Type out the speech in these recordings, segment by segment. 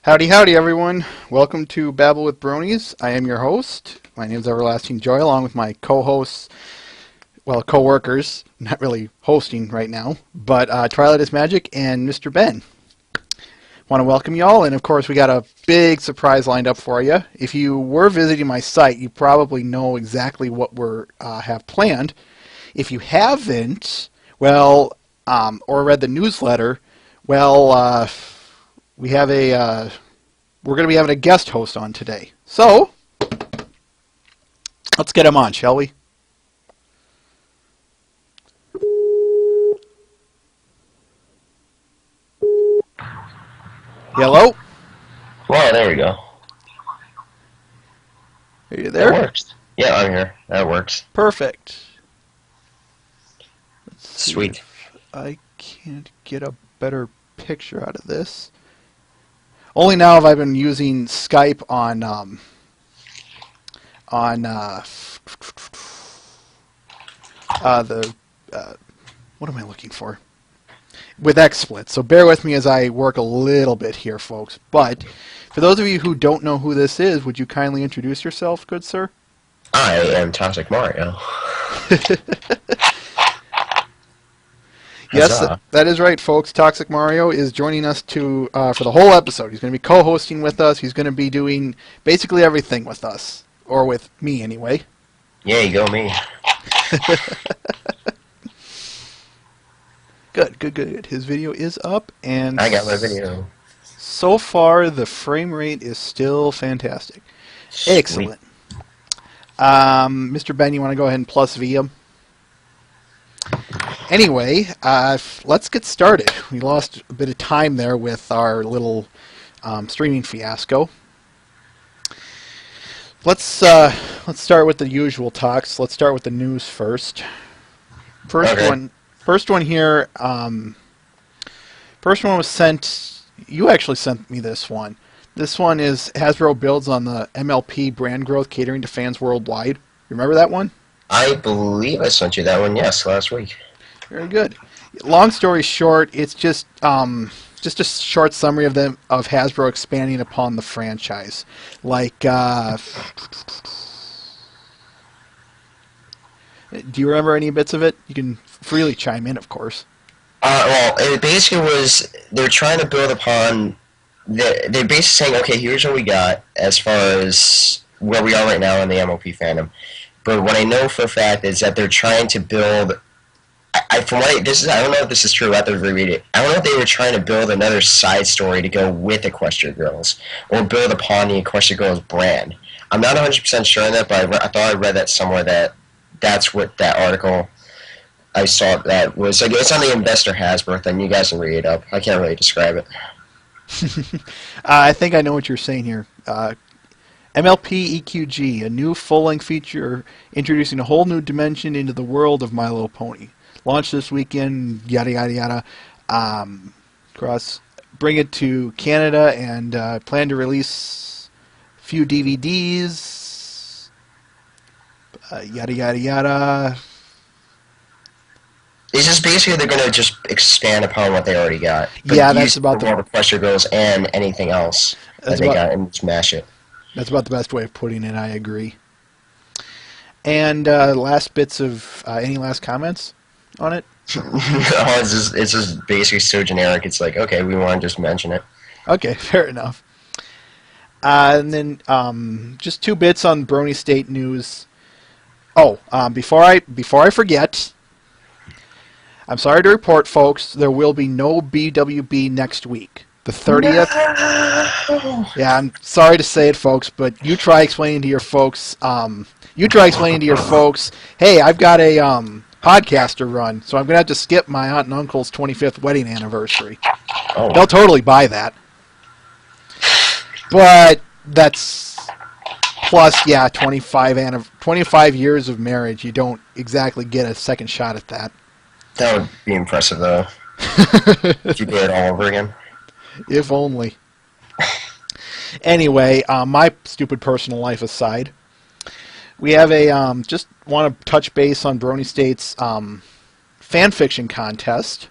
Howdy, howdy, everyone. Welcome to Babble with Bronies. I am your host. My name is Everlasting Joy, along with my co-hosts, well, co-workers. Not really hosting right now, but Twilight is Magic and Mr. Ben. Want to welcome y'all, and of course, we got a big surprise lined up for you. If you were visiting my site, you probably know exactly what we have planned. If you haven't, well, or read the newsletter, well, we have we're going to be having a guest host on today. So, let's get him on, shall we? Hello? Well, there we go. Are you there? That works. Yeah, I'm here. That works. Perfect. Sweet. I can't get a better picture out of this. Only now have I been using Skype on what am I looking for? With XSplit. So bear with me as I work a little bit here, folks. But for those of you who don't know who this is, would you kindly introduce yourself, good sir? I am Toxic Mario. Yes, that is right, folks. Toxic Mario is joining us for the whole episode. He's going to be co-hosting with us. He's going to be doing basically everything with us, or with me anyway. Yeah, you go me. Good. His video is up, and I got my video. So far, the frame rate is still fantastic. Sweet. Excellent. Mr. Ben, you want to go ahead and plus V him? Anyway, let's get started. We lost a bit of time there with our little streaming fiasco. Let's start with the usual talks. Let's start with the news first. First one here. First one was sent. You actually sent me this one. This one is Hasbro builds on the MLP brand growth catering to fans worldwide. Remember that one? I believe I sent you that one, yes, last week. Very good. Long story short, it's just a short summary of Hasbro expanding upon the franchise. Like, do you remember any bits of it? You can freely chime in, of course. Well, it basically was, they're trying to build upon, they're basically saying, okay, here's what we got as far as where we are right now in the MLP fandom. But what I know for a fact is that they're trying to build, I don't know if this is true, I have to reread it. I don't know if they were trying to build another side story to go with Equestria Girls, or build upon the Equestria Girls brand. I'm not 100% sure on that, but I thought I read that somewhere that's what that article I saw that was. Like, it's on the Investor Hasbro thing. You guys can read it up. I can't really describe it. I think I know what you're saying here. MLP EQG, a new full-length feature introducing a whole new dimension into the world of My Little Pony. Launched this weekend, yada yada yada. Bring it to Canada and plan to release a few DVDs. Yada yada yada. It's just basically they're going to just expand upon what they already got. Yeah, that's about the Equestria Girls and anything else that they got and smash it. That's about the best way of putting it. I agree. And last bits of any last comments on it? It's just basically so generic. It's like, okay, we want to just mention it. Okay, fair enough. And then just two bits on Brony State news. Oh, before I forget, I'm sorry to report, folks, there will be no BwB next week. The 30th. No. Yeah, I'm sorry to say it, folks, but you try explaining to your folks. Hey, I've got a podcast to run, so I'm gonna have to skip my aunt and uncle's 25th wedding anniversary. Oh. They'll totally buy that. But that's plus, yeah, 25 years of marriage. You don't exactly get a second shot at that. That would be impressive, though. If you did it all over again. If only. Anyway, my stupid personal life aside, we have just want to touch base on Brony State's fan fiction contest.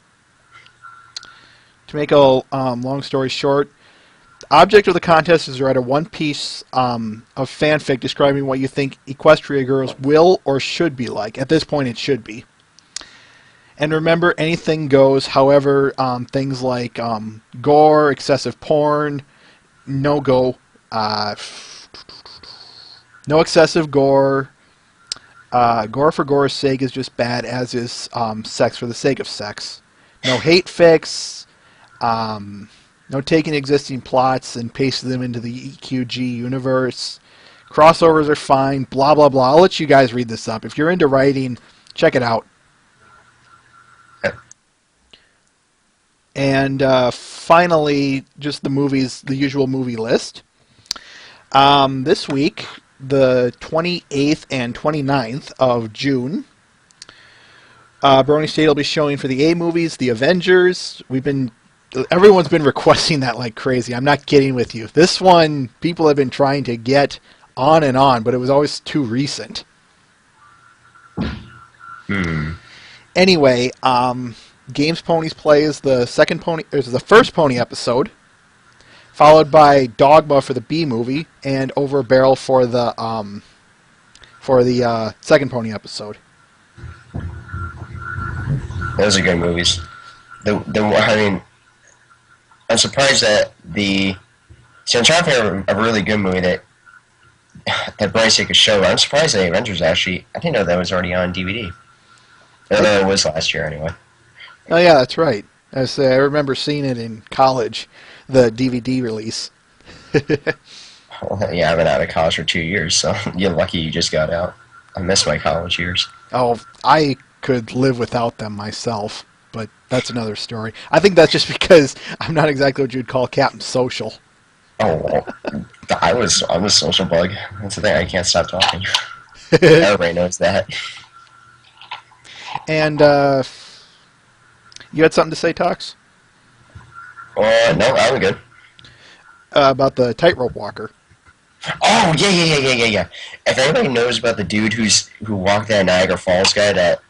To make a long story short, Object of the contest is to write a one piece of fanfic describing what you think Equestria girls will or should be like. At this point, it should be. And remember, anything goes. However, things like gore, excessive porn, no go. No excessive gore. Gore for gore's sake is just bad, as is sex for the sake of sex. No hate fics. No taking existing plots and pasting them into the EQG universe. Crossovers are fine. Blah, blah, blah. I'll let you guys read this up. If you're into writing, check it out. And finally, just the movies, the usual movie list. This week, the 28th and 29th of June, Brony State will be showing for the A movies, The Avengers. Everyone's been requesting that like crazy. I'm not kidding with you. This one, people have been trying to get on and on, but it was always too recent. Anyway, Games Ponies Play is the first Pony episode, followed by Dogma for the B movie, and Over a Barrel for the second Pony episode. Those are good movies. I'm surprised that I'm trying to figure a really good movie that Bryce could show. I'm surprised that Avengers actually. I didn't know that was already on DVD. Although it was last year anyway. Oh yeah, that's right. I remember seeing it in college, the DVD release. Well, yeah, I've been out of college for 2 years, so you're lucky you just got out. I miss my college years. Oh, I could live without them myself, but that's another story. I think that's just because I'm not exactly what you'd call Captain Social. Oh, well, I'm a social bug. That's the thing. I can't stop talking. Everybody knows that. And you had something to say, Tox? No, I'm good. About the tightrope walker. Oh, yeah. If anybody knows about the dude who walked that Niagara Falls guy that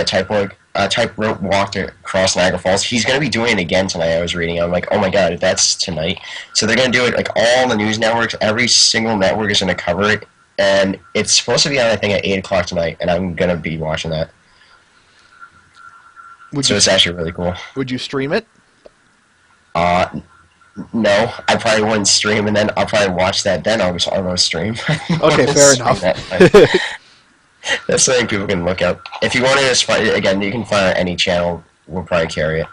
tightrope walked across Niagara Falls, he's going to be doing it again tonight. I was reading. I'm like, oh my god, that's tonight. So they're going to do it like all the news networks. Every single network is going to cover it, and it's supposed to be on, I think, at 8 o'clock tonight, and I'm going to be watching that. It's actually really cool. Would you stream it? No, I probably wouldn't stream, and then I'll probably watch that. Then I'll stream. Okay, fair enough. That's something people can look up. If you want to, again, you can find it on any channel. We'll probably carry it.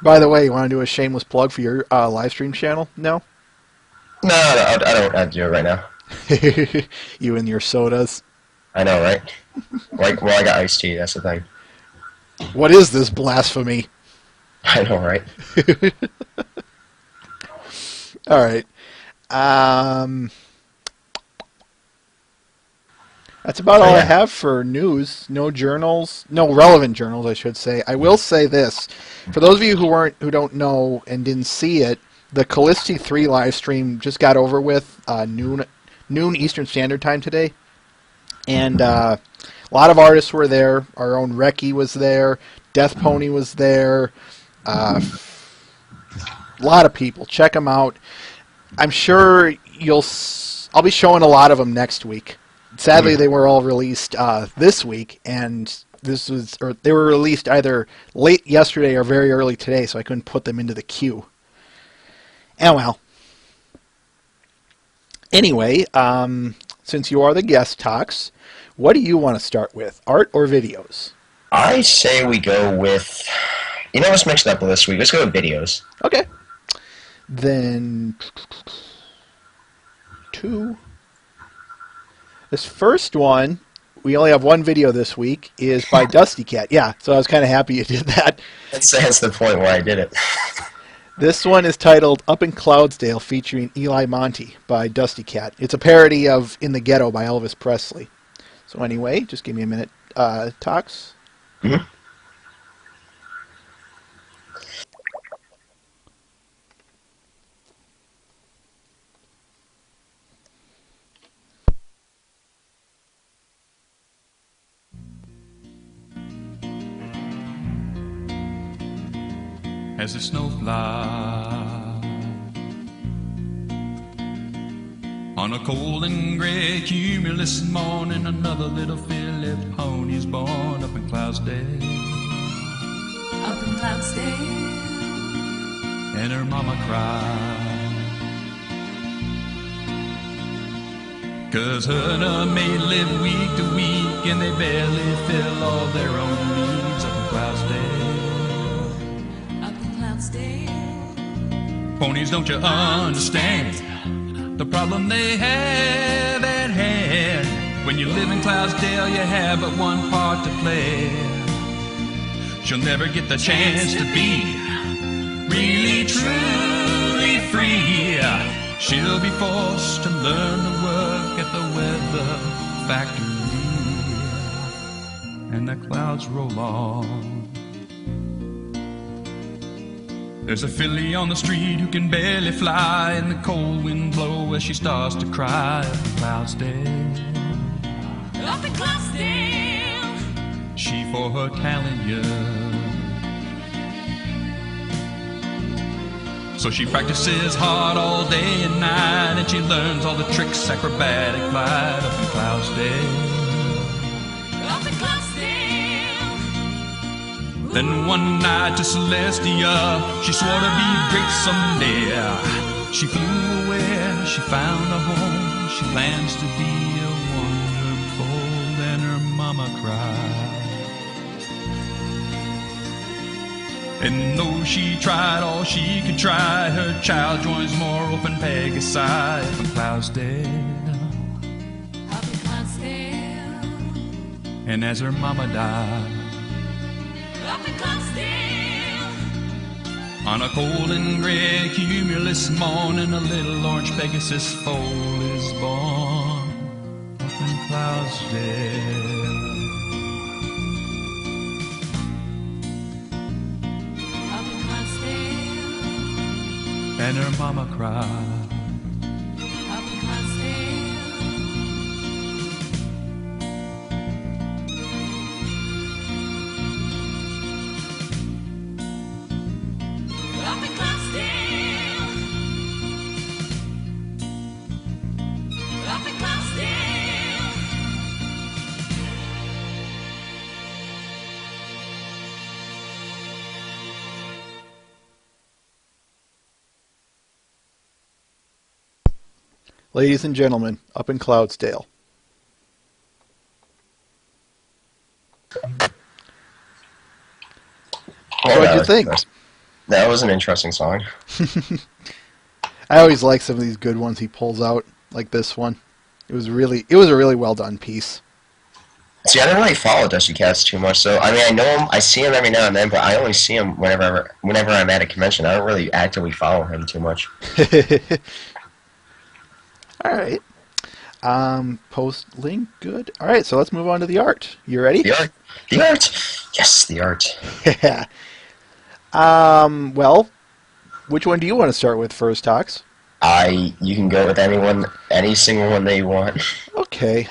By the way, you want to do a shameless plug for your live stream channel? No? No, I don't have to do it right now. You and your sodas. I know, right? I got iced tea. That's the thing. What is this blasphemy? I know, right? All right. That's about all I have for news. No journals. No relevant journals, I should say. I will say this. For those of you who don't know and didn't see it, the Callisti 3 live stream just got over with noon Eastern Standard Time today. And a lot of artists were there. Our own Reki was there. Death Pony was there. A lot of people. Check them out. I'm sure I'll be showing a lot of them next week. Sadly, they were all released this week, and they were released either late yesterday or very early today, so I couldn't put them into the queue. And well. Anyway, since you are the guest, Tox, what do you want to start with, art or videos? I say we go with... let's mix it up this week. Let's go with videos. Okay. Then... This first one, we only have one video this week, is by Dusty Cat. Yeah, so I was kind of happy you did that. That's the point where I did it. This one is titled Up in Cloudsdale, featuring Eli Monty by Dusty Cat. It's a parody of In the Ghetto by Elvis Presley. So anyway, just give me a minute. Tox? Mm-hmm. As the snow flies On a cold and gray cumulus morning, another little filly pony's born up in Cloudsdale. Up in Cloudsdale. And her mama cried, 'cause her and her maid live week to week, and they barely fill all their own needs up in Cloudsdale. Up in Cloudsdale. Ponies, don't you understand the problem they have at hand? When you live in Cloudsdale, you have but one part to play. She'll never get the chance to be really, truly free. She'll be forced to learn to work at the weather factory. And the clouds roll on. There's a filly on the street who can barely fly, and the cold wind blow as she starts to cry up in Cloudsdale. Up in Cloudsdale. She for her talent young. So she practices hard all day and night, and she learns all the tricks acrobatic flight up in Cloudsdale. Up in Cloudsdale. Then one night to Celestia, she swore to be great someday. She flew away, she found a home, she plans to be a wonderful. Then her mama cried. And though she tried all she could try, her child joins more open Pegasi up in Cloudsdale. Up in Cloudsdale. And as her mama died, Up in Cloudsdale. on a cold and gray cumulus morning, a little orange Pegasus foal is born up in Cloudsdale. And her mama cried. Up in Cloudsdale. Up in Cloudsdale. Up in Cloudsdale. Ladies and gentlemen, up in Cloudsdale. What'd you think? That was an interesting song. I always like some of these good ones he pulls out, like this one. It was a really well done piece. See, I don't really follow Dusty Cats too much, so I mean, I know him, I see him every now and then, but I only see him whenever I'm at a convention. I don't really actively follow him too much. All right. Post link, good. All right, so let's move on to the art. You ready? The art, yes, the art. Yeah. Well, which one do you want to start with first, Tox? You can go with any single one that you want. Okay.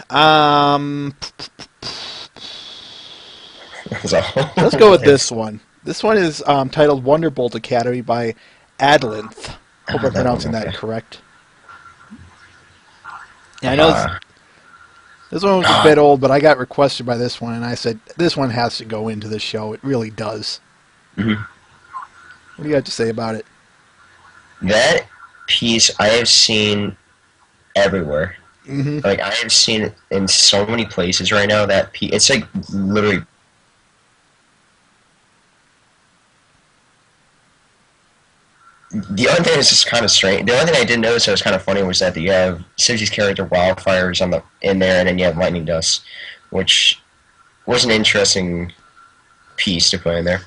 So, Let's go with this one. This one is titled Wonderbolt Academy by Adlinth. Hope I'm pronouncing that correct. Yeah, I know this one was a bit old, but I got requested by this one, and I said, this one has to go into the show. It really does. Mm-hmm. What do you have to say about it? That piece I have seen everywhere. Mm-hmm. Like, I have seen it in so many places right now. That piece, it's like literally. The only thing that's just kind of strange. The only thing I did notice that was kind of funny was that you have Sibsy's character Wildfires in there, and then you have Lightning Dust, which was an interesting piece to put in there.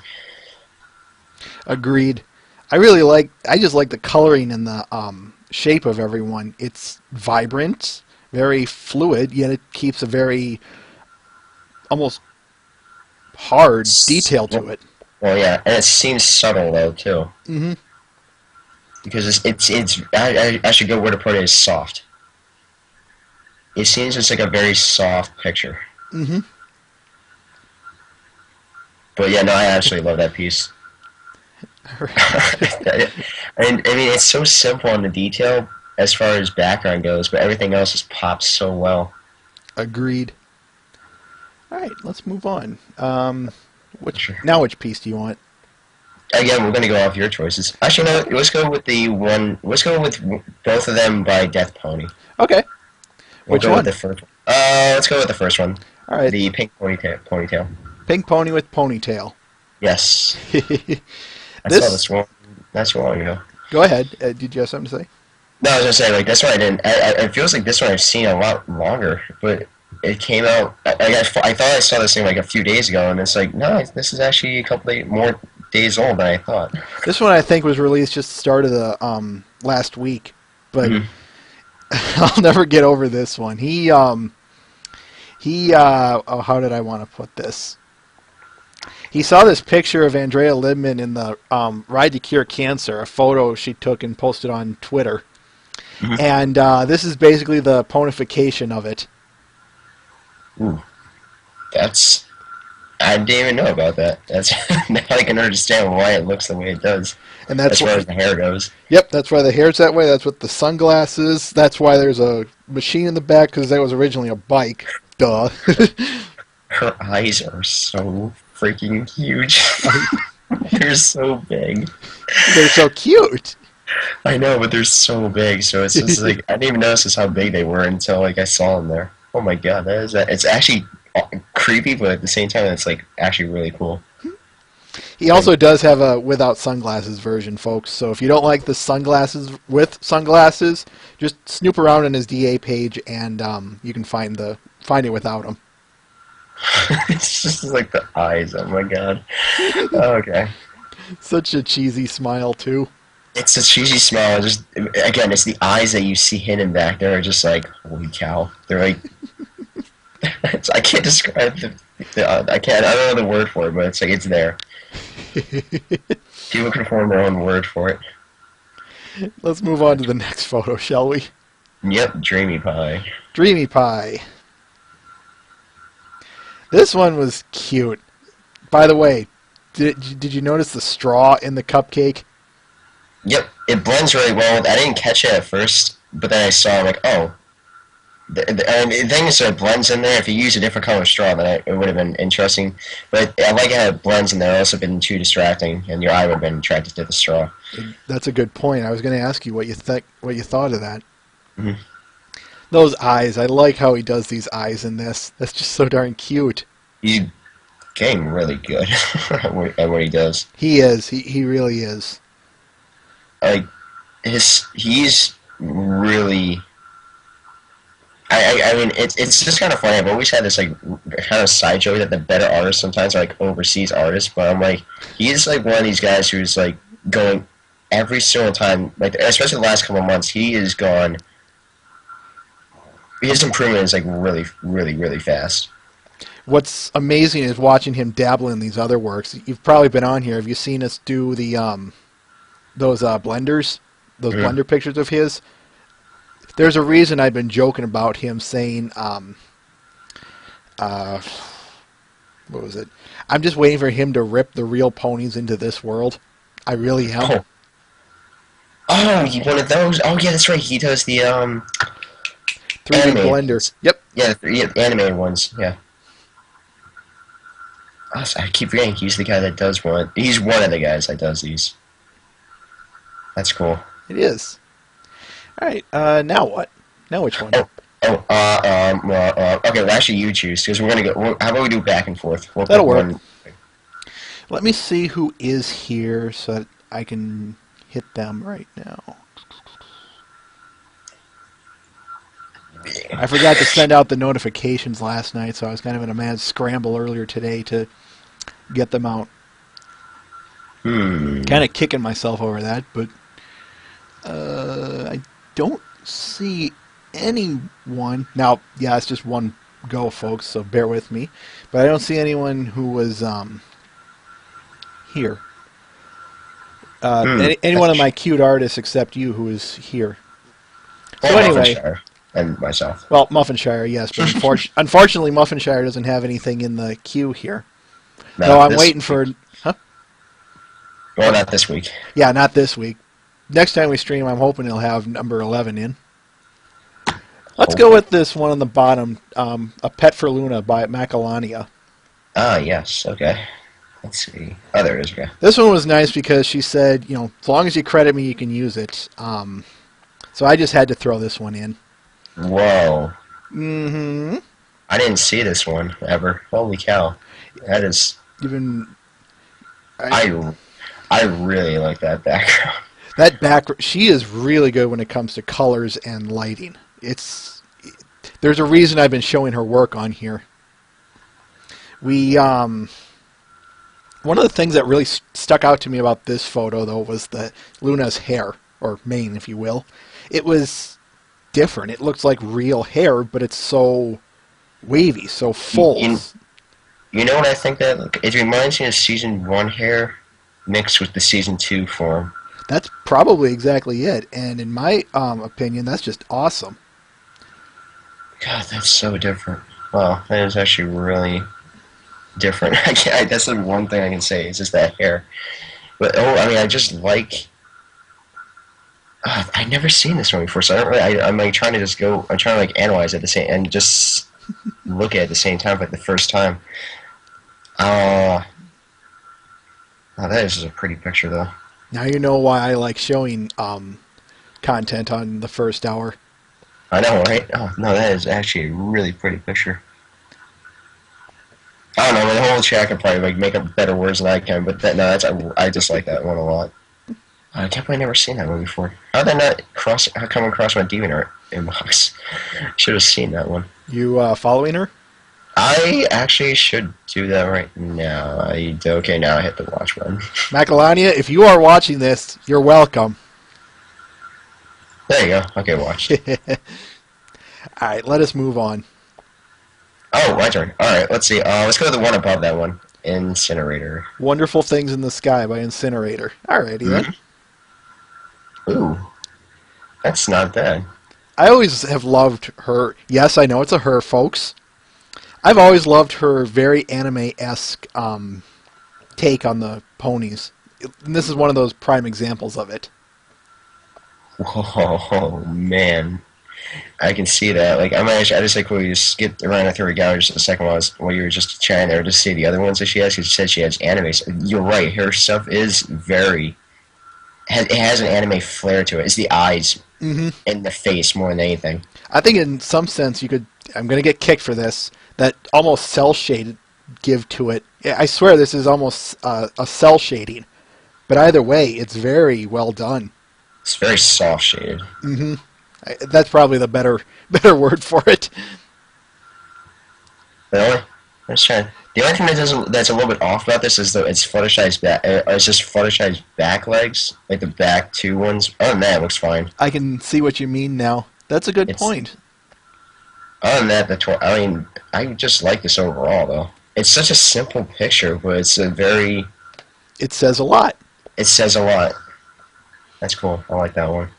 Agreed. I just like the coloring and the shape of everyone. It's vibrant, very fluid, yet it keeps a very almost hard detail to it. Well, yeah, and it seems subtle though too. Mm-hmm. Because it's I should go where to put it is soft. It seems just like a very soft picture. Mm-hmm. But yeah, no, I absolutely love that piece. And I mean, it's so simple in the detail, as far as background goes, but everything else just pops so well. Agreed. All right, let's move on. Which piece do you want? Again, we're going to go off your choices. Actually, no, let's go with Let's go with both of them by Death Pony. Okay. We'll Which go one? With the first one. Let's go with the first one. All right. The pink ponytail. Pink pony with ponytail. Yes. I This- saw this one not so long ago. Go ahead. Did you have something to say? No, I was gonna say, like, this one I didn't. It feels like this one I've seen a lot longer, but it came out. I thought I saw this thing like a few days ago, and it's like, no, this is actually a couple more days old than I thought. This one I think was released just the start of the last week, but I'll never get over this one. How did I want to put this? He saw this picture of Andrea Libman in the Ride to Cure Cancer, a photo she took and posted on Twitter. And this is basically the ponification of it. Ooh, I didn't even know about that. That's now I can understand why it looks the way it does. And that's as far as the hair goes. Yep, that's why the hair's that way. That's what the sunglasses. That's why there's a machine in the back, because that was originally a bike. Duh. Her eyes are so freaking huge. They're so big. They're so cute. I know, but they're so big. So it's just like I didn't even notice how big they were until like I saw them there. Oh my god, it's actually creepy, but at the same time, it's like actually really cool. He also does have a without sunglasses version, folks. So if you don't like the sunglasses with sunglasses, just snoop around on his DA page, and you can find it without them. It's just like the eyes. Oh my god. Okay. Such a cheesy smile too. It's a cheesy smile. Just again, it's the eyes that you see hidden back there are just like, holy cow. They're like, I can't describe I can't. I don't know the word for it, but it's like it's there. People can form their own word for it. Let's move on to the next photo, shall we? Yep, Dreamy Pie. Dreamy Pie. This one was cute. By the way, did you notice the straw in the cupcake? Yep, it blends really well. I didn't catch it at first, but then I saw, like, oh. The thing is, it blends in there. If you use a different color straw, then it would have been interesting. But I like how it blends in there. It also been too distracting, and your eye would have been attracted to the straw. That's a good point. I was going to ask you what you thought of that. Mm-hmm. Those eyes. I like how he does these eyes in this. That's just so darn cute. He's getting really good at what he does. He is. He really is. Like, he's really... I mean, it's just kind of funny. I've always had this, like, kind of side joke that the better artists sometimes are, like, overseas artists, but I'm like, he's, like, one of these guys who's, like, going every single time, like, especially the last couple of months, he has gone, his improvement is, like, really, really, really fast. What's amazing is watching him dabble in these other works. You've probably been on here. Have you seen us do the, those blenders, those blender pictures of his? There's a reason I've been joking about him saying, what was it? I'm just waiting for him to rip the real ponies into this world. I really am. Oh, one of those. Oh, yeah, that's right. He does the 3D blender. Yep. Yeah, animated ones. Yeah. I keep forgetting he's the guy that does one. He's one of the guys that does these. That's cool. It is. All right. Now what? Now which one? Okay. Well, actually, you choose because we're gonna go. How about we do back and forth? That'll work. Let me see who is here so that I can hit them right now. I forgot to send out the notifications last night, so I was kind of in a mad scramble earlier today to get them out. Kind of kicking myself over that, but I don't see anyone. Now, yeah, it's just one go, folks, so bear with me. But I don't see anyone who was here. Any one of my cute artists except you who is here. So anyway, and myself. Well, Muffinshire, yes, but unfortunately, Muffinshire doesn't have anything in the queue here. No, I'm waiting for... Huh? Well, not this week. Yeah, not this week. Next time we stream, I'm hoping he'll have number 11 in. Let's go with this one on the bottom, A Pet for Luna by Macalania. Ah, yes. Okay. Let's see. Oh, there it is. Okay. This one was nice because she said, you know, as long as you credit me, you can use it. So I just had to throw this one in. Whoa. Mm-hmm. I didn't see this one ever. Holy cow. That is... I really like that background. That background, she is really good when it comes to colors and lighting. There's a reason I've been showing her work on here. One of the things that really stuck out to me about this photo, though, was the Luna's hair, or mane, if you will. It was different. It looks like real hair, but it's so wavy, so full. You know what I think that? It reminds me of Season 1 hair mixed with the Season 2 form. That's probably exactly it. And in my opinion, that's just awesome. God, that's so different. Wow, that is actually really different. That's the one thing I can say. It's just that hair. But I just like. I've never seen this one before, so I don't really. I'm like trying to just go. I'm trying to like analyze it at the same and just look at it at the same time, like the first time. That is just a pretty picture, though. Now you know why I like showing content on the first hour. I know, right? Oh no, that is actually a really pretty picture. I don't know. The whole chat could probably like make up better words than I can, but I just like that one a lot. I can't believe I've never seen that one before. How did that not come across my DeviantArt inbox? Should have seen that one. You following her? I actually should do that right now. Okay, now I hit the watch button. Macalania, if you are watching this, you're welcome. There you go. Okay, watch. Alright, let us move on. Oh, my turn. Alright, let's see. Let's go to the one above that one. Incinerator. Wonderful Things in the Sky by Incinerator. Alrighty then. Ooh. That's not bad. I always have loved her. Yes, I know it's a her, folks. I've always loved her very anime-esque take on the ponies. And this is one of those prime examples of it. Whoa, man. I can see that. Like, I just like we just skipped around through a just a second while you were just chatting there to see the other ones that she has. She said she has anime. You're right. Her stuff is very... It has an anime flair to it. It's the eyes and the face more than anything. I think in some sense you could... I'm going to get kicked for this. That almost cel-shaded give to it. I swear this is almost a cel shading. But either way, it's very well done. It's very soft shaded. Mm-hmm. That's probably the better word for it. Really? Let's try. The only thing that's a little bit off about this is that it's Fluttershy's back. It's just Fluttershy's back legs, like the back two ones. Other than that, it looks fine. I can see what you mean now. That's a good point. Other than that, I just like this overall, though. It's such a simple picture, but it's a very... It says a lot. It says a lot. That's cool. I like that one.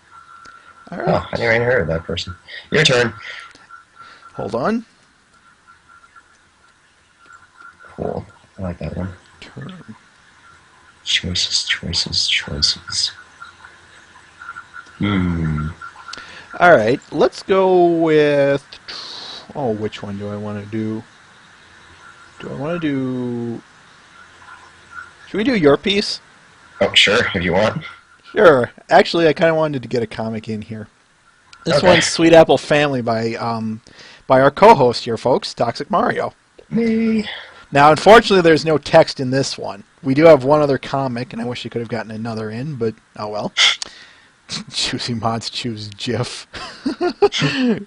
All right. Oh, I never even heard of that person. Your turn. Hold on. Cool. I like that one. Turn. Choices. All right. Let's go with... Oh, which one do I want to do? Do I want to do... Should we do your piece? Oh, sure, if you want. Sure. Actually, I kind of wanted to get a comic in here. This Okay. one's Sweet Apple Family by our co-host here, folks, Toxic Mario. Me. Now, unfortunately, there's no text in this one. We do have one other comic, and I wish you could have gotten another in, but oh well. Choosy mods choose GIF.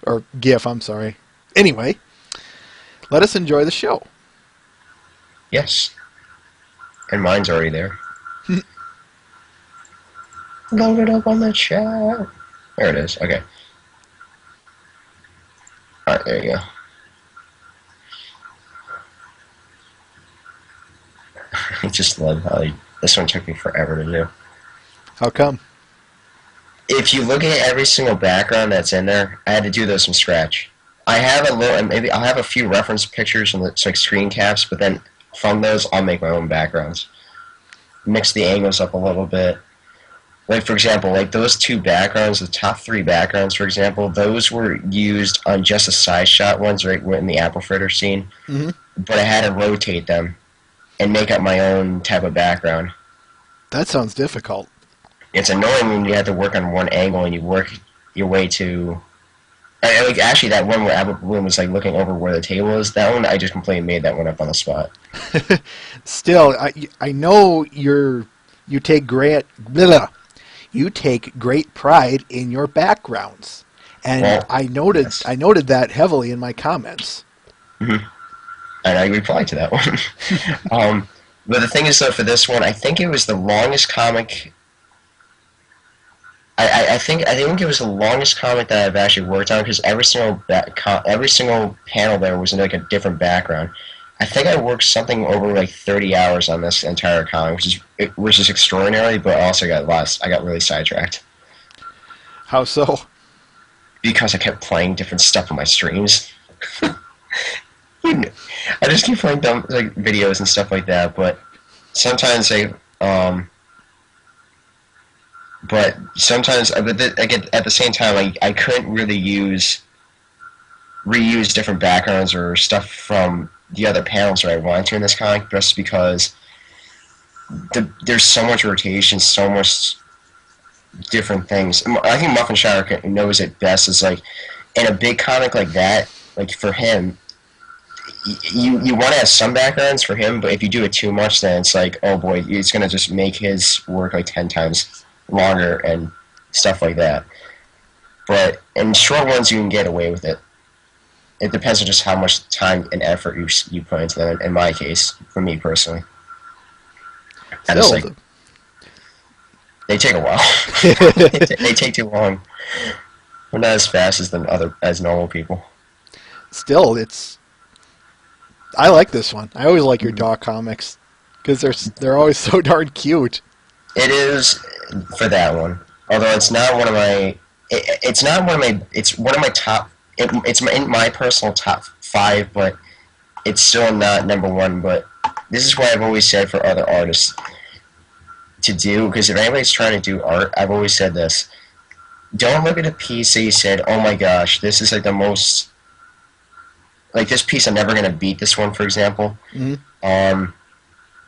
Or GIF, I'm sorry. Anyway, let us enjoy the show. Yes. And mine's already there. Load it up on the chat. There it is. Okay. Alright, there you go. I just love how this one took me forever to do. How come? If you look at every single background that's in there, I had to do those from scratch. I have maybe I'll have a few reference pictures and it's like screen caps, but then from those I'll make my own backgrounds. Mix the angles up a little bit. like for example, like those two backgrounds, the top three backgrounds, for example, those were used on just the side shot ones, right, in the apple fritter scene. Mm-hmm. But I had to rotate them and make up my own type of background. That sounds difficult. It's annoying when you have to work on one angle and you work your way to. Like actually, that one where Apple Bloom was like looking over where the table is. That one I just completely made that one up on the spot. Still, I know you take great pride in your backgrounds, and Well, I noted yes. I noted that heavily in my comments. Mm-hmm. And I replied to that one. But the thing is, though, for this one, I think it was the longest comic. I think it was the longest comic that I've actually worked on because every single panel there was in like a different background. I think I worked something over like 30 hours on this entire comic, which is extraordinary, but also got lost. I got really sidetracked How so? because I kept playing different stuff on my streams. I just keep playing dumb like videos and stuff like that, but sometimes but again, at the same time, I couldn't really reuse different backgrounds or stuff from the other panels that I wanted to in this comic, just because there's so much rotation, so much different things. I think Muffin Shower knows it best. Is like in a big comic like that, like for him, you want to have some backgrounds for him, but if you do it too much, then it's like, oh boy, it's gonna just make his work like 10 times longer and stuff like that. But in short ones, you can get away with it. It depends on just how much time and effort you put into them. In my case, for me personally, and it's like they take a while. They take too long. We're not as fast as normal people. Still, I like this one. I always like your dog comics because they're always so darn cute. It is for that one. Although it's not one of my. It's not one of my. It's one of my top. It's in my personal top 5, but it's still not number 1. But this is what I've always said for other artists to do. Because if anybody's trying to do art, I've always said this: don't look at a piece that you said, "Oh my gosh, this is like the most." Like this piece, I'm never gonna beat this one, for example. Mm-hmm.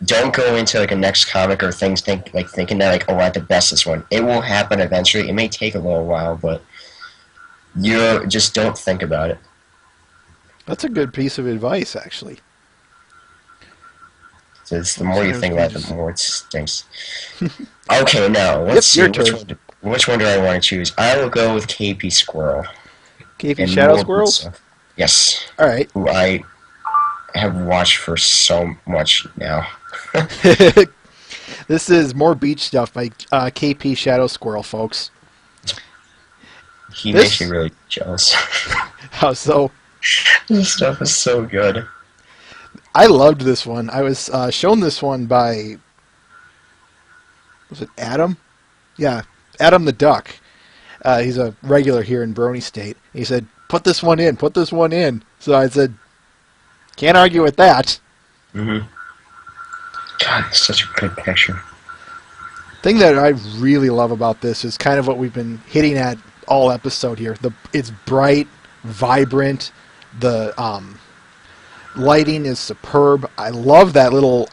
Don't go into like a next comic or thinking that like, oh, I have to best this one. It will happen eventually. It may take a little while, but you just don't think about it. That's a good piece of advice, actually. So it's the more you think about it, the more it stinks. Okay, now let's see which one do I want to choose. I will go with KP Squirrel. KP Shadow Squirrels? Yes. All right. Who I have watched for so much now. This is more beach stuff by KP Shadow Squirrel, folks. He makes me really jealous. How so? This stuff is so good. I loved this one. I was shown this one by, was it Adam? Yeah, Adam the Duck. He's a regular here in Brony State. He said, put this one in. So I said, can't argue with that. Mm-hmm. God, it's such a good picture. Thing that I really love about this is kind of what we've been hitting at all episode here. It's bright, vibrant. The lighting is superb. I love that little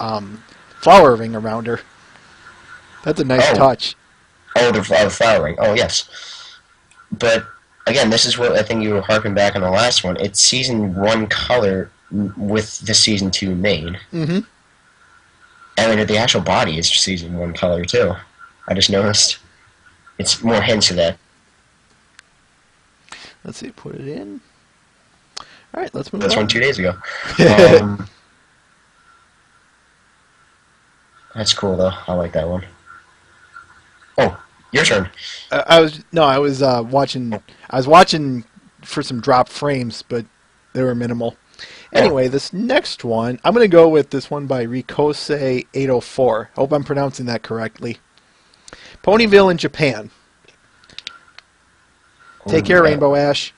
flower ring around her. That's a nice touch. Oh, the flowering. Oh, yes. But again, this is what I think you were harping back on the last one. It's season 1 color with the season 2 made. Mm-hmm. I mean, the actual body is season 1 color too. I just noticed. It's more hints of that. Let's see, put it in. All right, let's move That's on. one 2 days ago. That's cool though. I like that one. Oh, your turn. I was watching for some drop frames, but they were minimal. Anyway, this next one, I'm going to go with this one by Rikose 804. Hope I'm pronouncing that correctly. Ponyville in Japan. Take care, Rainbow Ash.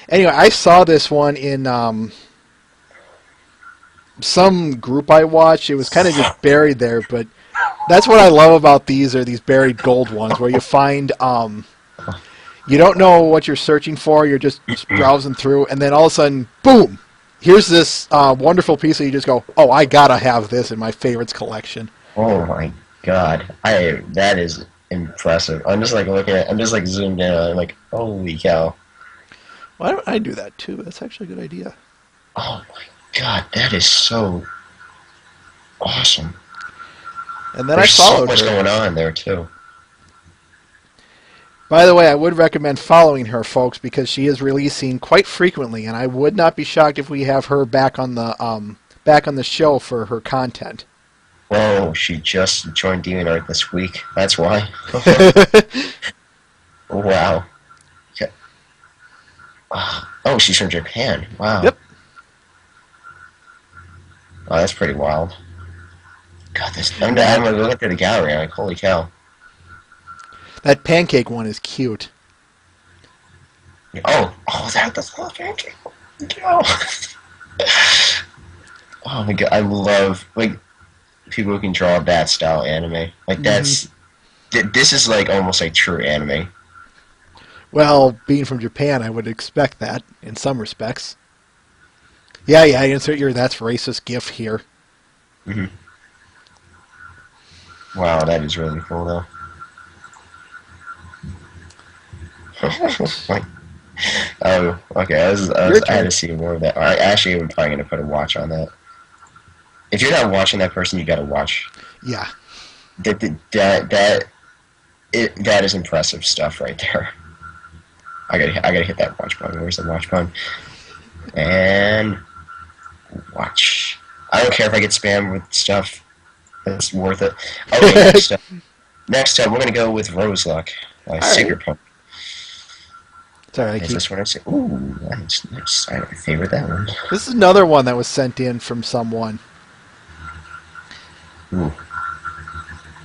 Anyway, I saw this one in some group I watched. It was kind of just buried there, but That's what I love about these are these buried gold ones where you find you don't know what you're searching for, you're just browsing through, and then all of a sudden, boom! Here's this wonderful piece that you just go, oh, I gotta have this in my favorites collection. Oh my god, that is impressive. I'm just like looking at, I'm just like zoomed in. I'm like, holy cow! Why don't I do that too? That's actually a good idea. Oh my god, that is so awesome. And then There's I so followed much her. going on there too. By the way, I would recommend following her, folks, because she is releasing quite frequently, and I would not be shocked if we have her back on the show for her content. Whoa, she just joined DeviantArt this week. That's why. Wow. Okay. Oh, she's from Japan. Wow. Yep. Oh, that's pretty wild. God, I'm looking through the gallery. I'm like, holy cow. That pancake one is cute. Oh, that's not pancake. No. Oh my god, I love like people who can draw that style anime. Like that's this is like almost like true anime. Well, being from Japan, I would expect that in some respects. Yeah, insert your that's racist gif here. Mm-hmm. Wow, that is really cool though. Like, oh, okay. I had to see more of that. I actually am probably going to put a watch on that. If you're not watching that person, you got to watch. Yeah. That is impressive stuff right there. I gotta hit that watch button. Where's the watch button? And watch. I don't care if I get spammed with stuff. It's worth it. Okay, next up, we're gonna go with Rose Luck, Secret Pump. Sorry, Is this what I say? Ooh, that's I favorite that one. This is another one that was sent in from someone. Ooh.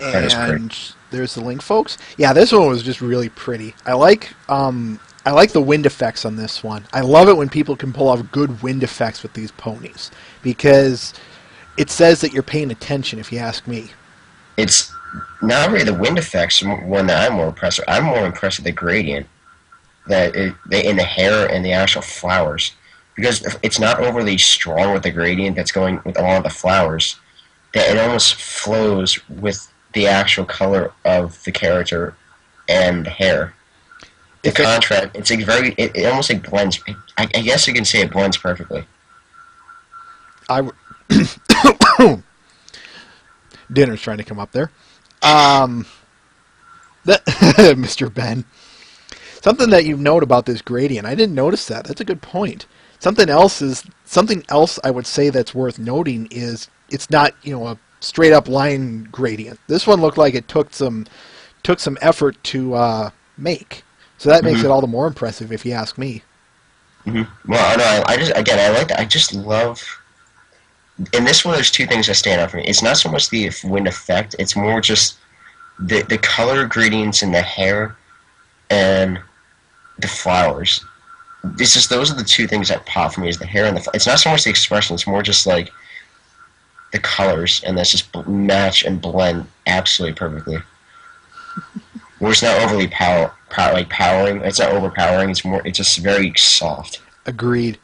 That is pretty. And there's the link, folks. Yeah, this one was just really pretty. I like the wind effects on this one. I love it when people can pull off good wind effects with these ponies because it says that you're paying attention, if you ask me. It's not really the wind effects one that I'm more impressed with. I'm more impressed with the gradient in the hair and the actual flowers, because it's not overly strong with the gradient that's going with along the flowers, that it almost flows with the actual color of the character and the hair. The contrast, it's like it almost like blends. I guess you can say it blends perfectly. Dinner's trying to come up there. Mr. Ben. Something that you note about this gradient, I didn't notice that. That's a good point. Something else I would say that's worth noting is it's not, a straight up line gradient. This one looked like it took some effort to make. So that makes it all the more impressive, if you ask me. Mm-hmm. Well, no, I like that. I just love. In this one, there's two things that stand out for me. It's not so much the wind effect; it's more just the color gradients in the hair and the flowers. Those are the two things that pop for me: is the hair and the. It's not so much the expression; it's more just like the colors, and that's just match and blend absolutely perfectly. Where it's not overly powering. It's not overpowering. It's just very soft. Agreed.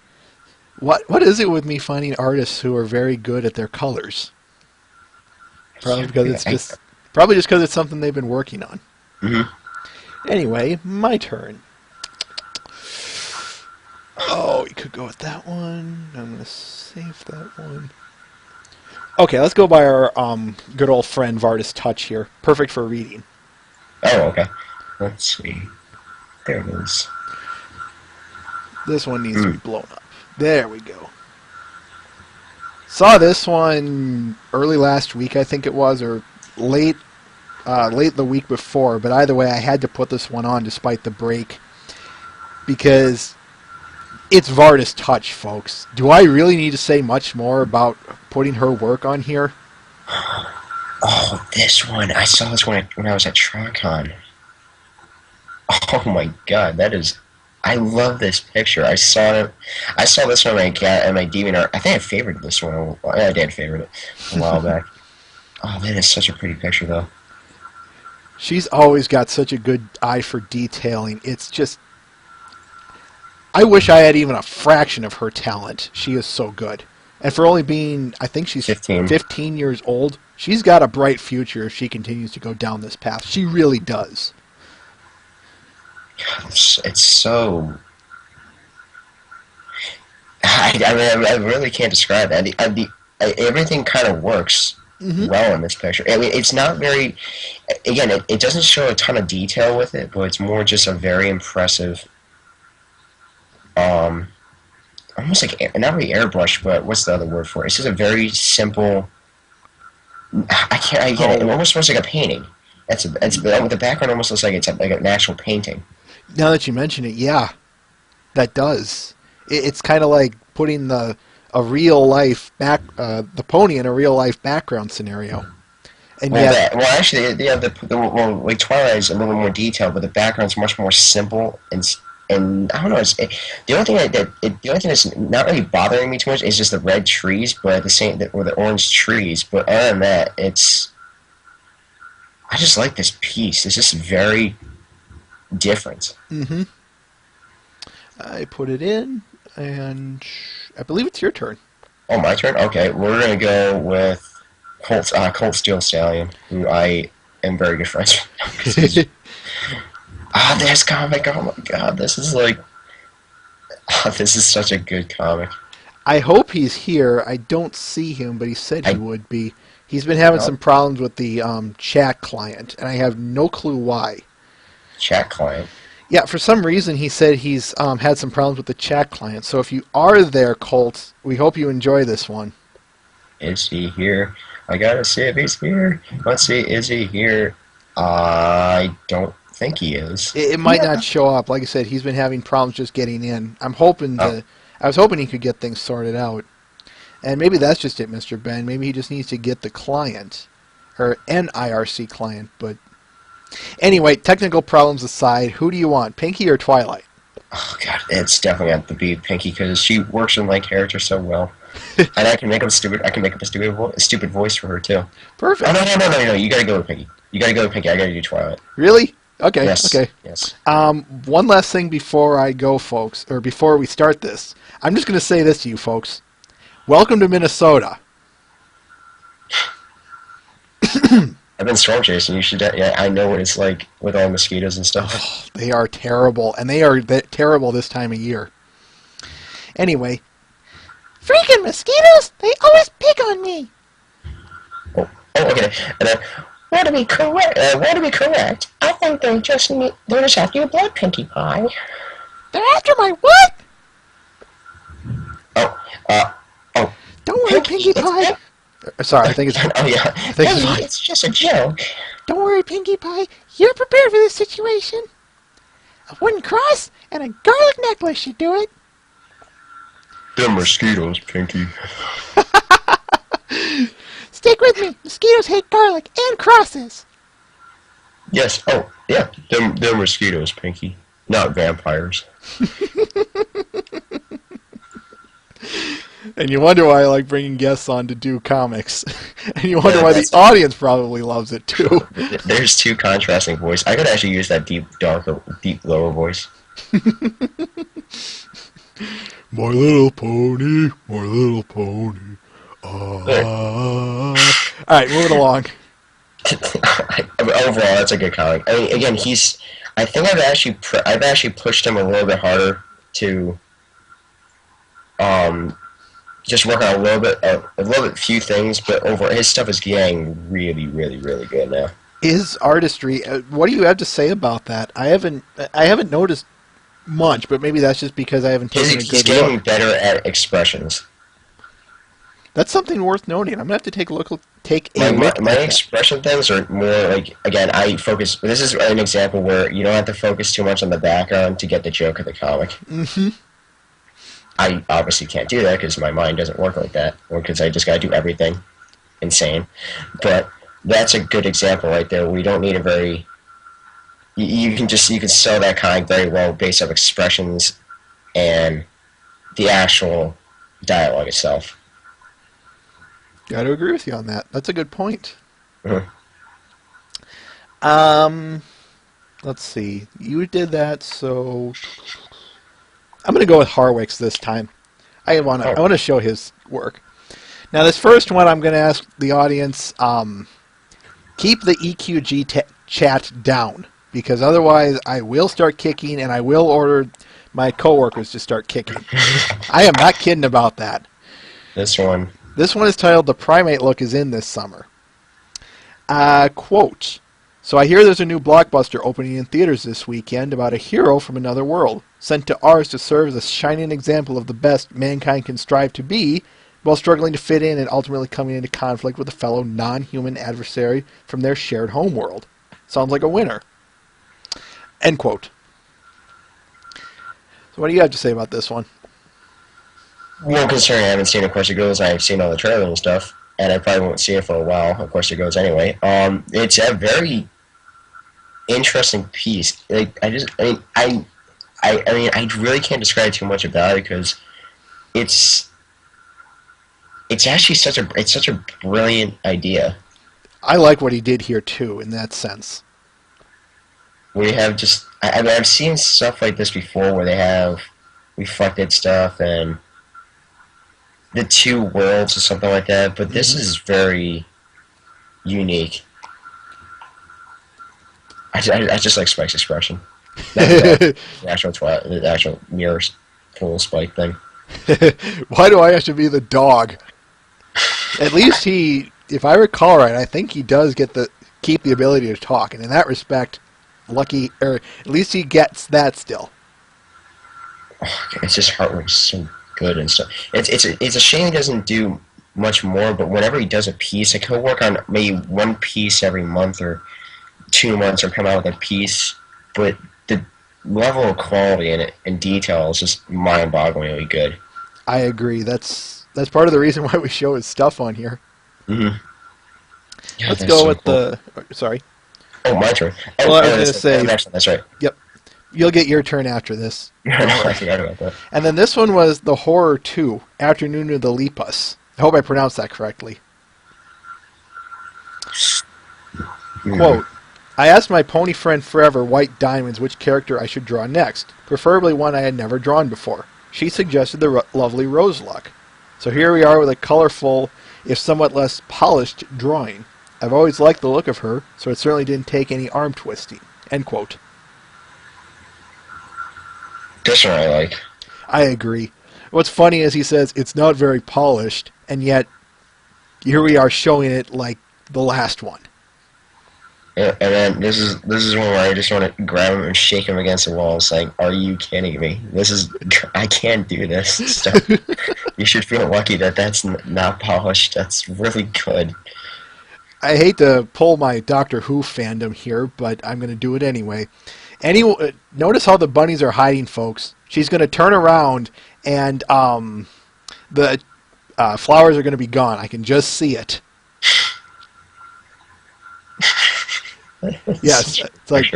What is it with me finding artists who are very good at their colors? Probably because it's something they've been working on. Mm-hmm. Anyway, my turn. Oh, you could go with that one. I'm gonna save that one. Okay, let's go by our good old friend Vardis Touch here. Perfect for reading. Oh, okay. Let's see. There it is. This one needs to be blown up. There we go. Saw this one early last week, I think it was, or late the week before. But either way, I had to put this one on despite the break because it's Vardis Touch, folks. Do I really need to say much more about putting her work on here? Oh, this one. I saw this one when I was at TronCon. Oh my god, that is... I love this picture. I saw this one at my DeviantArt. I think I favorited this one. I did favorite it a while back. Oh, that is such a pretty picture, though. She's always got such a good eye for detailing. It's just, I wish I had even a fraction of her talent. She is so good. And for only being, I think she's 15. 15 years old, she's got a bright future if she continues to go down this path. She really does. God, it's so. I really can't describe it. Everything kind of works well in this picture. I mean, it's not very. Again, it doesn't show a ton of detail with it, but it's more just a very impressive. Almost like not really airbrush, but what's the other word for it? It's just a very simple. I get it. It almost looks like a painting. The background almost looks like it's like an actual painting. Now that you mention it, yeah, that does. It's kind of like putting the pony in a real life background scenario. And yet, Actually, yeah, like Twilight is a little more detailed, but the background's much more simple and I don't know. The only thing that's not really bothering me too much is just the red trees, but or the orange trees. But other than that, I just like this piece. It's just very different. Mm-hmm. I put it in, and I believe it's your turn. Oh, my turn? Okay, we're going to go with Colt Steel Stallion, who I am very good friends with. This comic, oh my god, this is like... this is such a good comic. I hope he's here. I don't see him, but he said he would be. He's been having some problems with the chat client, and I have no clue why. Chat client? Yeah, for some reason he said he's had some problems with the chat client. So if you are there, Colt, we hope you enjoy this one. Is he here? I gotta see if he's here. Let's see, is he here? I don't think he is. It might not show up. Like I said, he's been having problems just getting in. I was hoping he could get things sorted out. And maybe that's just it, Mr. Ben. Maybe he just needs to get the client, or an IRC client, but... Anyway, technical problems aside, who do you want, Pinky or Twilight? Oh god, it's definitely have to be Pinky because she works in my character so well, and I can make up a stupid voice for her too. Perfect. Oh no! You gotta go with Pinky. You gotta go with Pinky. I gotta do Twilight. Really? Okay. Yes. Okay. Yes. One last thing before I go, folks, or before we start this, I'm just going to say this to you, folks. Welcome to Minnesota. I've been storm chasing. You should. Yeah, I know what it's like with all mosquitoes and stuff. Oh, they are terrible, and they are terrible this time of year. Anyway, freaking mosquitoes! They always pick on me. Oh, okay. And to be correct, I think they're just after your blood, Pinkie Pie. They're after my what? Oh. Don't worry, Pinkie Pie. Sorry, I think it's... Oh, yeah. It's just a joke. Don't worry, Pinkie Pie. You're prepared for this situation. A wooden cross and a garlic necklace should do it. They're mosquitoes, Pinky. Stick with me. Mosquitoes hate garlic and crosses. Yes. Oh, yeah. They're mosquitoes, Pinky. Not vampires. And you wonder why I like bringing guests on to do comics. And you wonder why the audience probably loves it, too. There's two contrasting voices. I could actually use that deep, lower voice. My little pony, my little pony. Alright, moving along. Overall, that's a good comic. I mean, again, I think I've actually pushed him a little bit harder to just work on a little bit few things, but overall his stuff is getting really, really, really good now. His artistry, what do you have to say about that? I haven't noticed much, but maybe that's just because I haven't taken a good look. He's getting better at expressions. That's something worth noting. I'm gonna have to take a look. My expression things are more like, again, I focus. This is an example where you don't have to focus too much on the background to get the joke of the comic. Mm-hmm. I obviously can't do that because my mind doesn't work like that, or because I just gotta do everything insane. But that's a good example right there. We don't need a very. You can sell that comic very well based off expressions and the actual dialogue itself. Got to agree with you on that. That's a good point. Mhm. Let's see. You did that, so I'm going to go with Harwick's this time. I want Oh, to show his work. Now, this first one, I'm going to ask the audience, keep the EQG chat down, because otherwise I will start kicking, and I will order my coworkers to start kicking. I am not kidding about that. this one. This one is titled "The Primate Look is in this summer." Quote, so I hear there's a new blockbuster opening in theaters this weekend about a hero from another world, sent to ours to serve as a shining example of the best mankind can strive to be, while struggling to fit in and ultimately coming into conflict with a fellow non-human adversary from their shared homeworld. Sounds like a winner. End quote. So what do you have to say about this one? Well, considering I haven't seen Of Course It Goes, I've seen all the trailers and stuff, and I probably won't see it for a while. Of Course It Goes anyway. It's a very interesting piece. Like, I really can't describe too much about it because it's actually such a brilliant idea. I like what he did here too, in that sense. We have just I've seen stuff like this before where they have reflected stuff and the two worlds or something like that, but this is very unique. I just like Spike's expression. The actual mirror full Spike thing. Why do I have to be the dog? At least he, if I recall right, I think he does keep the ability to talk, and in that respect, at least he gets that still. It's just heartwarming, so good and stuff. It's a shame he doesn't do much more, but whenever he does a piece, like he'll work on maybe one piece every month or 2 months, or come out with a piece, but the level of quality in it and detail is just mind-bogglingly good. I agree. That's part of the reason why we show his stuff on here. Mm-hmm. Yeah, Let's that's go so with cool. Sorry. Oh, my turn. Well, I was going to say... Next one, that's right. Yep. You'll get your turn after this. I forgot about that. And then this one was The Horror 2, Afternoon of the Lipas. I hope I pronounced that correctly. Quote, I asked my pony friend forever, White Diamonds, which character I should draw next, preferably one I had never drawn before. She suggested the lovely Roseluck. So here we are with a colorful, if somewhat less polished, drawing. I've always liked the look of her, so it certainly didn't take any arm twisting. End quote. This one I like. I agree. What's funny is he says it's not very polished, and yet here we are showing it like the last one. And then this is one where I just want to grab him and shake him against the wall, saying, "Are you kidding me? I can't do this stuff. You should feel lucky that that's not polished. That's really good." I hate to pull my Doctor Who fandom here, but I'm going to do it anyway. Notice how the bunnies are hiding, folks. She's going to turn around, and the flowers are going to be gone. I can just see it. Yes, it's like,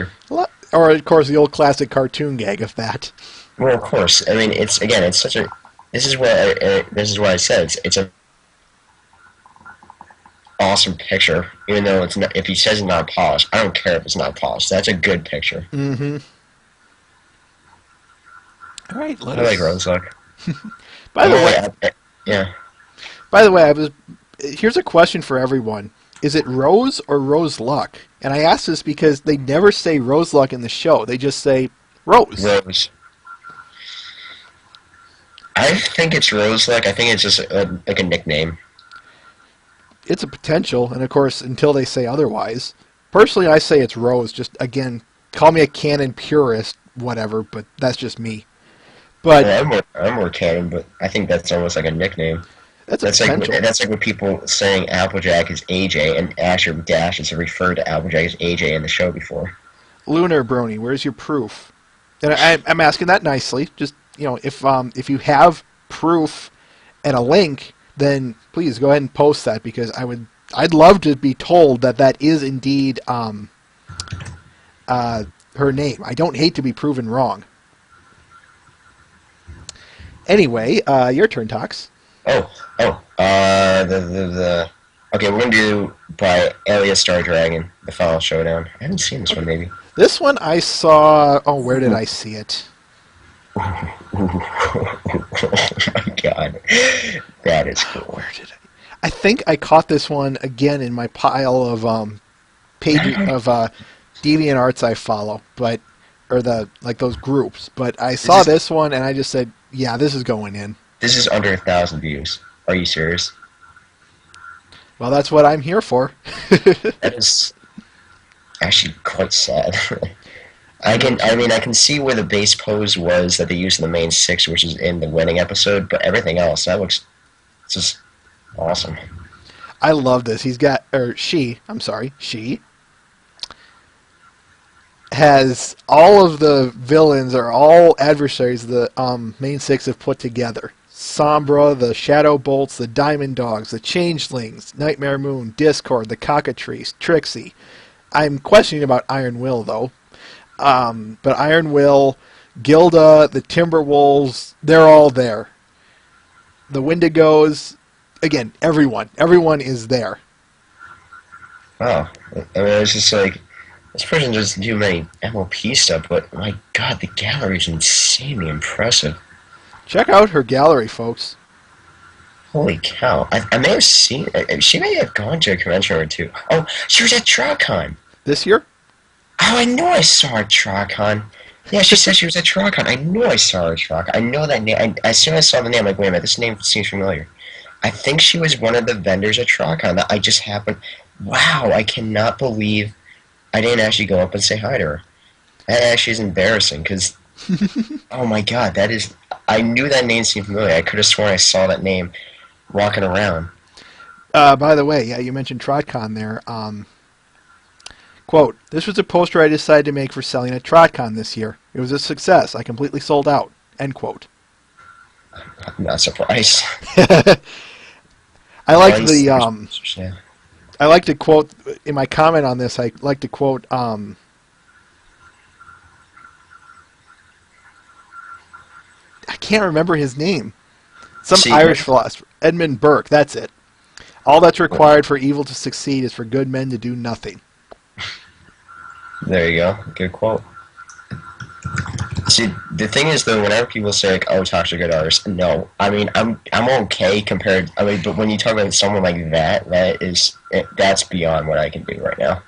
or of course the old classic cartoon gag of that. Well, of course. I mean, it's such a. This is what I said. It's a awesome picture, even though it's not. If he says it's not polished, I don't care if it's not polished. That's a good picture. Mm-hmm. All right, I like Roseluck. By the way, yeah. By the way, here's a question for everyone. Is it Rose or Roseluck? And I ask this because they never say Roseluck in the show. They just say Rose. Rose. I think it's Roseluck. I think it's just like a nickname. It's a potential, and of course, until they say otherwise. Personally, I say it's Rose. Just, again, call me a canon purist, whatever, but that's just me. But I'm more canon, but I think that's almost like a nickname. That's like when people saying Applejack is AJ, and Asher Dash has referred to Applejack as AJ in the show before. Lunar Brony, where's your proof? And I'm asking that nicely. Just, if you have proof and a link, then please go ahead and post that, because I'd love to be told that is indeed her name. I don't hate to be proven wrong. Anyway, your turn, Tox. The Okay, we're gonna do by Alias Star Dragon, the final showdown. I haven't seen this one, maybe. This one I saw. Oh, where did I see it? Oh my god, that is cool. Where did I think I caught this one again in my pile of pages of deviant arts I follow, but or the like those groups. But I saw this one and I just said, yeah, this is going in. This is under 1,000 views. Are you serious? Well, that's what I'm here for. That is actually quite sad. I can see where the base pose was that they used in the main 6, which is in the winning episode, but everything else, that looks just awesome. I love this. He's got, or she, I'm sorry, she has all of the villains or all adversaries the main 6 have put together. Sombra, the Shadow Bolts, the Diamond Dogs, the Changelings, Nightmare Moon, Discord, the Cockatrice, Trixie. I'm questioning about Iron Will, though. But Iron Will, Gilda, the Timberwolves, they're all there. The Wendigos, again, everyone is there. Wow. I mean, it's just like, this person doesn't do many MOP stuff, but my god, the gallery is insanely impressive. Check out her gallery, folks. Holy cow. I may have seen, she may have gone to a convention or two. Oh, she was at TrawCon. This year? Oh, I know I saw her at TrawCon. Yeah, she said she was at TrawCon. I know I saw her at TrawCon. I know that name. As soon as I saw the name, I'm like, wait a minute, this name seems familiar. I think she was one of the vendors at TrawCon that I just happened... Wow, I cannot believe I didn't actually go up and say hi to her. That actually is embarrassing, because... oh my god, that is... I knew that name seemed familiar. I could have sworn I saw that name walking around. By the way, yeah, you mentioned TrodCon there. Quote, this was a poster I decided to make for selling at TrodCon this year. It was a success. I completely sold out. End quote. I'm not surprised. I like the I like to quote in my comment on this. I like to quote I can't remember his name. Some Irish philosopher, Edmund Burke. That's it. All that's required for evil to succeed is for good men to do nothing. There you go. Good quote. See, the thing is, though, whenever people say, like, oh, Talk's a good artist, no. I mean, I'm okay compared... I mean, but when you talk about someone like that, that's beyond what I can do right now.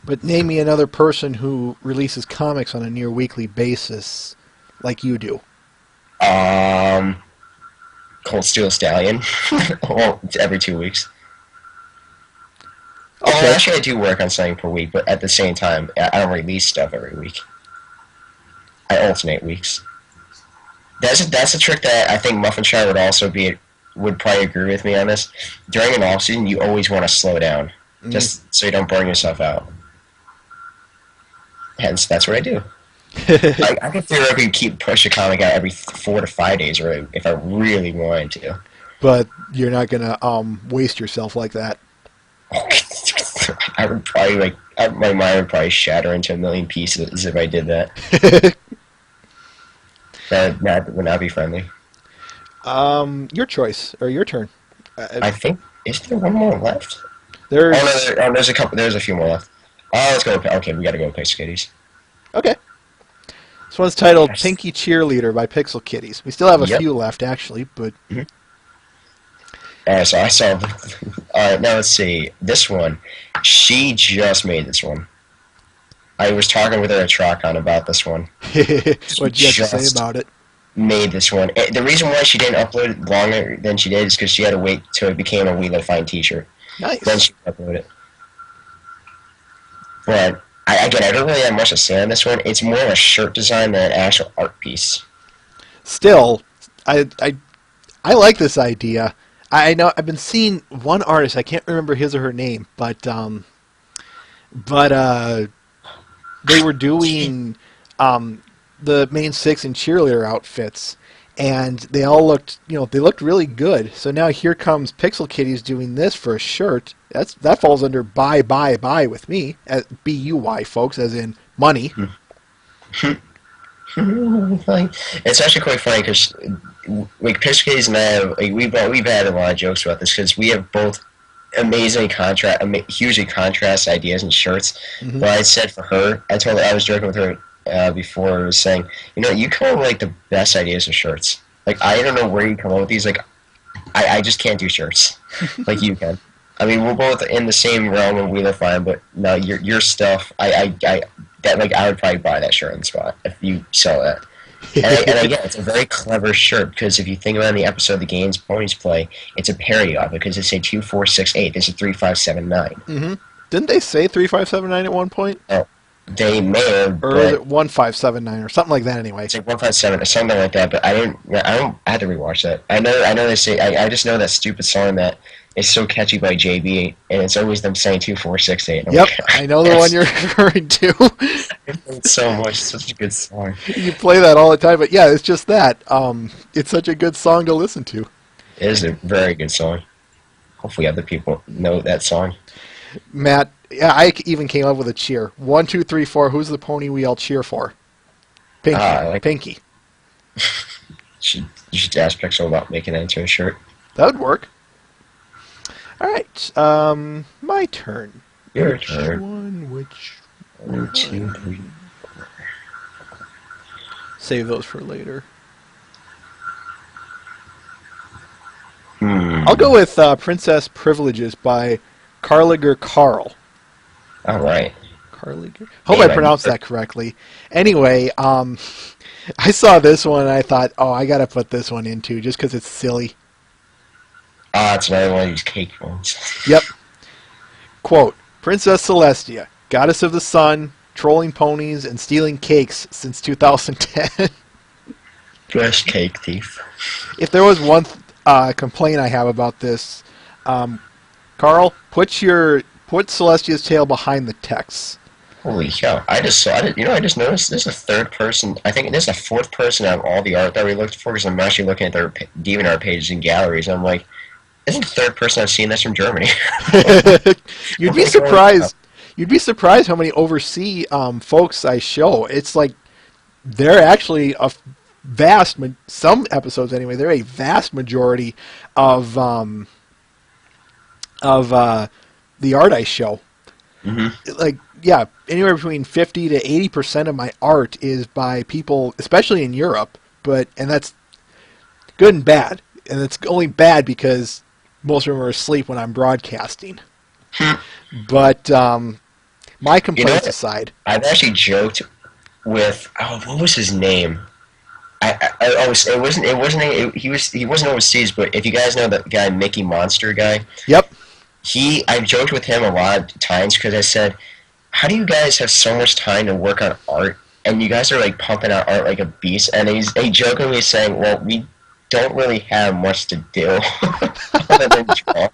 But name me another person who releases comics on a near weekly basis like you do. Cold Steel Stallion. Well, it's every 2 weeks. Okay. Oh, actually, I do work on something per week, but at the same time, I don't release stuff every week. I alternate weeks. That's a trick that I think Muffinshire would probably agree with me on this. During an off season, you always want to slow down, just so you don't burn yourself out. Hence, that's what I do. I could theoretically keep push a comic out every 4 to 5 days, or if I really wanted to. But you're not gonna waste yourself like that. I would probably my mind would probably shatter into a million pieces if I did that. That would not be friendly. Your choice or your turn. I think is there one more left? There's there's a couple. There's a few more left. Let's go. Okay, we got to go with Pixel Kitties. Okay. This one's titled Pinky Cheerleader by Pixel Kitties. We still have a few left, actually, but... Mm-hmm. Alright, so I saw... Alright, now let's see. This one, she just made this one. I was talking with her at TrawCon about this one. What you have to say about it? Made this one. The reason why she didn't upload it longer than she did is because she had to wait till it became a We Love Fine t-shirt. Nice. Then she uploaded it. But... I don't really have much to say on this one. It's more of a shirt design than an actual art piece. Still, I like this idea. I know I've been seeing one artist. I can't remember his or her name, but they were doing the main 6 in cheerleader outfits, and they all looked really good. So now here comes Pixel Kitties doing this for a shirt. That falls under buy with me. BUY, folks, as in money. It's actually quite funny because Pixel Kitties and I have, we've had a lot of jokes about this because we have both amazing contrast, hugely contrast ideas and shirts. But I said for her, I was joking with her before, I was saying, you come up with like the best ideas of shirts. Like, I don't know where you come up with these. Like, I just can't do shirts like you can. I mean, we're both in the same realm of Wheel of Fire, but no, your stuff, I would probably buy that shirt on the spot if you sell that. And again, it's a very clever shirt because if you think about the episode the games ponies play, it's a parody of it because they say 2, 4, 6, 8. This is 3, 5, 7, 9. Mm-hmm. Didn't they say 3579 at one point? Oh, they may have, or is it 1579 or something like that? Anyway, it's like 157 or something like that. But I had to rewatch that. I know they say. I just know that stupid song that is so catchy by JB, and it's always them saying 2, 4, 6, 8. Yep, I know the one you're referring to. It's so much. It's such a good song. You play that all the time, but yeah, it's just that. It's such a good song to listen to. It is a very good song. Hopefully other people know that song. Matt, yeah, I even came up with a cheer. 1, 2, 3, 4. Who's the pony we all cheer for? Pinky. Pinky. You should ask Pixel about making that into a shirt. That would work. All right, my turn. Your turn. Which 1, 2, 3. Save those for later. Hmm. I'll go with Princess Privileges by Carliger Carl. All right. Carliger? Hope I pronounced that correctly. Anyway, I saw this one and I thought, oh, I got to put this one in too, just because it's silly. It's another one of these cake ones. Yep. Quote, Princess Celestia, goddess of the sun, trolling ponies and stealing cakes since 2010. Best cake thief. If there was one complaint I have about this, Carl, put Celestia's tail behind the text. Holy cow! I just noticed this is a third person. I think this is the fourth person out of all the art that we looked for. Because I'm actually looking at their DeviantArt pages and galleries. And I'm like, this is the third person I've seen this from Germany. You'd be surprised. You'd be surprised how many overseas folks I show. It's like they're actually a vast, some episodes anyway. They're a vast majority of the art I show. Mm-hmm. Like, yeah, anywhere between 50 to 80% of my art is by people, especially in Europe. And that's good and bad. And it's only bad because most of them are asleep when I'm broadcasting. But my complaints aside, I've actually joked with what was his name? He wasn't overseas, but if you guys know that guy Mickey Monster guy, yep. I've joked with him a lot of times because I said, how do you guys have so much time to work on art and you guys are like pumping out art like a beast? And he jokingly saying, well, we don't really have much to do other than draw.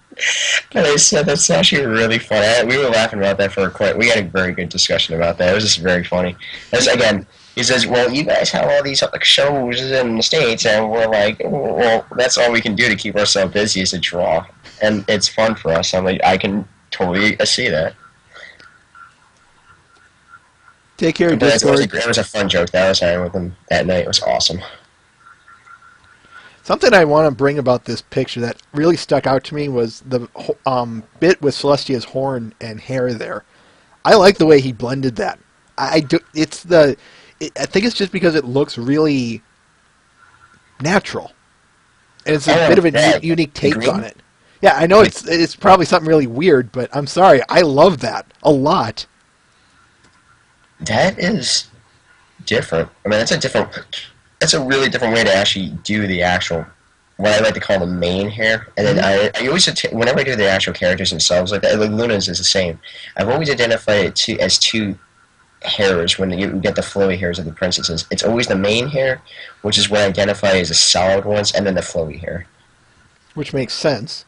And I said, that's actually really funny. We were laughing about that we had a very good discussion about that. It was just very funny. Again, he says, well, you guys have all these like shows in the States, and we're like, well, that's all we can do to keep ourselves busy is to draw. And it's fun for us. I'm like, I can totally see that. Take care, Discord. It was a fun joke that I was having with him that night. It was awesome. Something I want to bring about this picture that really stuck out to me was the bit with Celestia's horn and hair there. I like the way he blended that. I think it's just because it looks really natural, and it's a bit of a unique take on it. Yeah, I know it's probably something really weird, but I'm sorry, I love that a lot. That is different. I mean, that's a really different way to actually do the actual, what I like to call the main hair. And then I always, whenever I do the actual characters themselves, like Luna's is the same. I've always identified it as two hairs when you get the flowy hairs of the princesses. It's always the main hair, which is what I identify as the solid ones, and then the flowy hair. Which makes sense.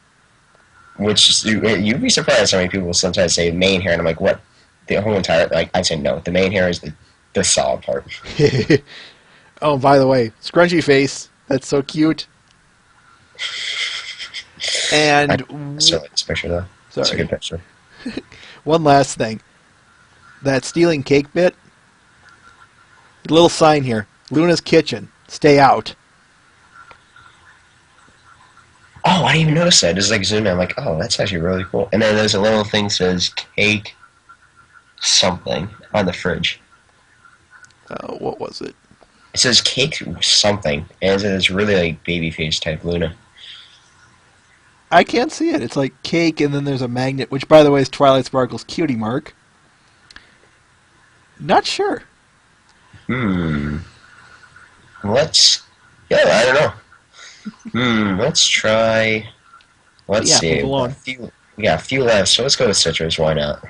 Which, you'd be surprised how many people sometimes say main hair, and I'm like, what? The whole entire, like, I'd say no, the main hair is the solid part. Oh, by the way, scrunchy face. That's so cute. And I saw this picture though. Sorry. It's a good picture. One last thing. That stealing cake bit. A little sign here. Luna's kitchen. Stay out. Oh, I didn't even notice that. Just like zoom in, I'm like, oh, that's actually really cool. And then there's a little thing that says cake something on the fridge. What was it? It says cake something, and it's really like baby face type Luna. I can't see it. It's like cake, and then there's a magnet, which, by the way, is Twilight Sparkle's cutie mark. Not sure. Let's. Yeah, I don't know. Let's try. Let's Yeah, see. move along. We got a few left, so let's go with Citrus. Why not?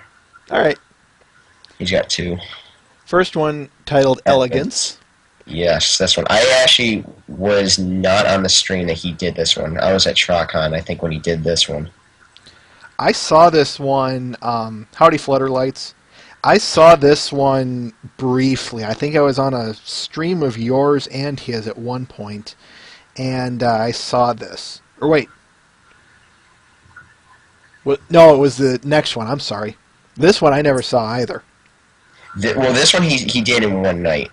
All right. He's got 2. First one titled Elegance. Yes, this one. I actually was not on the stream that he did this one. I was at TROCon, I think, when he did this one. I saw this one, Howdy Flutterlights. I saw this one briefly. I think I was on a stream of yours and his at one point, and I saw this. Or wait. No, it was the next one. I'm sorry. This one I never saw either. Well, this one he did in one night.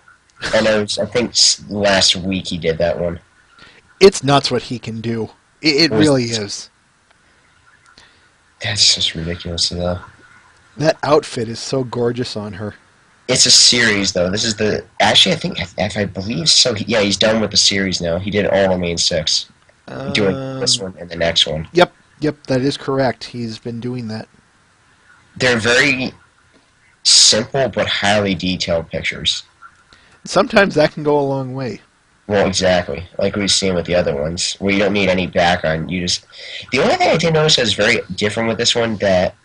And it was, I think last week he did that one. It's nuts what he can do. It really is. That's just ridiculous, though. That outfit is so gorgeous on her. It's a series, though. This is the... Actually, I think, if I believe so, yeah, he's done with the series now. He did all the main 6. Doing this one and the next one. Yep, that is correct. He's been doing that. They're very simple but highly detailed pictures. Sometimes that can go a long way. Well, exactly. Like we've seen with the other ones, where you don't need any background. You just... The only thing I did notice that is very different with this one that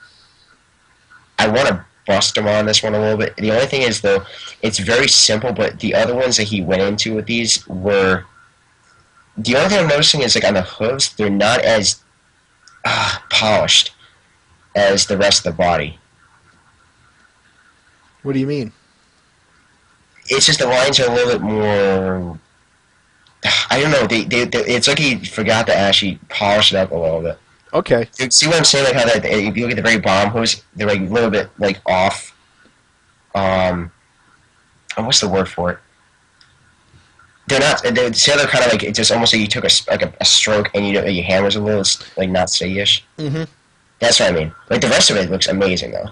I want to bust him on this one a little bit. The only thing is, though, it's very simple, but the other ones that he went into with these were... The only thing I'm noticing is, like, on the hooves, they're not as polished as the rest of the body. What do you mean? It's just the lines are a little bit more... I don't know. It's like he forgot to actually polish it up a little bit. Okay. See what I'm saying? Like how that if you look at the very bottom hooves, they're like a little bit like off. What's the word for it? They're not. They're kind of like it's just almost like you took a stroke and your hammer's a little like not steady-ish. Mm-hmm. That's what I mean. Like the rest of it looks amazing though.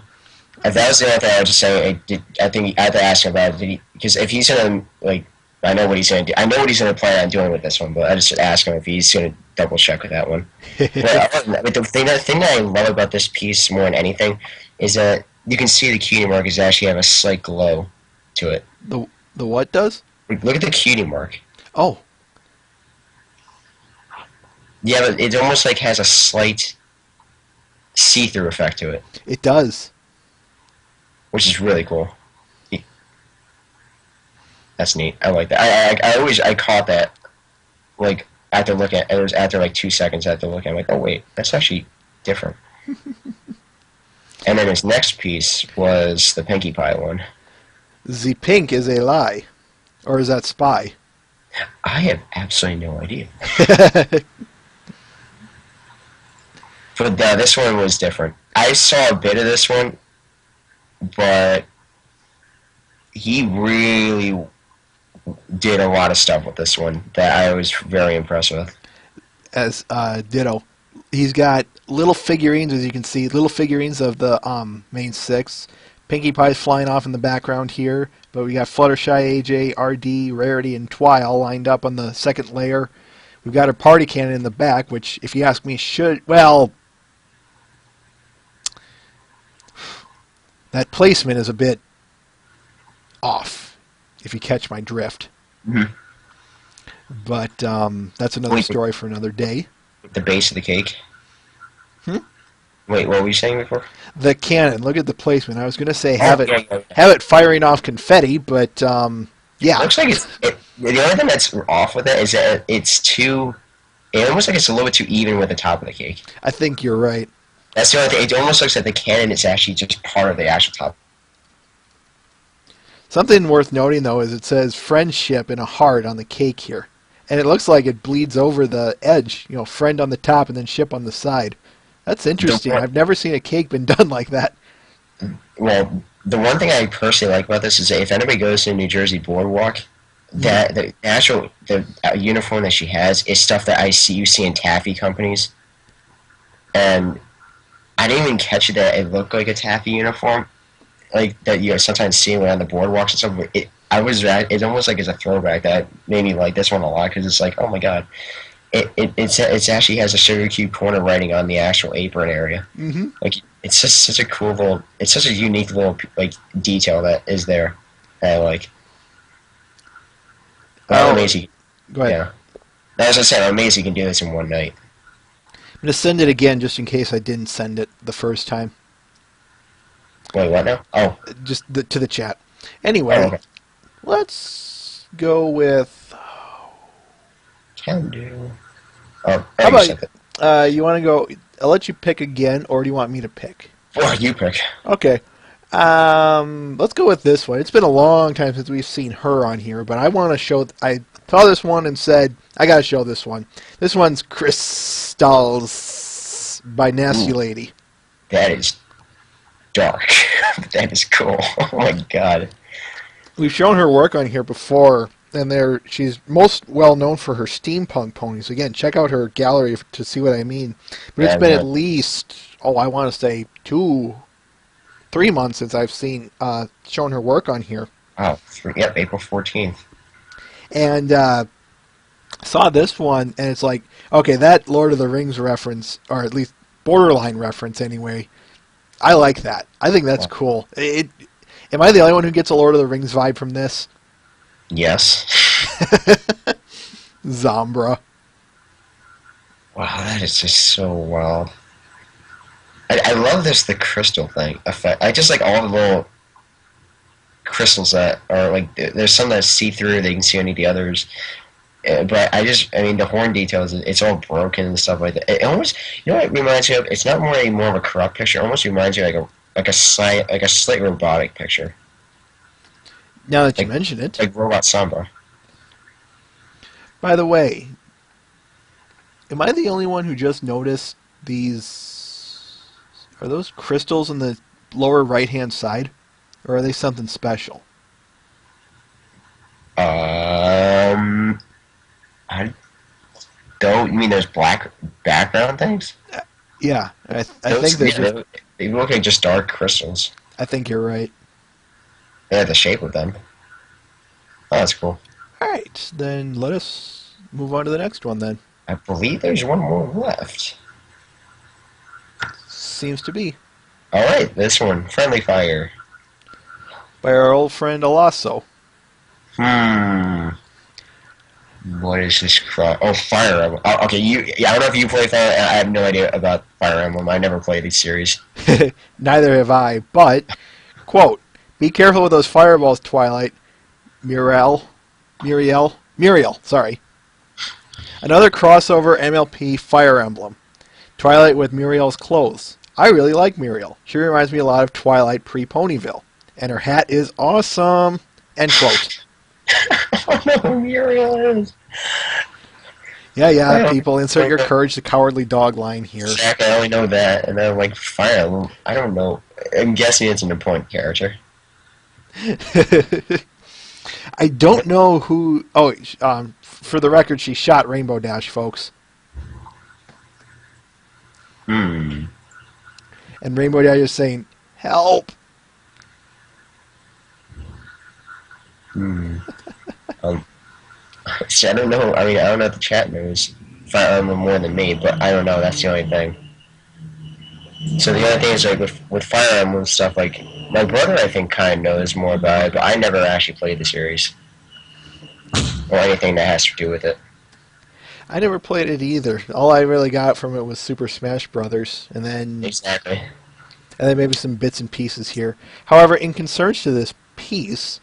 If that was the only thing I was just saying, I think I had to ask him about it because if he's gonna like, I know what he's gonna do. I know what he's gonna plan on doing with this one, but I just ask him if he's gonna double check with that one. But the thing that I love about this piece more than anything is that you can see the cutie mark is actually have a slight glow to it. The what does? Look at the cutie mark. Oh. Yeah, but it almost like has a slight see-through effect to it. It does. Which is really cool. That's neat. I like that. I caught that, like, after looking at it. It was after, like, 2 seconds after looking. I'm like, oh, wait, that's actually different. And then his next piece was the Pinkie Pie one. The pink is a lie. Or is that spy? I have absolutely no idea. But this one was different. I saw a bit of this one, but he really did a lot of stuff with this one that I was very impressed with. As ditto. He's got little figurines, as you can see, little figurines of the main 6. Pinkie Pie's flying off in the background here, but we got Fluttershy, AJ, RD, Rarity, and Twi all lined up on the second layer. We've got a party cannon in the back, which, if you ask me, well, that placement is a bit off, if you catch my drift. Mm-hmm. But that's another story for another day. The base of the cake? Wait, what were you saying before? The cannon. Look at the placement. I was going to say have it firing off confetti, but yeah. It looks like the only thing that's off with it is that it's too... It almost like it's a little bit too even with the top of the cake. I think you're right. That's the only thing. It almost looks like the cannon is actually just part of the actual top. Something worth noting, though, is it says friendship in a heart on the cake here. And it looks like it bleeds over the edge. You know, friend on the top and then ship on the side. That's interesting. I've never seen a cake been done like that. Well, the one thing I personally like about this is that if anybody goes to New Jersey Boardwalk, that the actual uniform that she has is stuff that you see in taffy companies, and I didn't even catch it that it looked like a taffy uniform, like that you sometimes see around the boardwalks and stuff. But it's almost like it's a throwback that made me like this one a lot, because it's like, oh my god, it's actually has a sugar cube corner writing on the actual apron area. Mm-hmm. Like, it's just such a cool little, it's such a unique little like detail that is there that I like. Well, amazing. Go ahead. Yeah. As I said, I'm amazed you can do this in one night. I'm going to send it again just in case I didn't send it the first time. Wait, what now? Oh. Just to the chat. Anyway, Oh, okay. let's go with... Can do. Oh, How you said about that. you want to go... I'll let you pick again, or do you want me to pick? Oh, you pick. Okay. Let's go with this one. It's been a long time since we've seen her on here, but I want to show... I saw this one and said, I got to show this one. This one's Crystals by Nasty Lady. That is dark. That is cool. Oh my god. We've shown her work on here before, and she's most well known for her steampunk ponies. Again, check out her gallery to see what I mean. But it's been at least, I want to say 2-3 months since I've shown her work on here. Oh, yep, April 14th. And saw this one, and it's like, okay, that Lord of the Rings reference, or at least borderline reference anyway, I like that. I think that's cool. Am I the only one who gets a Lord of the Rings vibe from this? Yes. Zombra. Wow, that is just so wild. I love the crystal thing effect. I just like all the little crystals that are like, there's some that see through, they can see any of the others. But I mean, the horn details, it's all broken and stuff like that. It almost, you know what it reminds me of? It's not more of a corrupt picture. It almost reminds you like a slight robotic picture. Now that you mention it. Like Robot Samba. By the way, am I the only one who just noticed these? Are those crystals in the lower right-hand side? Or are they something special? I don't. You mean those black background things? Yeah, I think they're they look like just dark crystals. I think you're right. They have the shape of them. Oh, that's cool. All right, then let us move on to the next one then. I believe there's one more left. Seems to be. All right, this one, Friendly Fire. By our old friend Alasso. What is this crap? Oh, Fire Emblem. Oh, okay, I don't know if you play Fire. I have no idea about Fire Emblem. I never played these series. Neither have I, but, quote, be careful with those fireballs, Twilight. Muriel, sorry. Another crossover MLP Fire Emblem. Twilight with Muriel's clothes. I really like Muriel. She reminds me a lot of Twilight pre-Ponyville. And her hat is awesome. End quote. Oh no, Muriel is. Yeah, people, insert your Courage the Cowardly Dog line here. Exactly, I only know that, and then like Fire Emblem, I don't know. I'm guessing it's an important character. I don't know who... Oh, for the record, she shot Rainbow Dash, folks. And Rainbow Dash is saying, help! See, I don't know. I mean, I don't know if the chat knows Fire Emblem more than me, but I don't know. That's the only thing. So the other thing is, like, with Fire Emblem stuff, like, my brother, I think, kind of knows more about it, but I never actually played the series. Or anything that has to do with it. I never played it either. All I really got from it was Super Smash Brothers, and then... Exactly. And then maybe some bits and pieces here. However, in concerns to this piece,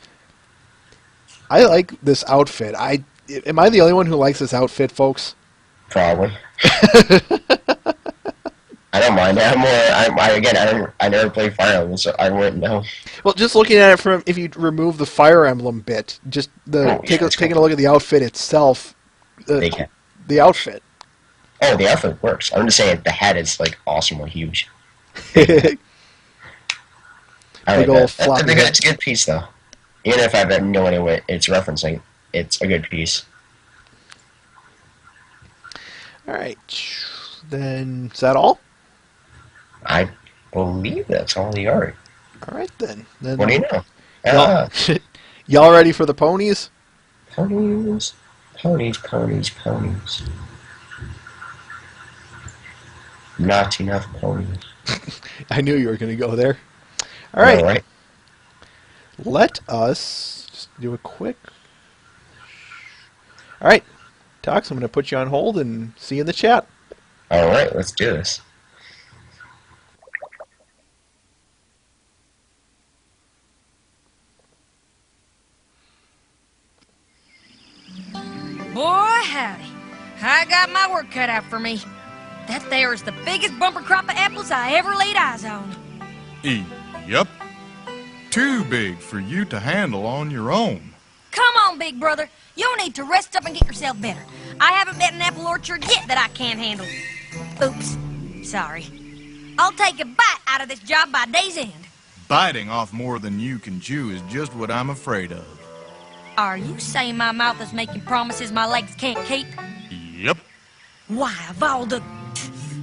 I like this outfit. Am I the only one who likes this outfit, folks? Probably. I don't mind. I never played Fire Emblem, so I wouldn't know. Well, just looking at it from, if you remove the Fire Emblem bit, just taking a look at the outfit itself, the outfit. Oh, the outfit works. I'm just saying the hat is like awesome or huge. Big old floppy hat. It's a good piece, though. Even if I have no idea what it's referencing. it's a good piece. All right. Then, is that all? I believe that's all the art. All right, then. What do you know? Y'all, y'all ready for the ponies? Ponies, ponies, ponies, ponies. Not enough ponies. I knew you were going to go there. All right. All right. Let us just do a quick... All right. Tox, I'm going to put you on hold and see you in the chat. All right, let's do this. Boy, howdy. I got my work cut out for me. That there is the biggest bumper crop of apples I ever laid eyes on. Yep. Too big for you to handle on your own. Come on, big brother. You'll need to rest up and get yourself better. I haven't met an apple orchard yet that I can't handle. Oops. Sorry. I'll take a bite out of this job by day's end. Biting off more than you can chew is just what I'm afraid of. Are you saying my mouth is making promises my legs can't keep? Yep. Why, of all the...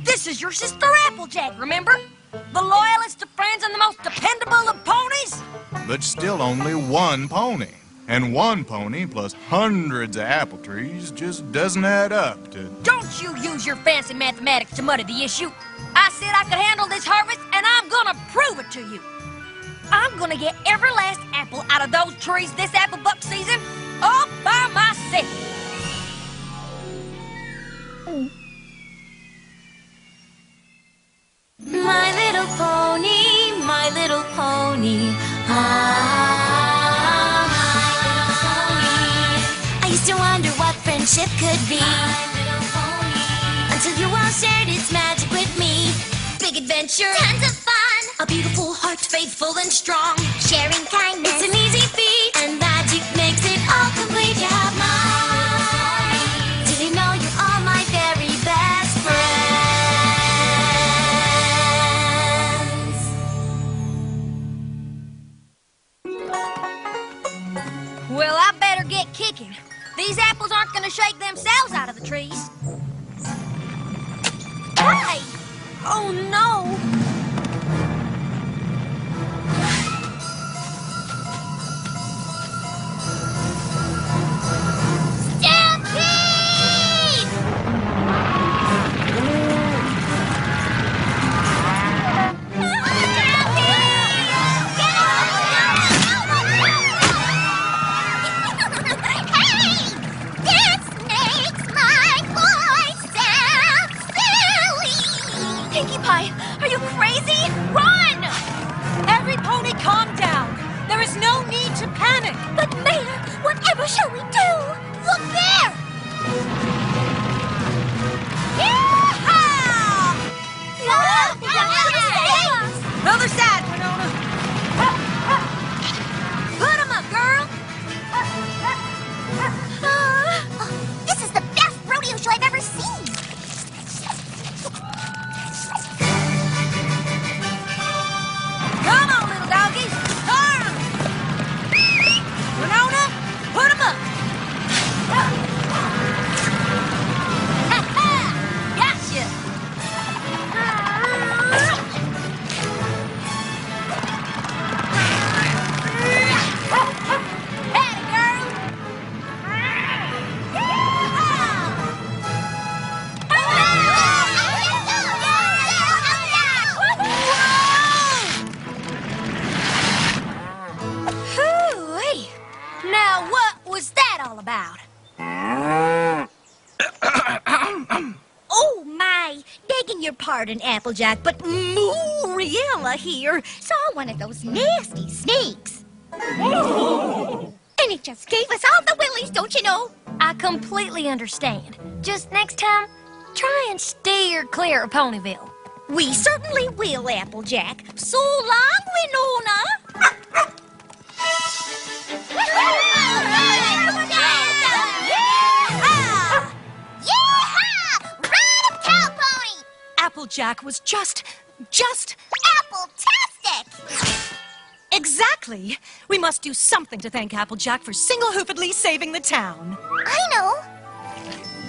This is your sister Applejack, remember? The loyalest of friends and the most dependable of ponies? But still only one pony. And one pony plus hundreds of apple trees just doesn't add up to... Don't you use your fancy mathematics to muddy the issue. I said I could handle this harvest, and I'm gonna prove it to you. I'm gonna get every last apple out of those trees this Applebuck season all by myself. My little pony, my little pony. Ah, my little pony. I used to wonder what friendship could be. My little pony. Until you all shared its magic with me. Big adventure, tons of fun. A beautiful heart, faithful and strong. Sharing kindness, it's an easy feat. And magic makes it all complete. You have mine. Did you know you're all my very best friends? Well, I better get kicking. These apples aren't gonna shake themselves out of the trees. Hey! Oh, no! Are you crazy? Run! Every pony, calm down. There is no need to panic. But Mayor, whatever shall we do? Look there! Yeehaw! Look! Other side, Winona. Put 'em up, girl. This is the best rodeo show I've ever seen. Come on, little doggies. Turn. Winona, put 'em up. Ha-ha! Gotcha. Atta girl. Hoo-wee. Now, what was that all about? Oh my! Begging your pardon, Applejack, but Muriella here saw one of those nasty snakes. And it just gave us all the willies, don't you know? I completely understand. Just next time, try and steer clear of Ponyville. We certainly will, Applejack. So long, Winona. Yeehaw! Yeehaw! Ride 'em, cowpony! Applejack was just Apple-tastic! exactly. We must do something to thank Applejack for single-hoofedly saving the town. I know.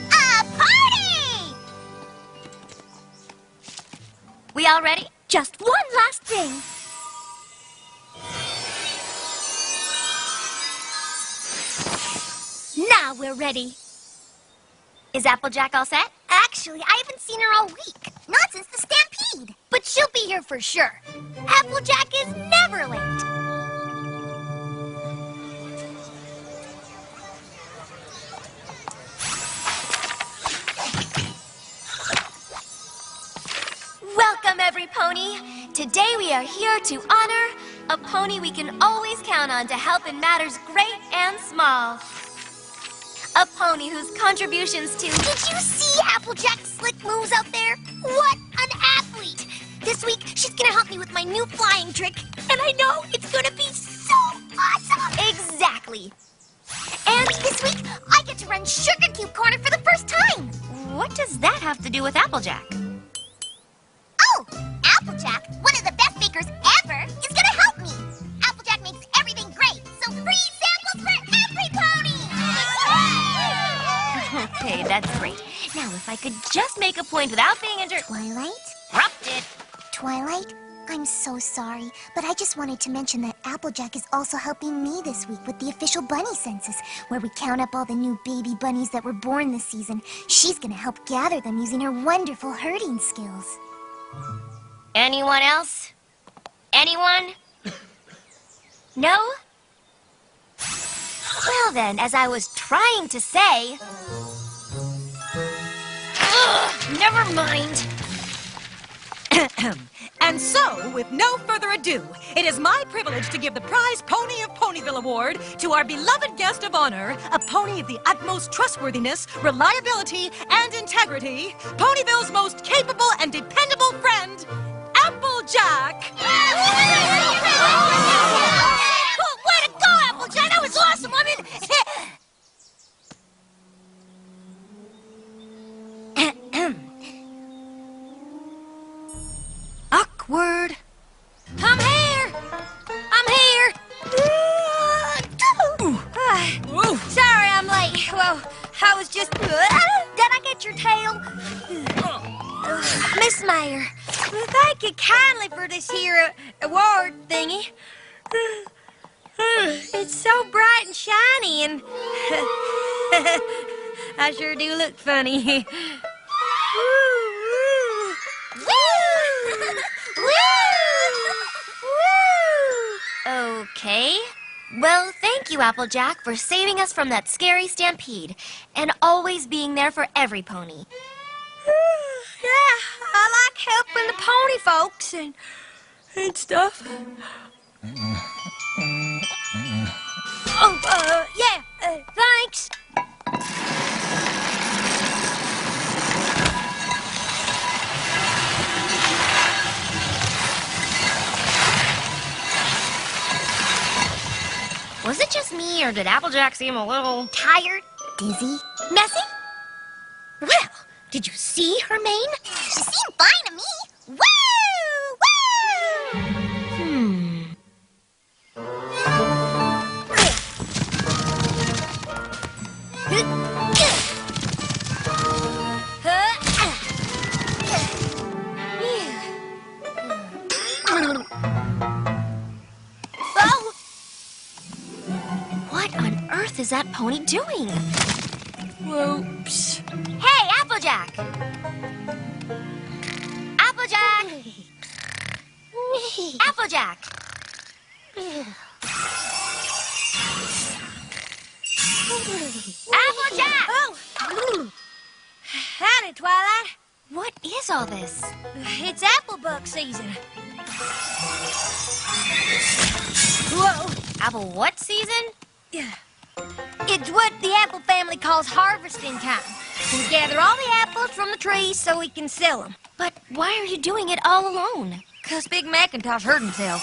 A party! We all ready? Just one last thing. Now we're ready. Is Applejack all set? Actually, I haven't seen her all week. Not since the stampede. But she'll be here for sure. Applejack is never late. Welcome, every pony. Today we are here to honor a pony we can always count on to help in matters great and small. A pony whose contributions to... Did you see Applejack's slick moves out there? What an athlete! This week, she's gonna help me with my new flying trick, and I know it's gonna be so awesome! Exactly. And this week, I get to run Sugar Cube Corner for the first time! What does that have to do with Applejack? Oh, Applejack, one of the best bakers ever, is gonna help me! Applejack makes everything great, so free samples for every pony! Okay, that's great. Now, if I could just make a point without being Twilight? interrupted. Twilight, I'm so sorry, but I just wanted to mention that Applejack is also helping me this week with the official bunny census, where we count up all the new baby bunnies that were born this season. She's gonna help gather them using her wonderful herding skills. Anyone else? Anyone? No? Well then, as I was trying to say... Ugh, never mind. And so, with no further ado, it is my privilege to give the prize Pony of Ponyville Award to our beloved guest of honor, a pony of the utmost trustworthiness, reliability, and integrity, Ponyville's most capable and dependable friend, Applejack! Oh, way to go, Applejack! That was awesome! I mean... Awkward. I'm here! I'm here! Sorry I'm late. Well, I was just... Did I get your tail? Miss Mayor, thank you kindly for this here award thingy. It's so bright and shiny and... I sure do look funny. Okay. Well, thank you, Applejack, for saving us from that scary stampede and always being there for every pony. Yeah, I like helping the pony folks and stuff. Oh, yeah, thanks. Was it just me, or did Applejack seem a little tired? Dizzy? Messy? Well, did you see her mane? She seemed fine to me. Woo! Oh! What on earth is that pony doing? Whoops. Hey, Applejack! Applejack! Applejack! Applejack! Oh! Howdy, Twilight. What is all this? It's Applebuck season. Whoa! Apple what season? Yeah. It's what the apple family calls harvesting time. We gather all the apples from the trees so we can sell them. But why are you doing it all alone? 'Cause Big Macintosh hurt himself.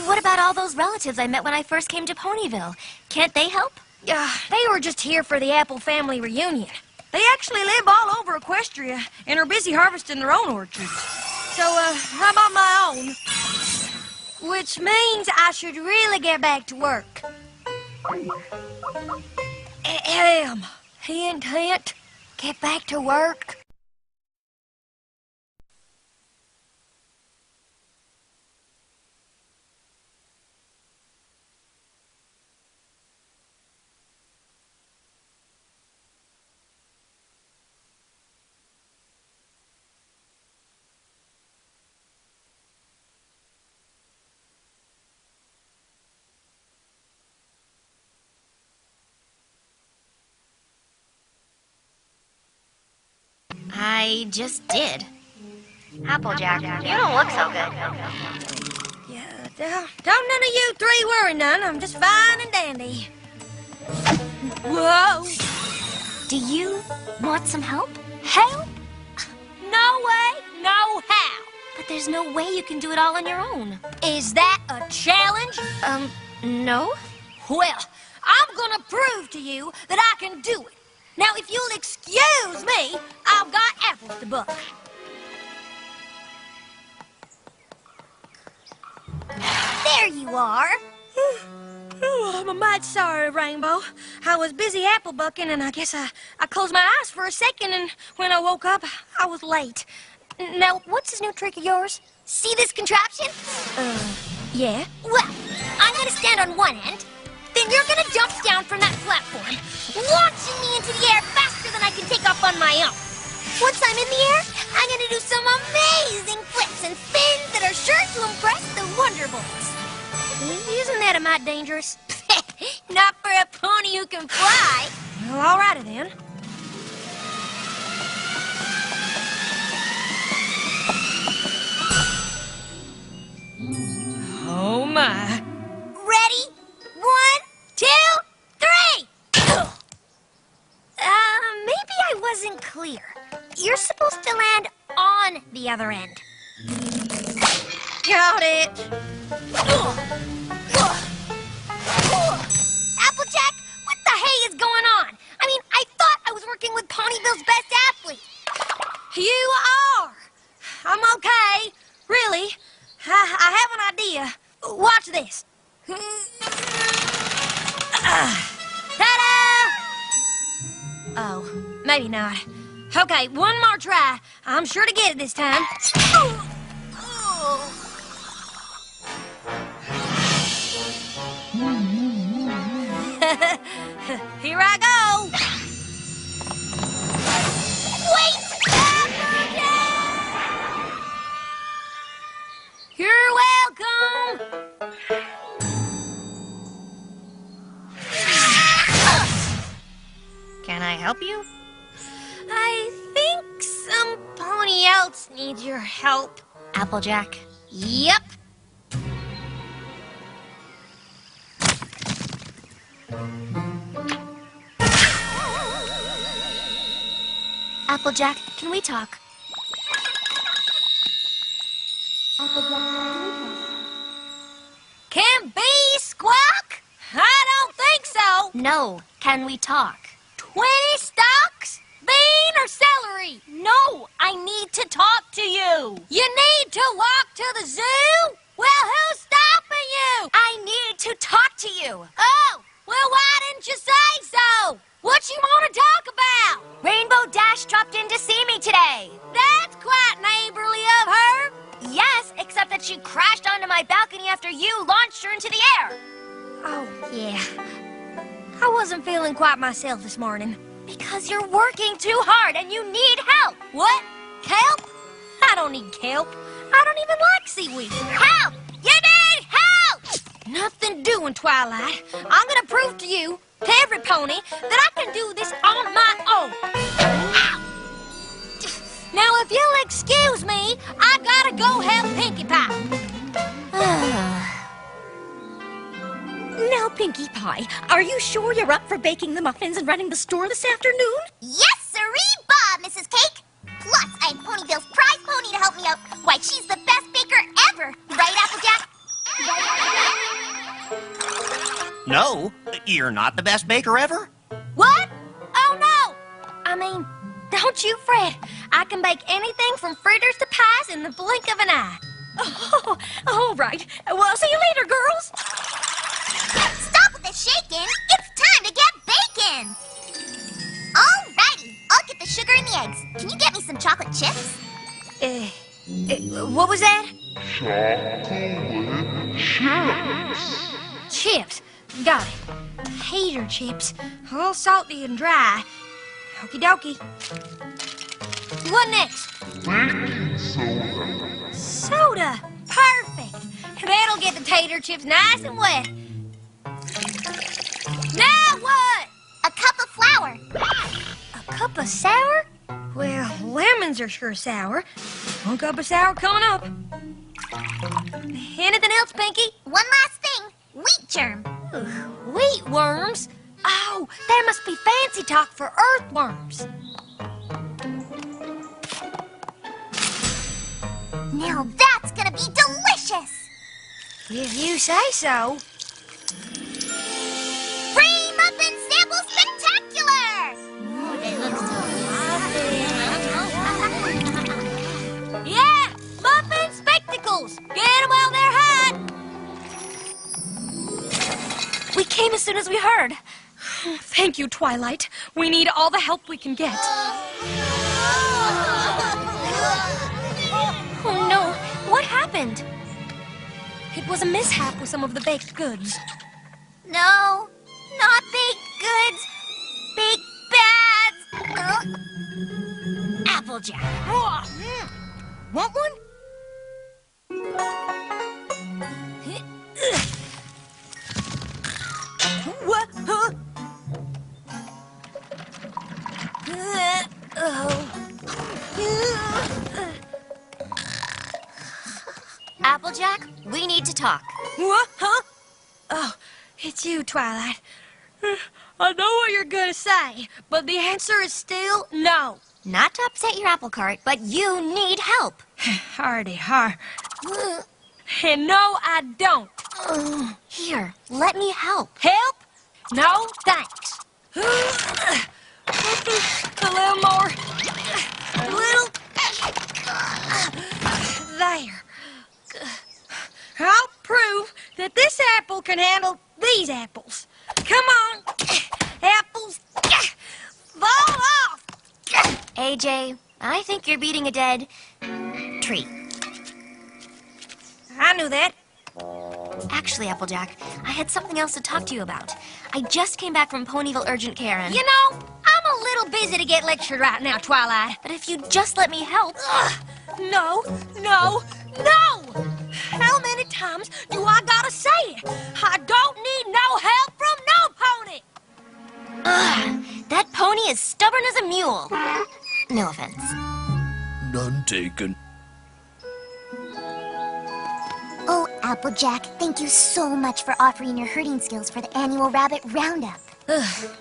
What about all those relatives I met when I first came to Ponyville? Can't they help? They were just here for the apple family reunion. They actually live all over Equestria and are busy harvesting their own orchards. So, I'm on my own. Which means I should really get back to work. Hint, hint. Get back to work. I just did. Applejack, you don't look so good. Yeah, don't none of you three worry none. I'm just fine and dandy. Whoa! Do you want some help? Help? No way, no how. But there's no way you can do it all on your own. Is that a challenge? No? Well, I'm gonna prove to you that I can do it. Now, if you'll excuse me, I've got apples to buck. There you are. Oh, I'm a mite sorry, Rainbow. I was busy apple bucking, and I guess I closed my eyes for a second, and when I woke up, I was late. Now, what's this new trick of yours? See this contraption? Yeah? Well, I'm gonna stand on one end, then you're gonna jump down from that platform, launching me into the air faster than I can take off on my own. Once I'm in the air, I'm gonna do some amazing flips and spins that are sure to impress the Wonderbolts. Isn't that a mite dangerous? Not for a pony who can fly. Well, all righty then. Oh, my. Ready? 1, 2, 3! Maybe I wasn't clear. You're supposed to land on the other end. Got it. Applejack, what the hey is going on? I mean, I thought I was working with Ponyville's best athlete. You are. I'm okay. Really. I have an idea. Watch this. Ta-da! Oh, maybe not. Okay, one more try. I'm sure to get it this time. Here I go. Wait! You're welcome. Can I help you? I think some pony else needs your help. Applejack? Yep. Applejack, can we talk? Can bee squawk? I don't think so. No, can we talk? 20 stalks? Bean or celery? No, I need to talk to you. You need to walk to the zoo? Well, who's stopping you? I need to talk to you. Oh, well, why didn't you say so? What you want to talk about? Rainbow Dash dropped in to see me today. That's quite neighborly of her. Yes, except that she crashed onto my balcony after you launched her into the air. Oh, yeah. I wasn't feeling quite myself this morning. Because you're working too hard and you need help. What? Kelp? I don't need kelp. I don't even like seaweed. Help! You need help! Nothing doing, Twilight. I'm gonna prove to you, to every pony, that I can do this on my own. Now, if you'll excuse me, I gotta go help Pinkie Pie. Now, Pinkie Pie, are you sure you're up for baking the muffins and running the store this afternoon? Yes, sirree, Bob, Mrs. Cake. Plus, I'm Ponyville's prize pony to help me out. Why, she's the best baker ever. Right, Applejack? No, you're not the best baker ever. What? Oh, no! I mean, don't you fret. I can bake anything from fritters to pies in the blink of an eye. Oh, all right. Well, see you later, girls. Stop with the shaking. It's time to get bacon. Alrighty, I'll get the sugar and the eggs. Can you get me some chocolate chips? What was that? Chocolate chips. Chips. Got it. Hater chips. All salty and dry. Okie dokie. What next? Baking soda. Soda. Perfect. That'll get the tater chips nice and wet. Now what? A cup of flour. A cup of sour? Well, lemons are sure sour. 1 cup of sour coming up. Anything else, Pinky? One last thing. Wheat germ. Wheat worms? Oh, that must be fancy talk for earthworms. Now that's gonna be delicious. If you say so. Free muffin sample spectacular! Ooh, they look so fluffy. Yeah, muffin spectacles. Get them while they're hot. We came as soon as we heard. Thank you, Twilight. We need all the help we can get. Oh no, what happened? It was a mishap with some of the baked goods. No, not baked goods. Baked bads. Applejack. Want one? What? Huh? Applejack, we need to talk. What? Huh? Oh, it's you, Twilight. I know what you're gonna say, but the answer is still no. Not to upset your apple cart, but you need help. Hardy har. And no, I don't. Here, let me help. Help? No, thanks. A little more. A little. There. I'll prove that this apple can handle these apples. Come on. Apples. Fall off. AJ, I think you're beating a dead tree. I knew that. Actually, Applejack, I had something else to talk to you about. I just came back from Ponyville Urgent Care and... You know, I'm a little busy to get lectured right now, Twilight. But if you'd just let me help... No, no, no! How many times do I gotta say it? I don't need no help from no pony! That pony is stubborn as a mule. No offense. None taken. Oh, Applejack, thank you so much for offering your herding skills for the annual rabbit roundup.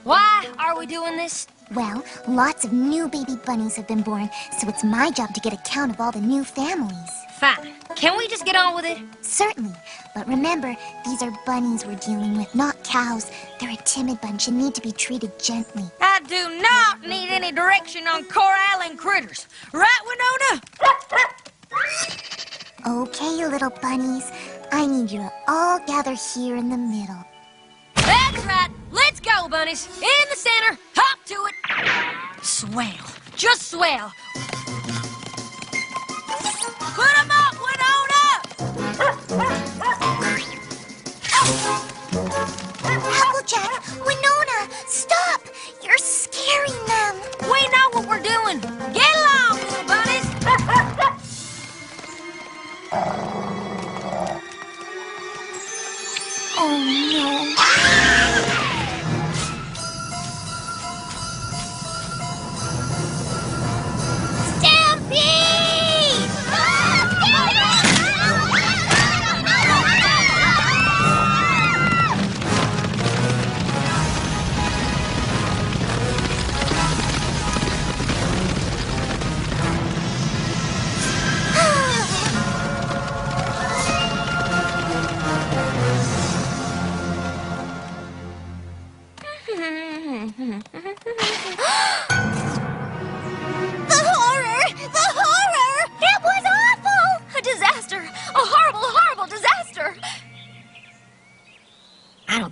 Why are we doing this? Well, lots of new baby bunnies have been born, so it's my job to get a count of all the new families. Fine. Can we just get on with it? Certainly, but remember, these are bunnies we're dealing with, not cows. They're a timid bunch and need to be treated gently. I do not need any direction on corralling critters. Right, Winona? Okay, you little bunnies. I need you to all gather here in the middle. That's right. Let's go, bunnies. In the center. Hop to it. Swell. Just swell. Put 'em up, Winona! Applejack, Winona, stop! You're scaring them. We know what we're doing. Get along, little bunnies. Oh, no.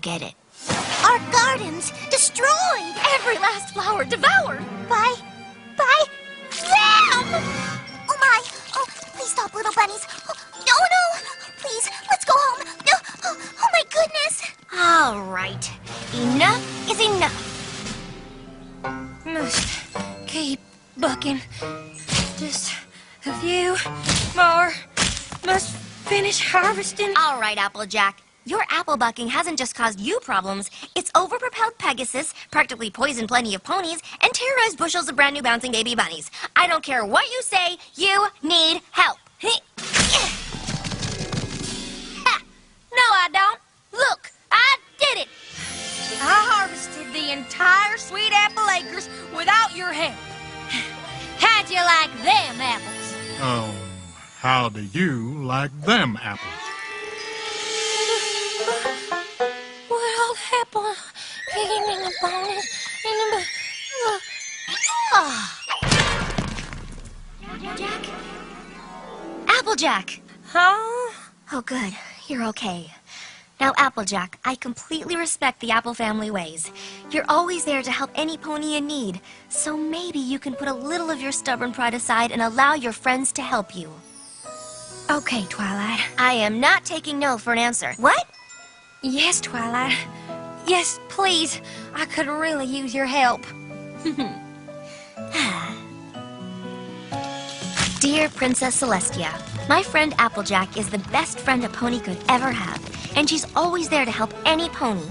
get it. Our gardens destroyed. Every last flower devoured. By them. Oh my. Oh, please stop, little bunnies. Oh, no. Please, let's go home. No. Oh my goodness. All right. Enough is enough. Must keep bucking. Just a few more. Must finish harvesting. All right, Applejack. Your apple bucking hasn't just caused you problems. It's overpropelled Pegasus, practically poisoned plenty of ponies, and terrorized bushels of brand new bouncing baby bunnies. I don't care what you say, you need help. No, I don't. Look, I did it. I harvested the entire sweet apple acres without your help. How'd you like them apples? How do you like them apples? Well, apple, picking in the bonus, Applejack? Applejack! Huh? Oh, good. You're okay. Now, Applejack, I completely respect the Apple family ways. You're always there to help any pony in need, so maybe you can put a little of your stubborn pride aside and allow your friends to help you. Okay, Twilight. I am not taking no for an answer. What? Yes, Twilight. Yes, please. I could really use your help. Dear Princess Celestia, my friend Applejack is the best friend a pony could ever have, and she's always there to help any pony.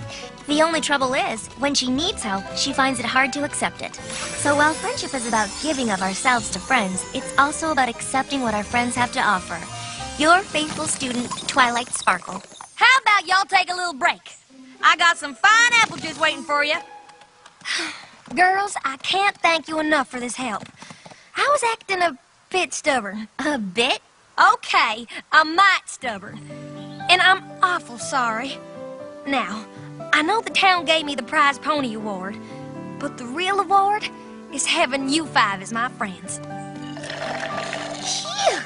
The only trouble is, when she needs help, she finds it hard to accept it. So while friendship is about giving of ourselves to friends, it's also about accepting what our friends have to offer. Your faithful student, Twilight Sparkle. How about y'all take a little break? I got some fine apple juice waiting for you. Girls, I can't thank you enough for this help. I was acting a bit stubborn. A bit? Okay, a mite stubborn. And I'm awful sorry. Now, I know the town gave me the prize pony award, but the real award is having you five as my friends. Phew.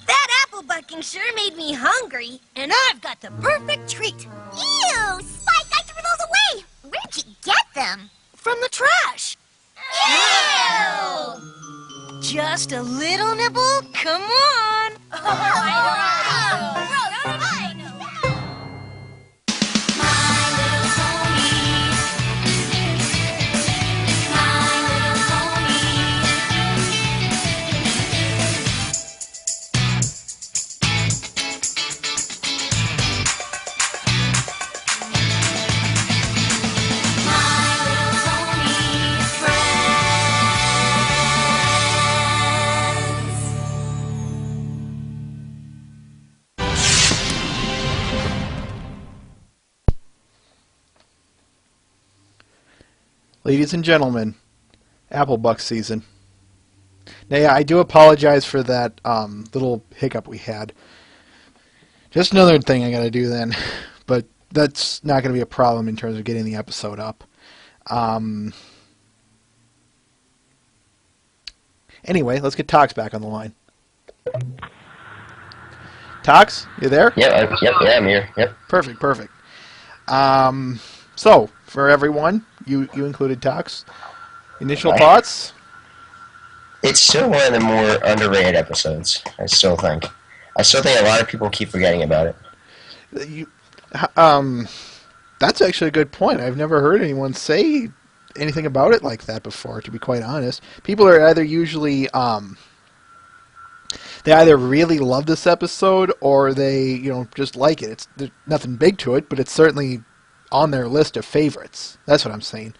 That apple bucking sure made me hungry, and I've got the perfect treat. Ew, Spike, I threw those away. Where'd you get them? From the trash. Ew! Just a little nibble? Come on. Ladies and gentlemen, Applebuck season. Now, yeah, I do apologize for that little hiccup we had. Just another thing I got to do then, but that's not going to be a problem in terms of getting the episode up. Anyway, let's get Tox back on the line. Tox, you there? Yeah, I'm here. Yep. Perfect. So, for everyone, you included Tox. Initial thoughts? It's still one of the more underrated episodes, I still think. I still think a lot of people keep forgetting about it. That's actually a good point. I've never heard anyone say anything about it like that before, to be quite honest. People are either usually, they either really love this episode or they, just like it. There's nothing big to it, but it's certainly on their list of favorites. That's what I'm saying.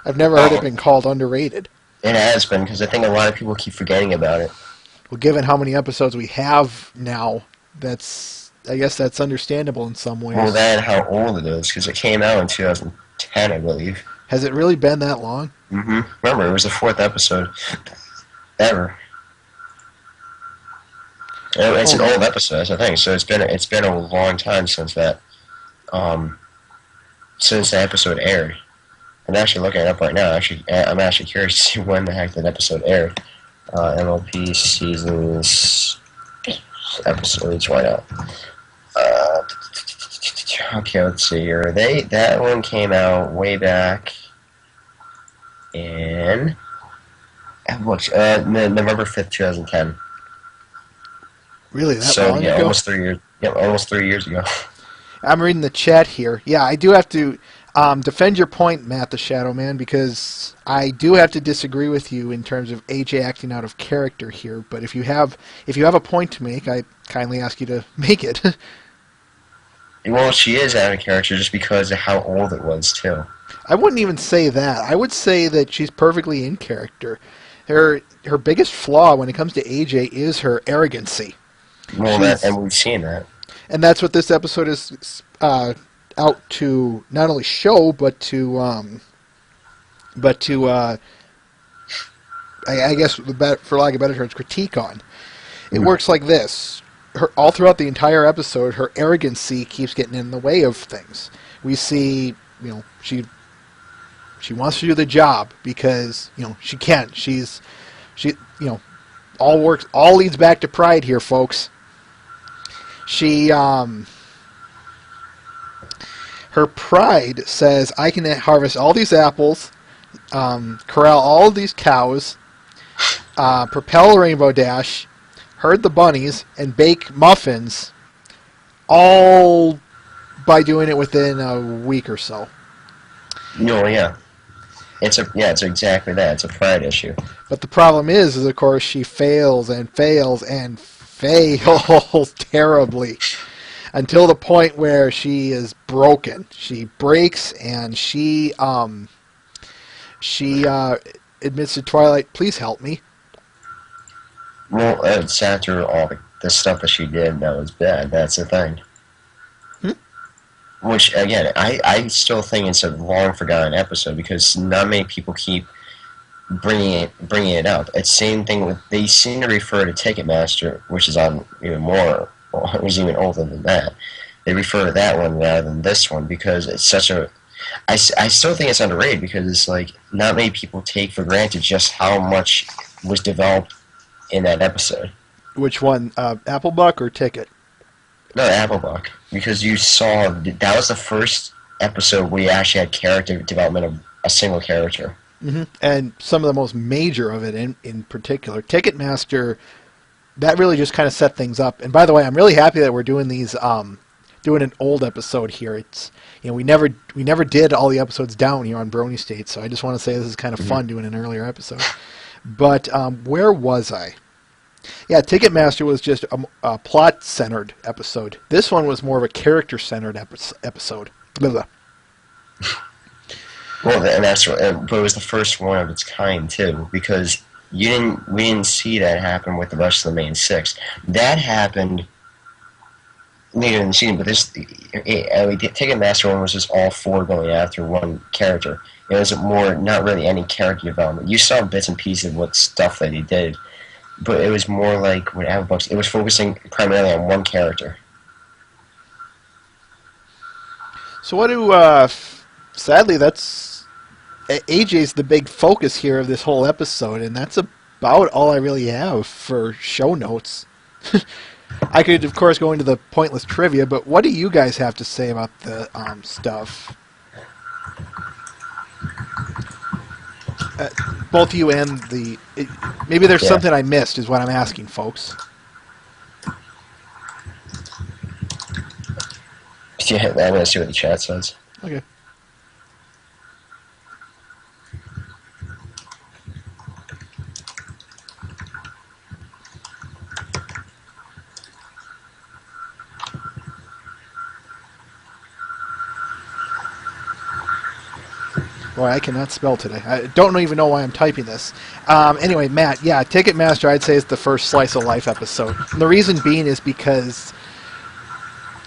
I've never heard it been called underrated. It has been, because I think a lot of people keep forgetting about it. Well, given how many episodes we have now, I guess that's understandable in some ways. Well, then how old it is, because it came out in 2010, I believe. Has it really been that long? Mm-hmm. Remember, it was the 4th episode ever. It's an old episode, that's the thing. So it's been a long time since that, since the episode aired. I'm actually looking it up right now. I'm actually curious to see when the heck that episode aired. MLP seasons episodes. Why not? Okay, let's see here. That one came out way back in November 5th, 2010. Really, that So long yeah, ago? almost 3 years. Yeah, almost 3 years ago. I'm reading the chat here. Yeah, I do have to defend your point, Matt the Shadow Man, because I do have to disagree with you in terms of AJ acting out of character here. But if you have a point to make, I kindly ask you to make it. Well, she is out of character just because of how old it was too. I wouldn't even say that. I would say that she's perfectly in character. Her biggest flaw when it comes to AJ is her arrogancy. Well, and we've seen that. And that's what this episode is out to not only show, but to I guess, for lack of better terms, critique on. It works like this. All throughout the entire episode, her arrogancy keeps getting in the way of things. We see, she wants to do the job because, she can. All leads back to pride here, folks. Her pride says, I can harvest all these apples, corral all of these cows, propel a rainbow dash, herd the bunnies, and bake muffins, all by doing it within a week or so. No, yeah. It's exactly that. It's a pride issue. But the problem is of course, she fails and fails and fails terribly until the point where she is broken. She breaks and she admits to Twilight, please help me. Well, it's after all the stuff that she did that was bad. That's the thing. Which, again, I still think it's a long forgotten episode because not many people keep bringing it up. It's the same thing with, they seem to refer to Ticketmaster, which is on even more, it was even older than that. They refer to that one rather than this one because it's such a, I still think it's underrated because it's like not many people take for granted just how much was developed in that episode. Which one, Applebuck or Ticket? No, Applebuck, because you saw that was the first episode where you actually had character development of a single character. Mm-hmm. And some of the most major of it in particular. Ticketmaster, that really just kind of set things up. And by the way, I'm really happy that we're doing these, doing an old episode here. It's, we never did all the episodes down here on Brony State, so I just want to say this is kind of fun doing an earlier episode. But where was I? Yeah, Ticketmaster was just a plot-centered episode. This one was more of a character-centered episode. Blah, blah. Well, and but it was the first one of its kind too, because we didn't see that happen with the rest of the main six. That happened later in the season, but Ticketmaster one was just all four going after one character. It was more not really any character development. You saw bits and pieces of what stuff that he did. But it was more like with Applebuck, it was focusing primarily on one character. So what do, sadly, that's, AJ's the big focus here of this whole episode, and that's about all I really have for show notes. I could, of course, go into the pointless trivia, but what do you guys have to say about the stuff? Both you and maybe there's something I missed is what I'm asking, folks. Yeah, I'm going to see what the chat says. Okay. Boy, I cannot spell today. I don't even know why I'm typing this. Anyway, Matt, yeah, Ticketmaster, I'd say, is the first Slice of Life episode. And the reason being is because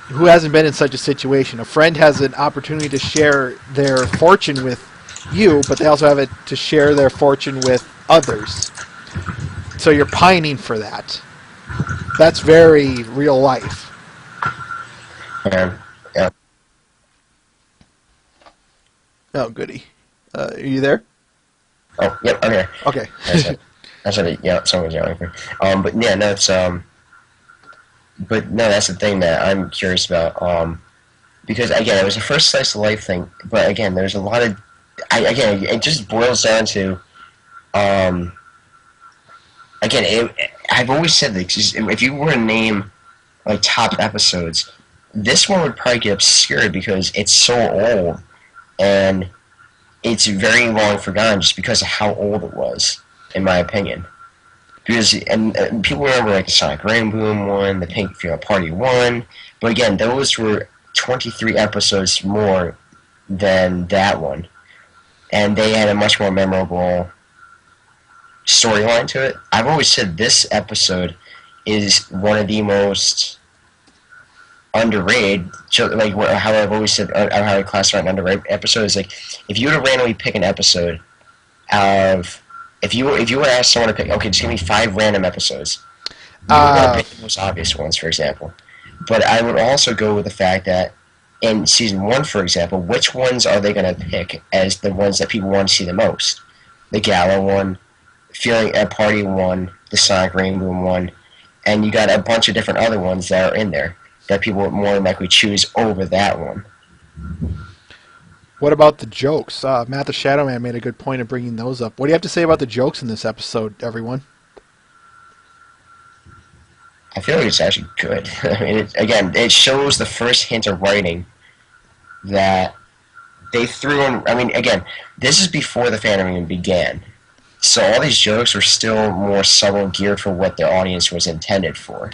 who hasn't been in such a situation? A friend has an opportunity to share their fortune with you, but they also have it to share their fortune with others. So you're pining for that. That's very real life. Yeah. Oh, goody. Are you there? Oh, yep, I'm here. Okay. That's what yeah, someone's yelling for. But yeah, no, it's but no, that's the thing that I'm curious about. because again, it was the first slice of life thing. But again, there's a lot of, again, it just boils down to, again, I've always said that if you were to name like top episodes, this one would probably get obscured because it's so old and it's very long forgotten just because of how old it was, in my opinion. Because and people remember like the Sonic Rainbow one, the Pink Field Party one, but again, those were 23 episodes more than that one, and they had a much more memorable storyline to it. I've always said this episode is one of the most underrated, like how I've always said, how I classify an underrated episode is like, if you were to randomly pick an episode of, if you were to ask someone to pick, okay, just give me 5 random episodes, you would want to pick the most obvious ones, for example. But I would also go with the fact that in season 1, for example, which ones are they going to pick as the ones that people want to see the most? The Gala one, Feeling at Party one, the Sonic Rainbow one, and you got a bunch of different other ones that are in there that people would more likely choose over that one. What about the jokes? Matt the Shadow Man made a good point of bringing those up. What do you have to say about the jokes in this episode, everyone? I feel like it's actually good. I mean, it shows the first hint of writing that they threw in. I mean, again, this is before the fandom even began. So all these jokes were still more subtle, geared for what their audience was intended for.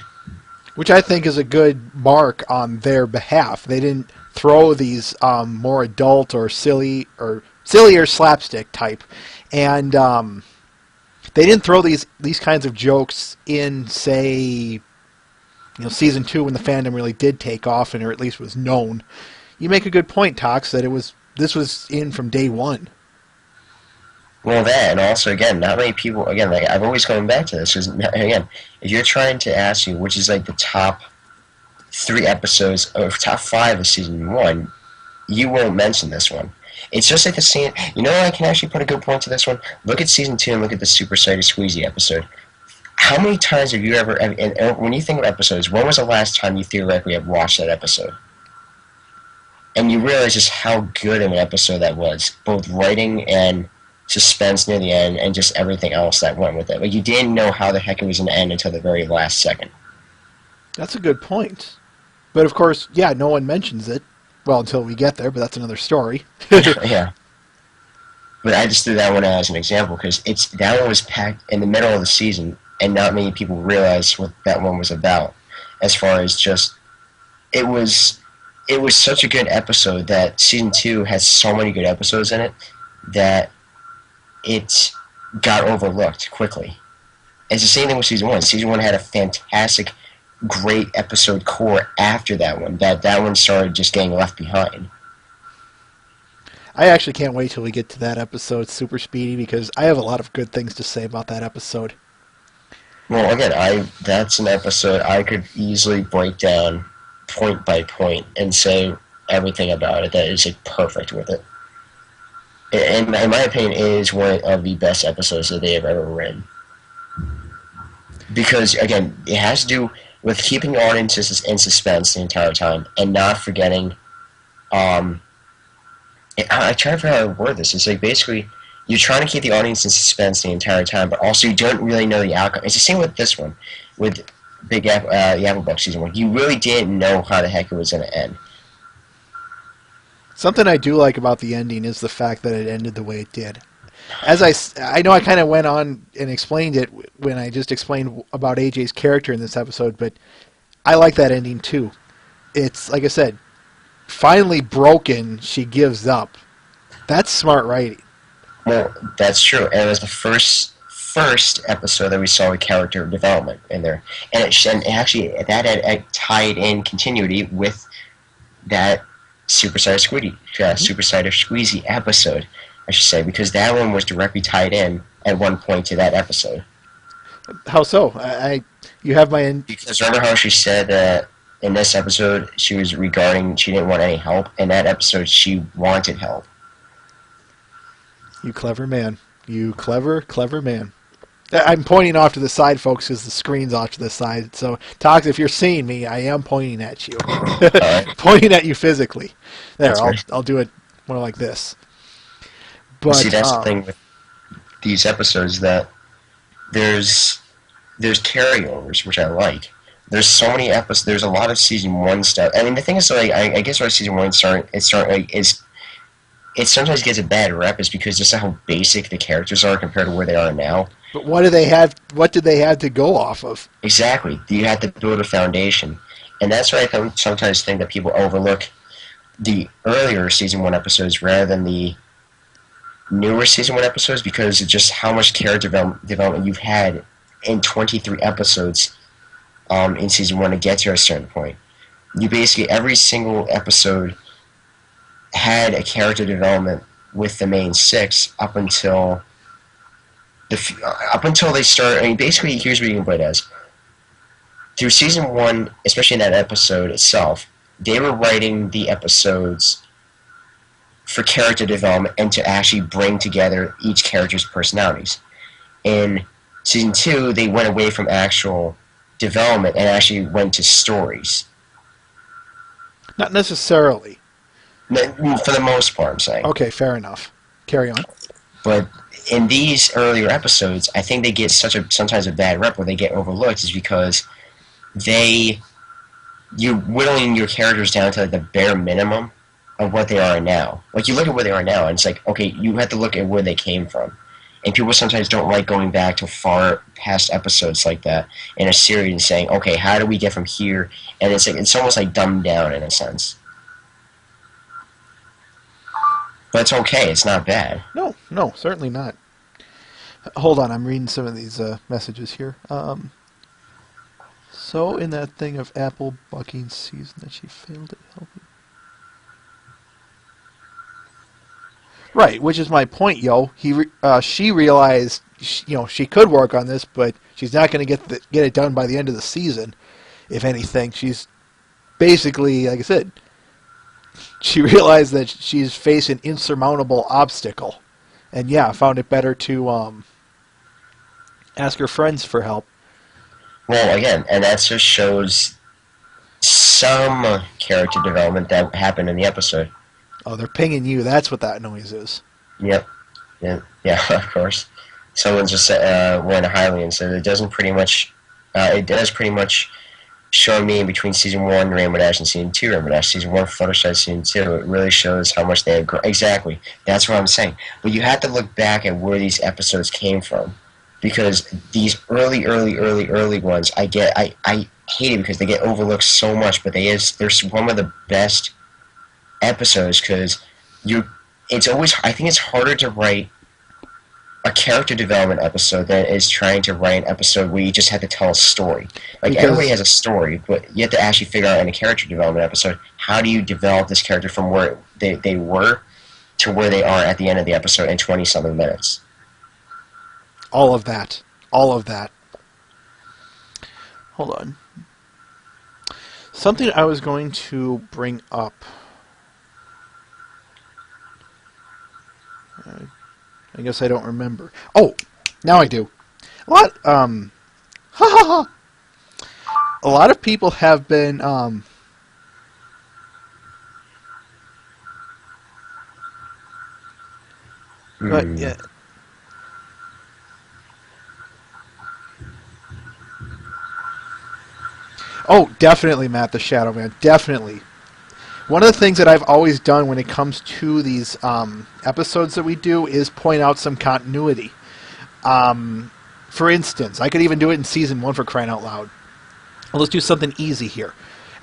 Which I think is a good mark on their behalf. They didn't throw these more adult or silly or slapstick type, and they didn't throw these this jokes in, say, season 2 when the fandom really did take off and or at least was known. You make a good point, Tox, that this was in from day one. Well, that, and also, again, not many people, again, like, I've always come back to this, because, again, if you're trying to ask me which is, like, the top 3 episodes, or top 5 of season 1, you won't mention this one. It's just like the scene, I can actually put a good point to this one? Look at season 2 and look at the Super Sighted Squeezy episode. How many times have you ever, and when you think of episodes, when was the last time you theoretically have watched that episode? And you realize just how good of an episode that was, both writing and suspense near the end, and just everything else that went with it. Like, you didn't know how the heck it was going to end until the very last second. That's a good point. But, of course, yeah, no one mentions it. Well, until we get there, but that's another story. Yeah. But I just threw that one out as an example, because that one was packed in the middle of the season, and not many people realized what that one was about. As far as just, it was such a good episode that season 2 has so many good episodes in it that it got overlooked quickly. It's the same thing with season 1. Season 1 had a fantastic, great episode core after that one. That one started just getting left behind. I actually can't wait till we get to that episode, Super Speedy, because I have a lot of good things to say about that episode. Well, again, that's an episode I could easily break down point by point and say everything about it that is like perfect with it. In my opinion, it is one of the best episodes that they have ever written. Because, again, it has to do with keeping the audience in suspense the entire time and not forgetting, I try to figure out how to word this. It's like, basically, you're trying to keep the audience in suspense the entire time, but also you don't really know the outcome. It's the same with this one, with the Applebuck season 1. You really didn't know how the heck it was going to end. Something I do like about the ending is the fact that it ended the way it did. As I know I kind of went on and explained it when I just explained about AJ's character in this episode, but I like that ending too. It's, like I said, finally broken, she gives up. That's smart writing. Well, that's true. And it was the first episode that we saw a character development in there. And actually, that had tied in continuity with that Super Sighted Squeezy episode, I should say, because that one was directly tied in at one point to that episode. How so? You have my Because remember how she said that in this episode she didn't want any help. In that episode, she wanted help. You clever man. You clever man. I'm pointing off to the side, folks, because the screen's off to the side. So, Tox, if you're seeing me, I am pointing at you. Alright. Pointing at you physically. There, That's right. I'll do it more like this. But See, that's the thing with these episodes, that there's carryovers, which I like. There's so many episodes. There's a lot of season 1 stuff. I mean, the thing is, like, I guess why season 1 it sometimes gets a bad rep is because just how basic the characters are compared to where they are now. But what do they have? What did they have to go off of? Exactly. You have to build a foundation, and that's why I sometimes think that people overlook the earlier season 1 episodes rather than the newer season 1 episodes, because of just how much character development you've had in 23 episodes in season 1 to get to a certain point. You basically, every single episode had a character development with the main 6 up until they start. I mean, basically, here's what you can put it as. Through season 1, especially in that episode itself, they were writing the episodes for character development and to actually bring together each character's personalities. In season 2, they went away from actual development and actually went to stories. Not necessarily. For the most part, I'm saying. Okay, fair enough. Carry on. But in these earlier episodes, I think they get sometimes a bad rep where they get overlooked, is because you're whittling your characters down to like the bare minimum of what they are now. Like, you look at where they are now, and it's like, okay, you have to look at where they came from. And people sometimes don't like going back to far past episodes like that in a series and saying, okay, how do we get from here? And it's almost like dumbed down in a sense. But it's okay. It's not bad. No, certainly not. Hold on, I'm reading some of these messages here. So, in that thing of apple bucking season that she failed at helping. Right, which is my point, yo. She realized, she could work on this, but she's not going to get it done by the end of the season. If anything, she's basically, like I said, she realized that she's faced an insurmountable obstacle, and found it better to ask her friends for help. Well, again, and that just shows some character development that happened in the episode. Oh, they're pinging you. That's what that noise is. Yep. Yeah, of course. Someone just went highly and said it does pretty much show me in between season 1 Rainbow Dash and season 2 Rainbow Dash. Season 1 Fluttershy, season 2. It really shows how much they have grown. Exactly. That's what I'm saying. But you have to look back at where these episodes came from, because these early ones, I hate it because they get overlooked so much. But they're one of the best episodes, because it's always, I think it's harder to write a character development episode than it is trying to write an episode where you just have to tell a story. Like, everybody has a story, but you have to actually figure out in a character development episode, how do you develop this character from where they were to where they are at the end of the episode in 20-something minutes. All of that. Hold on. Something I was going to bring up. I guess I don't remember. Oh, now I do. A lot of people have been but yeah. Oh, definitely, Matt the Shadow Man. Definitely. One of the things that I've always done when it comes to these episodes that we do is point out some continuity. For instance, I could even do it in season 1 for crying out loud. Well, let's do something easy here.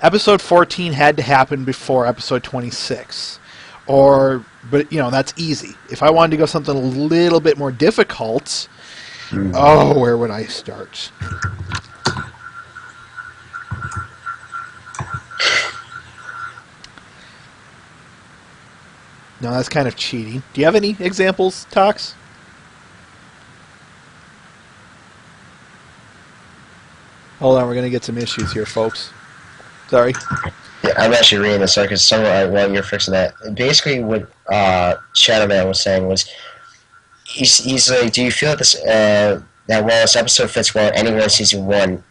Episode 14 had to happen before episode 26. But that's easy. If I wanted to go something a little bit more difficult, where would I start? No, that's kind of cheating. Do you have any examples, Tox? Hold on, we're going to get some issues here, folks. Sorry. Yeah, I'm actually reading this because while you're fixing that, basically what Shadow Man was saying was, he's like, do you feel that that while this episode fits well anywhere in season 1,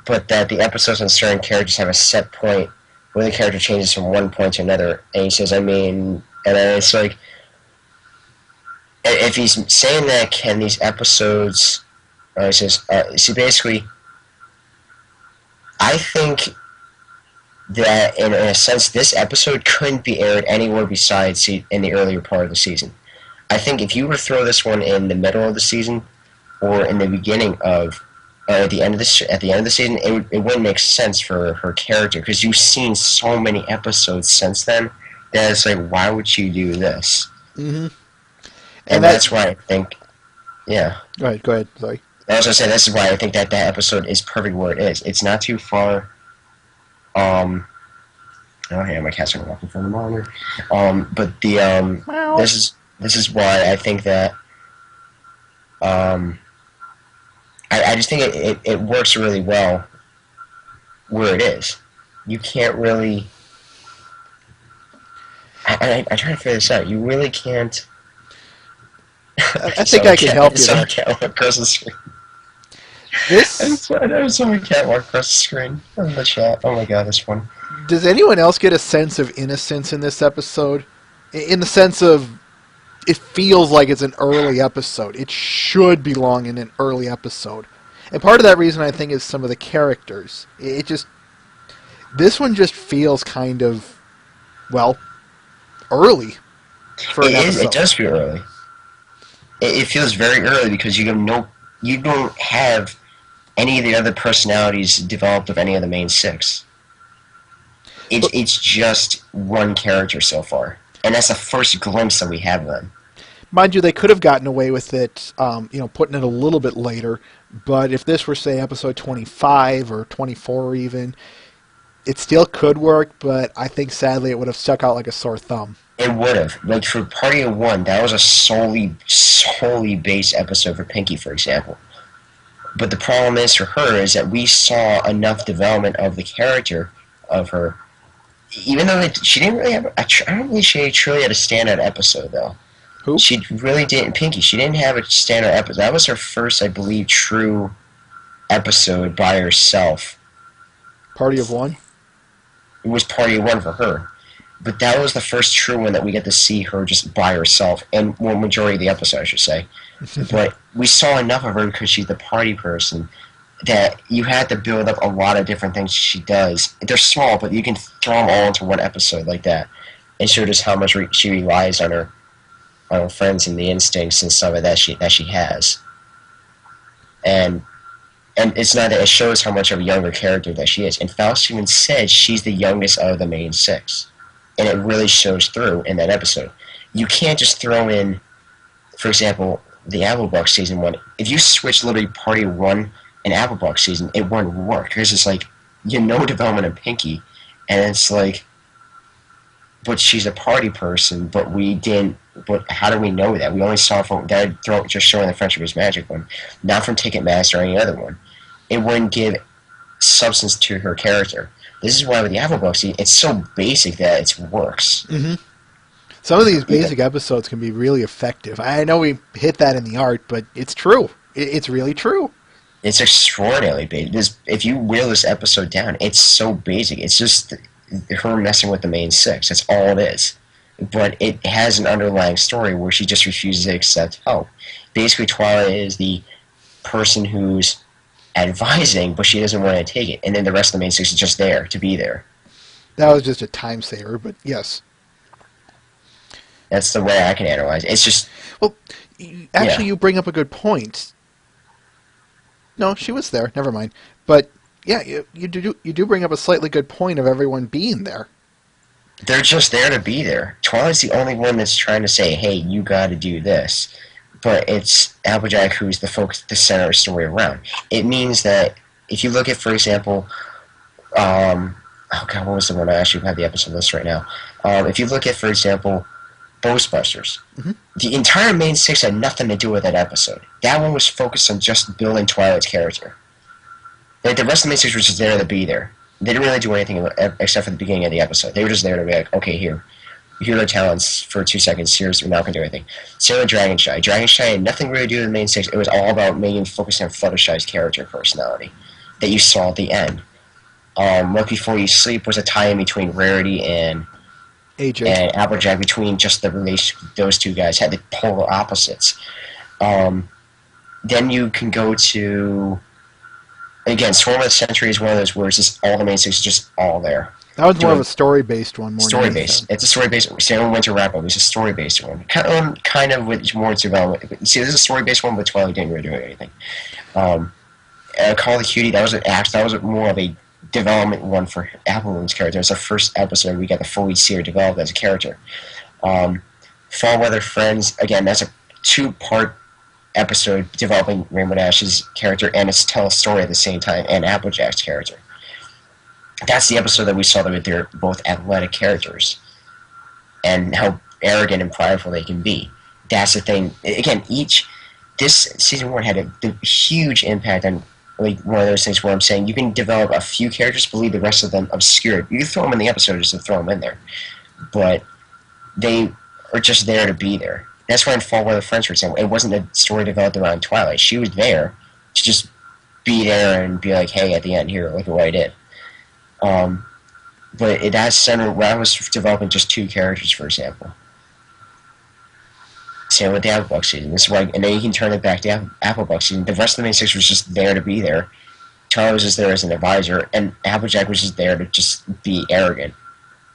but that the episodes on certain characters have a set point where the character changes from one point to another. And he says, and it's like, if he's saying that, can these episodes, he says, see, basically, I think that in a sense, this episode couldn't be aired anywhere besides in the earlier part of the season. I think if you were to throw this one in the middle of the season or in the beginning of, at the end of the season, it wouldn't make sense for her character, because you've seen so many episodes since then that it's like, why would you do this? Mm-hmm. And that's why I think, yeah. Go ahead. Sorry. I was going to say, this is why I think that episode is perfect where it is. It's not too far. Oh yeah, my cat's gonna walk in front of the monitor. But the this is why I think that I just think it works really well where it is. You can't really. I try to figure this out. You really can't. I think I can help you. Someone can't walk across the screen. I know someone can't walk across the screen in the chat. Oh my god, this one. Does anyone else get a sense of innocence in this episode? In the sense of, it feels like it's an early episode. It should belong in an early episode. And part of that reason, I think, is some of the characters. This one just feels kind of, well, early for an episode. It does feel early. It feels very early because you don't have any of the other personalities developed of any of the main 6. It's just one character so far, and that's the first glimpse that we have of them. Mind you, they could have gotten away with it, putting it a little bit later, but if this were, say, episode 25 or 24 even, it still could work, but I think, sadly, it would have stuck out like a sore thumb. It would have. Like, for Party of One, that was a solely based episode for Pinky, for example. But the problem is for her is that we saw enough development of the character of her, even though she didn't really have. I don't think she truly had a standout episode, though. Who? She really didn't. Pinky. She didn't have a standout episode. That was her first, I believe, true episode by herself. Party of One? It was Party of One for her. But that was the first true one that we get to see her just by herself, and well, majority of the episode, I should say. But we saw enough of her because she's the party person that you had to build up a lot of different things she does. They're small, but you can throw them all into one episode like that and show just how much she relies on her friends and the instincts and stuff like that she has. And it's not that it shows how much of a younger character that she is. And Faust even said she's the youngest of the main 6. And it really shows through in that episode. You can't just throw in, for example, the Applebuck season 1. If you switch literally Party 1 and Applebuck season, it wouldn't work. Because it's like, development of Pinky. And it's like, but she's a party person, but how do we know that? We only saw from just showing the Friendship is Magic one, not from Ticketmaster or any other one. It wouldn't give substance to her character. This is why with the Applebuck, it's so basic that it works. Mm-hmm. Some of these basic episodes can be really effective. I know we hit that in the art, but it's true. It's really true. It's extraordinarily basic. If you whittle this episode down, it's so basic. It's just her messing with the main 6. That's all it is. But it has an underlying story where she just refuses to accept help. Basically, Twilight is the person who's advising, but she doesn't want to take it. And then the rest of the main 6 is just there to be there. That was just a time saver, but yes. That's the way I can analyze it. It's just... Well, actually, you bring up a good point. No, she was there. Never mind. But, yeah, you do bring up a slightly good point of everyone being there. They're just there to be there. Twilight's the only one that's trying to say, hey, you got to do this. But it's Applejack who's the center of the story around. It means that if you look at, for example, oh god, what was the one? I actually have the episode list right now. If you look at, for example, Ghostbusters, the entire main 6 had nothing to do with that episode. That one was focused on just building Twilight's character. Like, the rest of the main 6 were just there to be there. They didn't really do anything except for the beginning of the episode. They were just there to be like, okay, here. You hear their talents for 2 seconds. Seriously, we're not going to do anything. Same with Dragonshy. Dragonshy had nothing really to do with the main 6. It was all about making focus on Fluttershy's character personality that you saw at the end. Right Before You Sleep was a tie-in between Rarity and AJ. And Applejack, between just the relation, those two guys had the polar opposites. Then you can go to, again, Storm of the Century is one of those where it's just all the main 6 just all there. That was more of a story-based one. Story-based. It's a story-based. Same with Winter Wrap-Up. It's a story-based one. Kind of with more development. See, this is a story-based one, but Twilight didn't really do anything. Call of the Cutie, that was more of a development one for Applebuck's character. It's the first episode we got to fully see her develop as a character. Fall Weather Friends, again, that's a 2-part episode developing Rainbow Dash's character, and it's tell a story at the same time, and Applejack's character. That's the episode that we saw that they're both athletic characters, and how arrogant and prideful they can be. That's the thing. Again, this season 1 had a huge impact on, like, one of those things where I'm saying you can develop a few characters, but leave the rest of them obscured. You can throw them in the episode just to throw them in there, but they are just there to be there. That's why in Fall Weather Friends, for example, it wasn't a story developed around Twilight. She was there to just be there and be like, hey, at the end, here, look at what I did. But that center, where I was developing just 2 characters, for example. Same with the Applebuck season. This is why, and then you can turn it back to Applebuck season. The rest of the main 6 was just there to be there. Twilight was just there as an advisor, and Applejack was just there to just be arrogant.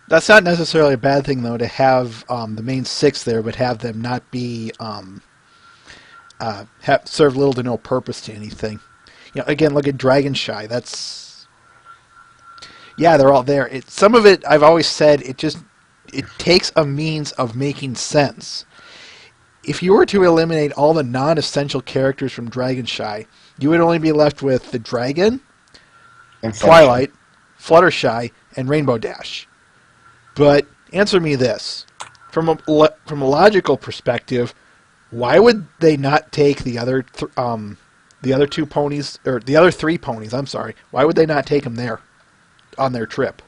That's not necessarily a bad thing, though, to have the main 6 there, but have them not be serve little to no purpose to anything. You know, again, look at Dragonshy. They're all there. Some of it, I've always said, it takes a means of making sense. If you were to eliminate all the non-essential characters from Dragonshy, you would only be left with the Dragon, And Twilight, Fluttershy, and Rainbow Dash. But answer me this: from a logical perspective, why would they not take the other 2 ponies, or the other 3 ponies? I'm sorry. Why would they not take them there on their trip?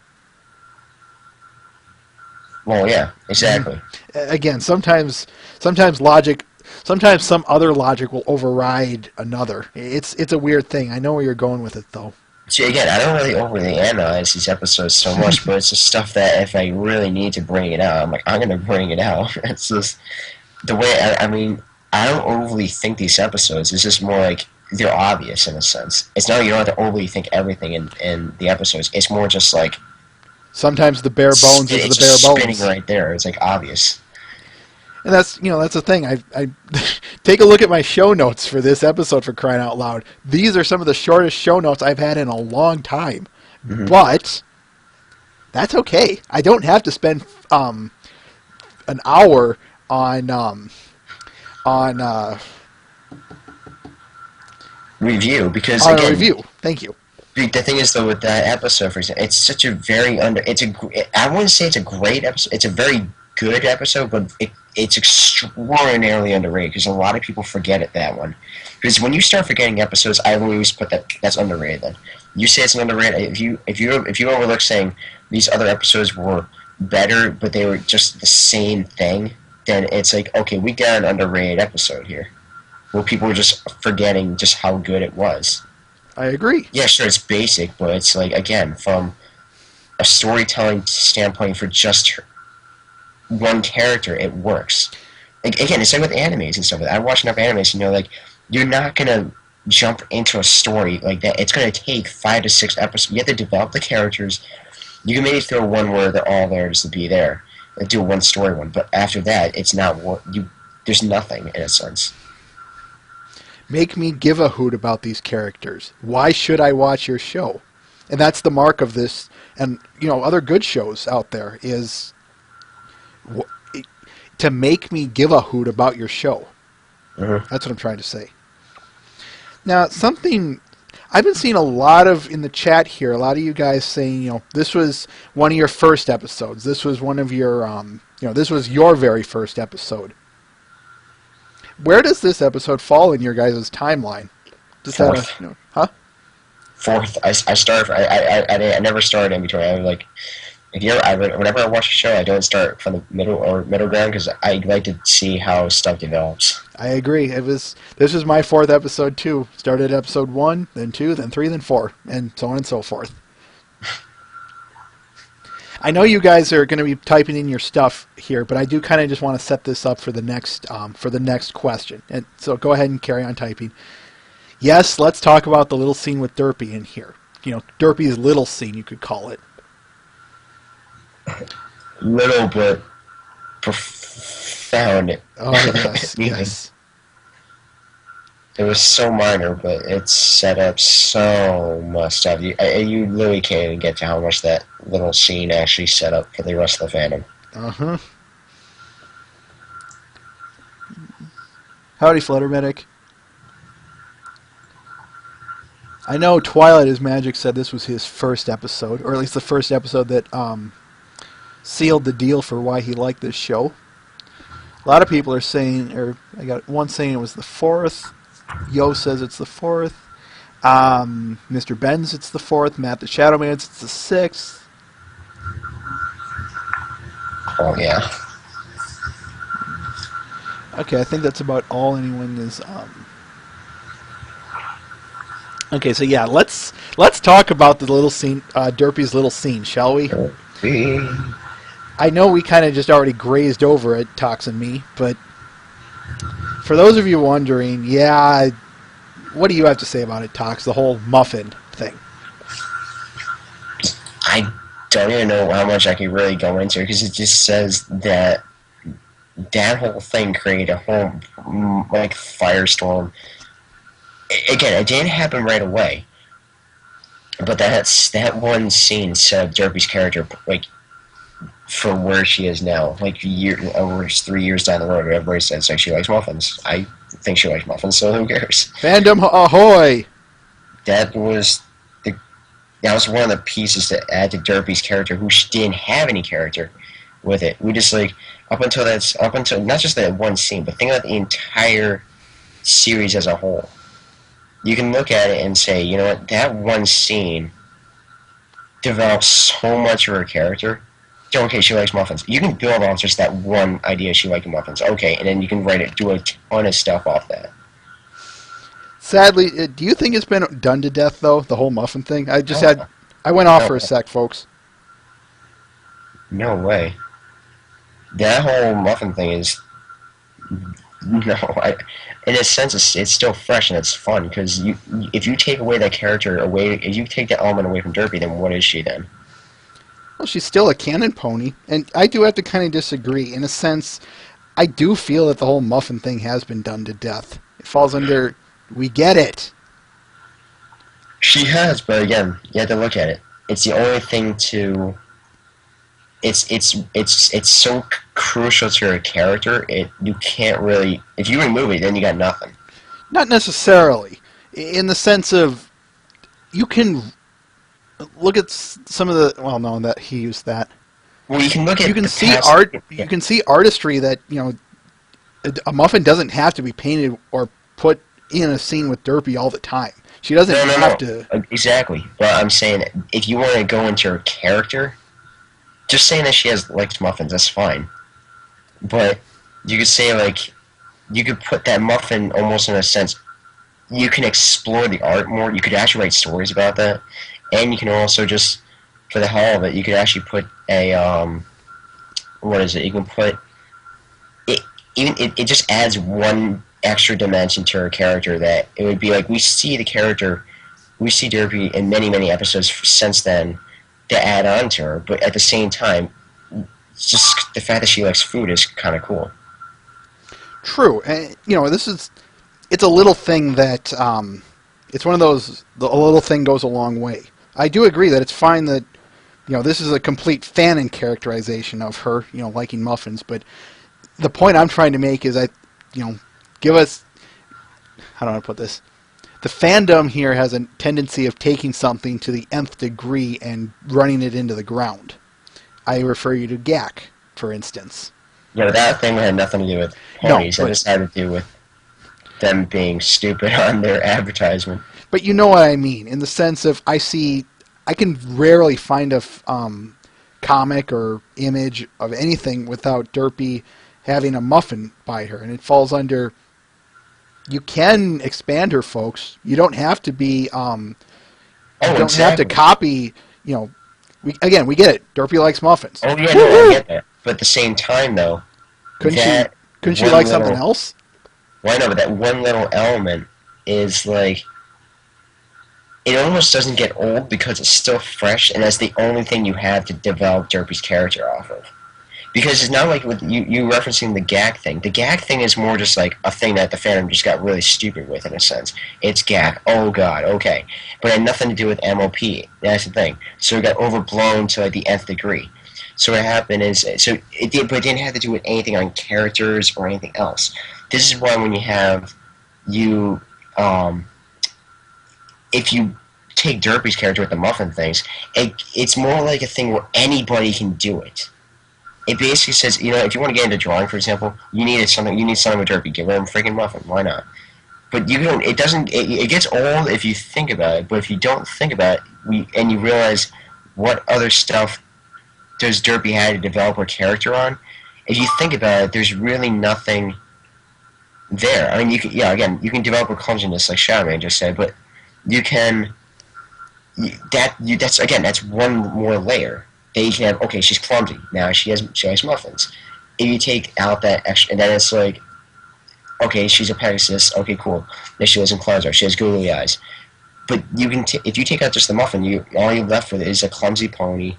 Well, yeah, exactly. Again, sometimes logic, sometimes some other logic will override another. It's a weird thing. I know where you're going with it, though. See, again, I don't really overly analyze these episodes so much, but it's just stuff that if I really need to bring it out, I'm like, I'm going to bring it out. It's just the way, I mean, I don't overly think these episodes. It's just more like they're obvious in a sense. It's not, you don't have to overly think everything in the episodes. It's more just like, sometimes the bare bones is the bare bones. Spinning right there. It's like obvious. And that's the thing. I take a look at my show notes for this episode, for crying out loud. These are some of the shortest show notes I've had in a long time. Mm-hmm. But that's okay. I don't have to spend an hour on review, because on again, a review. Thank you. The thing is, though, with that episode, for example, it's such a very I wouldn't say it's a great episode. It's a very good episode, but it's extraordinarily underrated because a lot of people forget it, that one. Because when you start forgetting episodes, I always put that's underrated. Then you say it's an underrated. If you overlook saying these other episodes were better, but they were just the same thing, then it's like, okay, we got an underrated episode here, where people were just forgetting just how good it was. I agree. Yeah, sure, it's basic, but it's like, again, from a storytelling standpoint for just one character, it works. Like, again, it's like with animes and stuff. I watch enough animes, like, you're not going to jump into a story like that. It's going to take 5 to 6 episodes. You have to develop the characters. You can maybe throw one where they're all there just to be there and do one story one, but after that, it's not there's nothing, in a sense. Make me give a hoot about these characters. Why should I watch your show? And that's the mark of this, and other good shows out there, is to make me give a hoot about your show. Uh-huh. That's what I'm trying to say. Now, something I've been seeing a lot of in the chat here, a lot of you guys saying, this was one of your first episodes. This was one of your, this was your very first episode. Where does this episode fall in your guys' timeline? Fourth. Fourth. I started. I never started in between. I was like, Whenever I watch a show, I don't start from the middle ground because I like to see how stuff develops. I agree. This is my 4th episode too. Started episode 1, then 2, then 3, then 4, and so on and so forth. I know you guys are going to be typing in your stuff here, but I do kind of just want to set this up for the next question. And so go ahead and carry on typing. Yes, let's talk about the little scene with Derpy in here. Derpy's little scene, you could call it. Little but profound. Oh yes, yes. It was so minor, but it's set up so much stuff. You literally can't even get to how much that little scene actually set up for the rest of the fandom. Uh-huh. Howdy, Flutter Medic. I know Twilight is Magic said this was his first episode, or at least the first episode that sealed the deal for why he liked this show. A lot of people are saying, or I got one saying it was the 4th. Yo says it's the 4th. Mr. Benz, it's the 4th. Matt the Shadowman, it's the 6th. Oh, yeah. Okay, I think that's about all anyone is... Okay, so yeah, let's talk about the little scene, Derpy's little scene, shall we? I know we kind of just already grazed over it, Tox and me, but for those of you wondering, yeah, what do you have to say about it, Tox, the whole muffin thing? I don't even know how much I can really go into it, because it just says that whole thing created a whole, firestorm. Again, it didn't happen right away, but that one scene set up Derpy's character, for where she is now. Over 3 years down the road, everybody says she likes muffins. I think she likes muffins, so who cares? Fandom ahoy! That was one of the pieces to add to Derpy's character, who didn't have any character with it. We just up until not just that one scene, but think about the entire series as a whole. You can look at it and say, you know what, that one scene develops so much of her character. Okay, she likes muffins. You can build on just that one idea, she likes muffins. Okay, and then you can do a ton of stuff off that. Sadly, do you think it's been done to death, though, the whole muffin thing? I went off for a sec, folks. No way. That whole muffin thing is... No, in a sense, it's still fresh and it's fun, because if you take away that character away, if you take that element away from Derpy, then what is she then? Well, she's still a canon pony, and I do have to kind of disagree. In a sense, I do feel that the whole muffin thing has been done to death. It falls under, we get it. She has, but again, you have to look at it. It's the only thing to... It's so crucial to her character, you can't really... If you remove it, then you got nothing. Not necessarily. In the sense of, you can... Look at some of the... Well, no, that he used that. Well, you can look at... You can see art. You can see artistry that, a muffin doesn't have to be painted or put in a scene with Derpy all the time. She doesn't have to... Exactly. But I'm saying, if you want to go into her character, just saying that she likes muffins, that's fine. But you could say, you could put that muffin almost in a sense... You can explore the art more. You could actually write stories about that. And you can also just, for the hell of it, you could actually put a, what is it? You can put, it just adds one extra dimension to her character that it would be we see the character, we see Derpy in many, many episodes since then to add on to her, but at the same time, just the fact that she likes food is kind of cool. True. And, it's a little thing that, it's one of those, a little thing goes a long way. I do agree that it's fine that, this is a complete fanon characterization of her, liking muffins, but the point I'm trying to make is give us, how do I put this? The fandom here has a tendency of taking something to the nth degree and running it into the ground. I refer you to GAC, for instance. Yeah, but that thing had nothing to do with ponies. It just had to do with them being stupid on their advertisement. But you know what I mean, in the sense of I can rarely find a comic or image of anything without Derpy having a muffin by her, and it falls under. You can expand her, folks. You don't have to be. You don't have to copy. You know, we get it. Derpy likes muffins. Oh yeah, no, I get that. But at the same time, though, couldn't she like something else? Well, I know, but that one little element is like, it almost doesn't get old because it's still fresh, and that's the only thing you have to develop Derpy's character off of. Because it's not like with you referencing the gag thing. The gag thing is more just like a thing that the fandom just got really stupid with, in a sense. It's gag. Oh god, okay. But it had nothing to do with MOP. That's the thing. So it got overblown to like the nth degree. So what happened is, but it didn't have to do with anything on characters or anything else. This is why when you have if you take Derpy's character with the muffin things, it's more like a thing where anybody can do it. It basically says, if you want to get into drawing, for example, you need something with Derpy. Give him a freaking muffin. Why not? But you don't. It doesn't. It gets old if you think about it. But if you don't think about it, and you realize what other stuff does Derpy have to develop her character on, if you think about it, there's really nothing there. I mean, you can develop her clumsiness, like Shadowman just said, but you can. That's one more layer. They can have, okay, she's clumsy. Now she has muffins. If you take out that extra, and then it's like, okay, she's a Pegasus. Okay, cool. Then she lives in Cloudstar. She has googly eyes. But you can, if you take out just the muffin, all you're left with is a clumsy pony,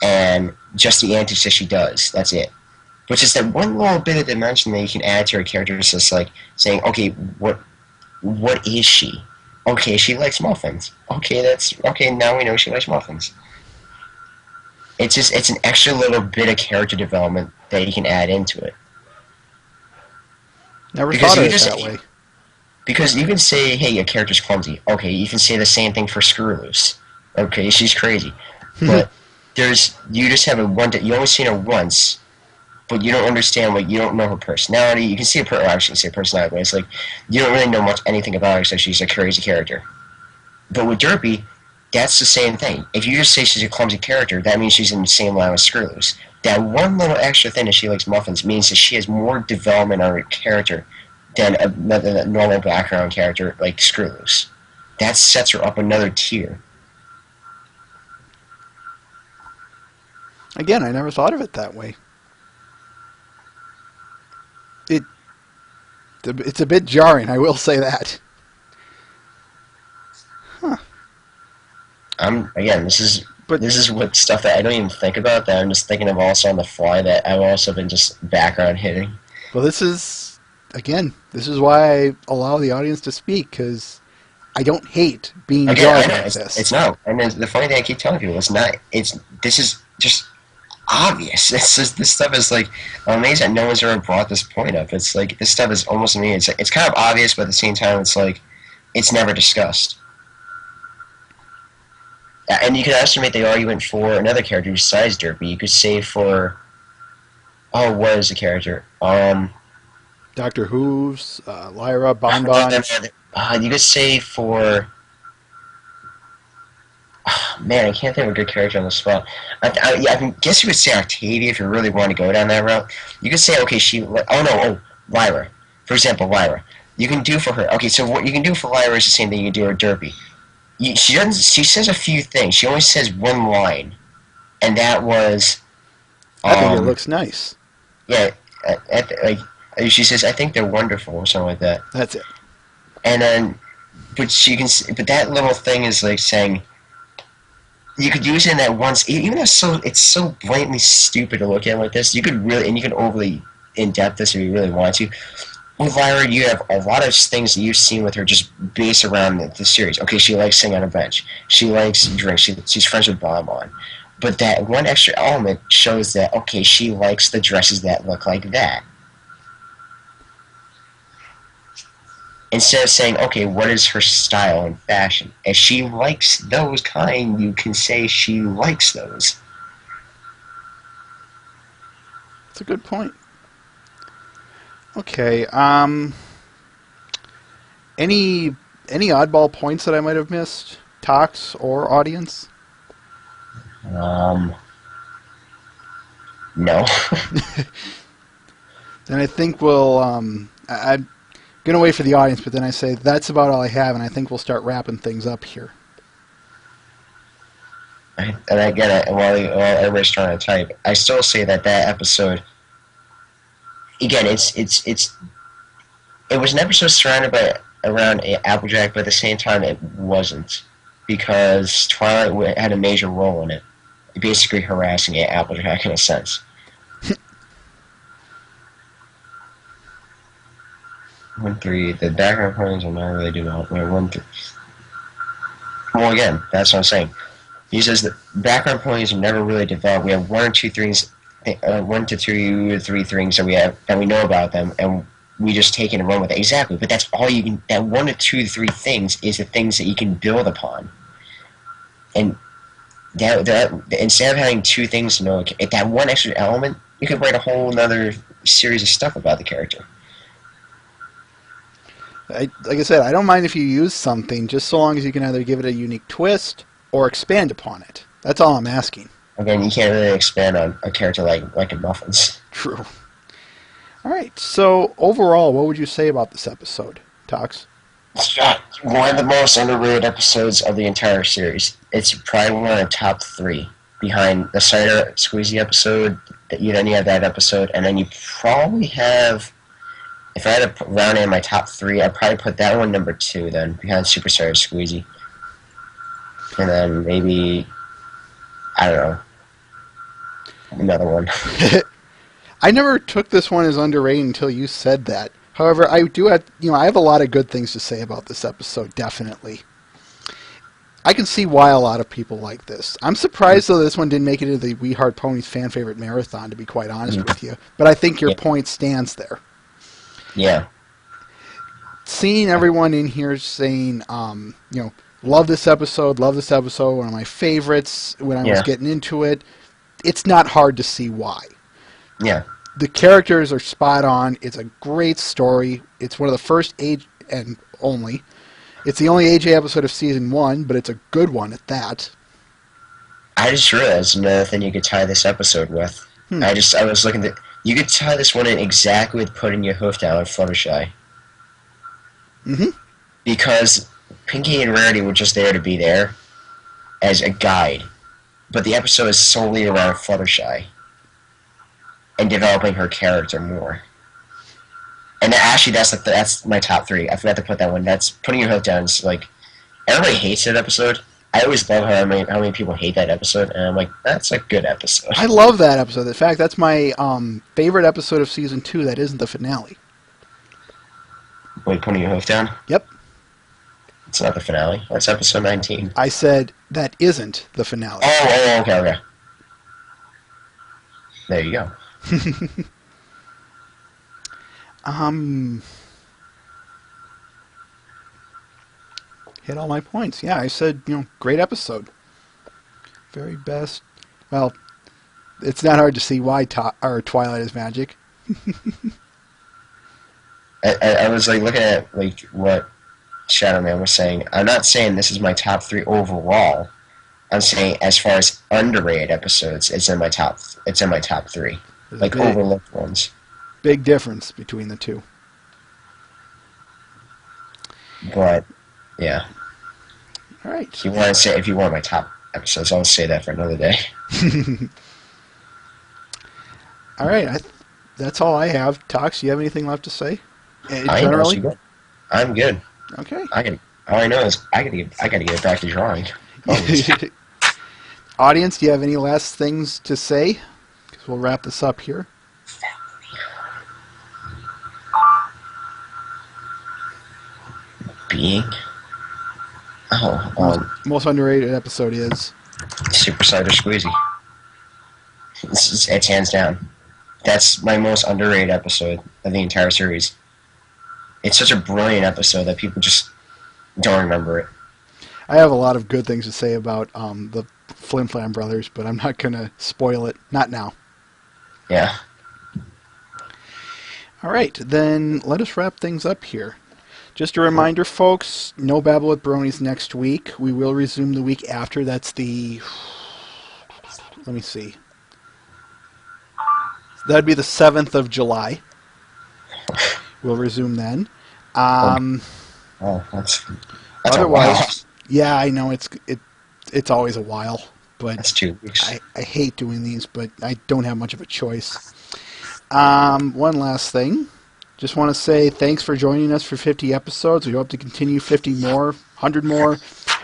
and just the antics that she does. That's it. But just that one little bit of dimension that you can add to her character is just like saying, okay, what is she? Okay, she likes muffins. Okay, now we know she likes muffins. It's an extra little bit of character development that you can add into it. Never thought of it that way. Because you can say, hey, your character's clumsy. Okay, you can say the same thing for Screw Loose. Okay, she's crazy. But you just have you only seen her once, but you don't understand you don't know her personality. You can see I shouldn't say personality, but it's like, you don't really know anything about her except she's a crazy character. But with Derpy, that's the same thing. If you just say she's a clumsy character, that means she's in the same line with Screw Loose. That one little extra thing that she likes muffins means that she has more development on her character than a normal background character like Screw Loose. That sets her up another tier. Again, I never thought of it that way. It's a bit jarring, I will say that. Huh. This is what stuff that I don't even think about, that I'm just thinking of also on the fly, that I've also been just background hitting. Well, this is why I allow the audience to speak, because I don't hate being jarred like this. It's not. And the funny thing I keep telling people, this is just obvious. This stuff is like, I'm amazed that no one's ever brought this point up. It's like, this stuff is almost amazing. It's kind of obvious, but at the same time, it's like, it's never discussed. And you could estimate the argument for another character besides Derpy. You could say for, what is the character? Dr. Hooves, Lyra, Bonbon. You could say for, man, I can't think of a good character on the spot. I guess you could say Octavia if you really want to go down that route. You could say, okay, Lyra. For example, Lyra. You can do for her. Okay, so what you can do for Lyra is the same thing you can do with Derpy. She says a few things. She only says one line, and that was, I think it looks nice. Yeah, she says, I think they're wonderful, or something like that. That's it. And then, but that little thing is like saying, you could use it in that once, even though it's so blatantly stupid to look at like this, you could really, and you can overly in-depth this if you really want to. With Lyra, you have a lot of things that you've seen with her just based around the series. Okay, she likes sitting on a bench. She likes drinks. She's friends with Bonbon. But that one extra element shows that, okay, she likes the dresses that look like that. Instead of saying, okay, what is her style and fashion? If she likes those kind, you can say she likes those. That's a good point. Okay, any oddball points that I might have missed, Tox or audience? No. Then I think we'll. I'm gonna wait for the audience, but then I say that's about all I have, and I think we'll start wrapping things up here. And again, while everybody's trying to type, I still say that episode. Again, it was an episode surrounded by around Applejack, but at the same time, it wasn't, because Twilight had a major role in it, basically harassing Applejack in a sense. 1-3. The background ponies are not really developed. 1-3. Well, again, that's what I'm saying. He says that background ponies are never really developed. We have 1 or 2 things, 1 to 2 or 3 things that we have, and we know about them, and we just take it and run with it. Exactly, but that's all you can. That 1 to 2 to 3 things is the things that you can build upon, and that instead of having 2 things to know, that 1 extra element, you could write a whole another series of stuff about the character. Like I said, I don't mind if you use something, just so long as you can either give it a unique twist or expand upon it. That's all I'm asking. Again, you can't really expand on a character like a Muffins. True. All right. So overall, what would you say about this episode, Tox? It's one of the most underrated episodes of the entire series. It's probably one of the top 3, behind the Cider Squeezy episode. Then you have that episode, and then you probably have. If I had to round in my top 3, I'd probably put that one number 2, then, behind Super Cider Squeezy. And then maybe, I don't know, another one. I never took this one as underrated until you said that. However, I do have, I have a lot of good things to say about this episode, definitely. I can see why a lot of people like this. I'm surprised, though, this one didn't make it into the We Heart Ponies fan favorite marathon, to be quite honest with you. But I think your point stands there. Yeah. Seeing everyone in here saying, love this episode, one of my favorites when I was getting into it, it's not hard to see why. Yeah. The characters are spot on. It's a great story. It's one of the first age and only. It's the only AJ episode of season 1, but it's a good one at that. I just realized another thing you could tie this episode with. I was looking at. You could tie this one in exactly with putting your hoof down with Fluttershy. Mm-hmm. Because Pinky and Rarity were just there to be there as a guide, but the episode is solely around Fluttershy and developing her character more. And actually, that's my top 3. I forgot to put that one. That's putting your hoof down. It's like everybody hates that episode. I always love how many people hate that episode, and I'm like, that's a good episode. I love that episode. In fact, that's my favorite episode of season 2 that isn't the finale. Wait, putting your hoof down? Yep. It's not the finale. That's episode 19. I said that isn't the finale. Oh, okay. There you go. Hit all my points. Yeah, I said, great episode. Very best. Well, it's not hard to see why Twilight is magic. I was looking at what Shadow Man was saying. I'm not saying this is my top 3 overall. I'm saying as far as underrated episodes, it's in my top 3. Overlooked ones. Big difference between the two. But yeah. All right. If you want my top episodes, I'll say that for another day. All right. That's all I have. Tox, do you have anything left to say? Generally? I'm good. Okay. All I know is I gotta get back to drawing. Audience, do you have any last things to say? Because we'll wrap this up here. Being. Most underrated episode is Super Cider Squeezy. It's hands down. That's my most underrated episode of the entire series. It's such a brilliant episode that people just don't remember it. I have a lot of good things to say about the Flim Flam brothers, but I'm not going to spoil it. Not now. Yeah. All right, then let us wrap things up here. Just a reminder, folks, no Babble with Bronies next week. We will resume the week after. That's the... Let me see. That'd be the 7th of July. We'll resume then. Oh, that's Otherwise, yeah, I know it's always a while, but that's 2 weeks. I hate doing these, but I don't have much of a choice. One last thing. Just want to say thanks for joining us for 50 episodes. We hope to continue 50 more, 100 more.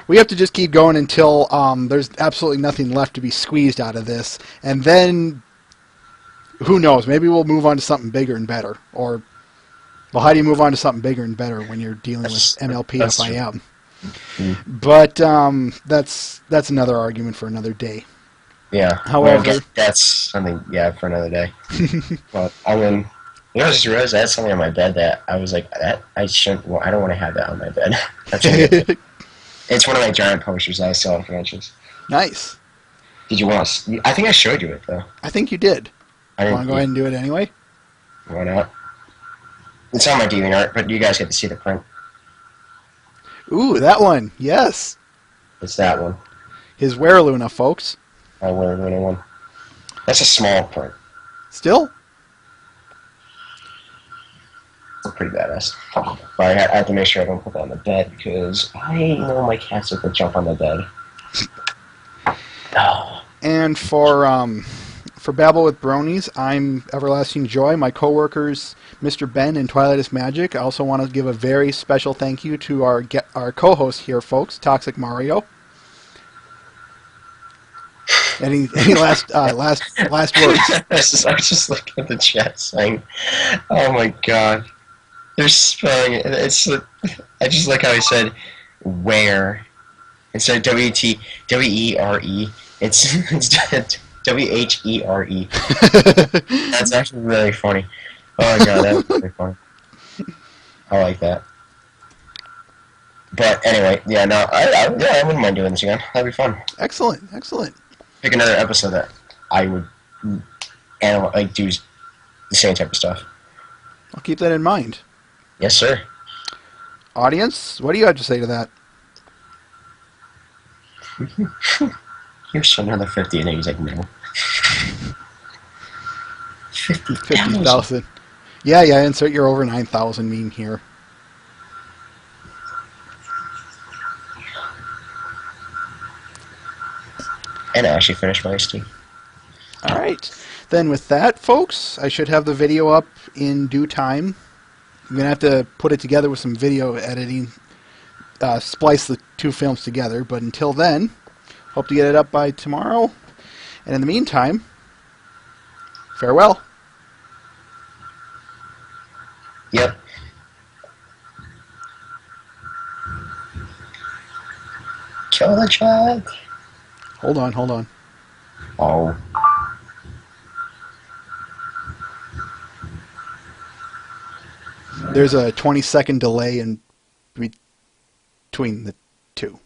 We have to just keep going until there's absolutely nothing left to be squeezed out of this. And then, who knows, maybe we'll move on to something bigger and better. Or, well, how do you move on to something bigger and better when you're dealing with MLP FIM? But that's another argument for another day. Yeah. However, that's something, for another day. But I mean, I just realized I had something on my bed that I was like, I don't want to have that on my bed. That's it's one of my giant posters that I saw in Francis. Nice. Did you want to? I think I showed you it though. I think you did. Want to go ahead and do it anyway? Why not? It's on my DeviantArt, but you guys get to see the print. Ooh, that one. Yes. It's that one. His Wereluna, folks. My Wereluna one. That's a small print. Still? It's pretty badass. But I have to make sure I don't put that on the bed because I know my cats are going to jump on the bed. Oh. And for Babble with Bronies, I'm Everlasting Joy. My coworkers, Mr. Ben and Twilight is Magic. I also want to give a very special thank you to our co-host here, folks, Toxic Mario. Any last words? I was just looking at the chat saying, "Oh my god, they're spelling it." I just like how he said "where" instead of W-E-R-E. It's W-H-E-R-E. That's actually really funny. Oh my god, that's really funny. I like that. But anyway, I wouldn't mind doing this again. That'd be fun. Excellent. Pick another episode that I would do the same type of stuff. I'll keep that in mind. Yes, sir. Audience, what do you have to say to that? Here's another 50, and he's like, no. 50,000. Yeah, insert your over 9,000 meme here. And I actually finished my iced tea. All right. Then with that, folks, I should have the video up in due time. I'm going to have to put it together with some video editing, splice the two films together. But until then, hope to get it up by tomorrow. And in the meantime, farewell. Yep. Kill the child. Hold on. Oh. There's a 20-second delay in between the two.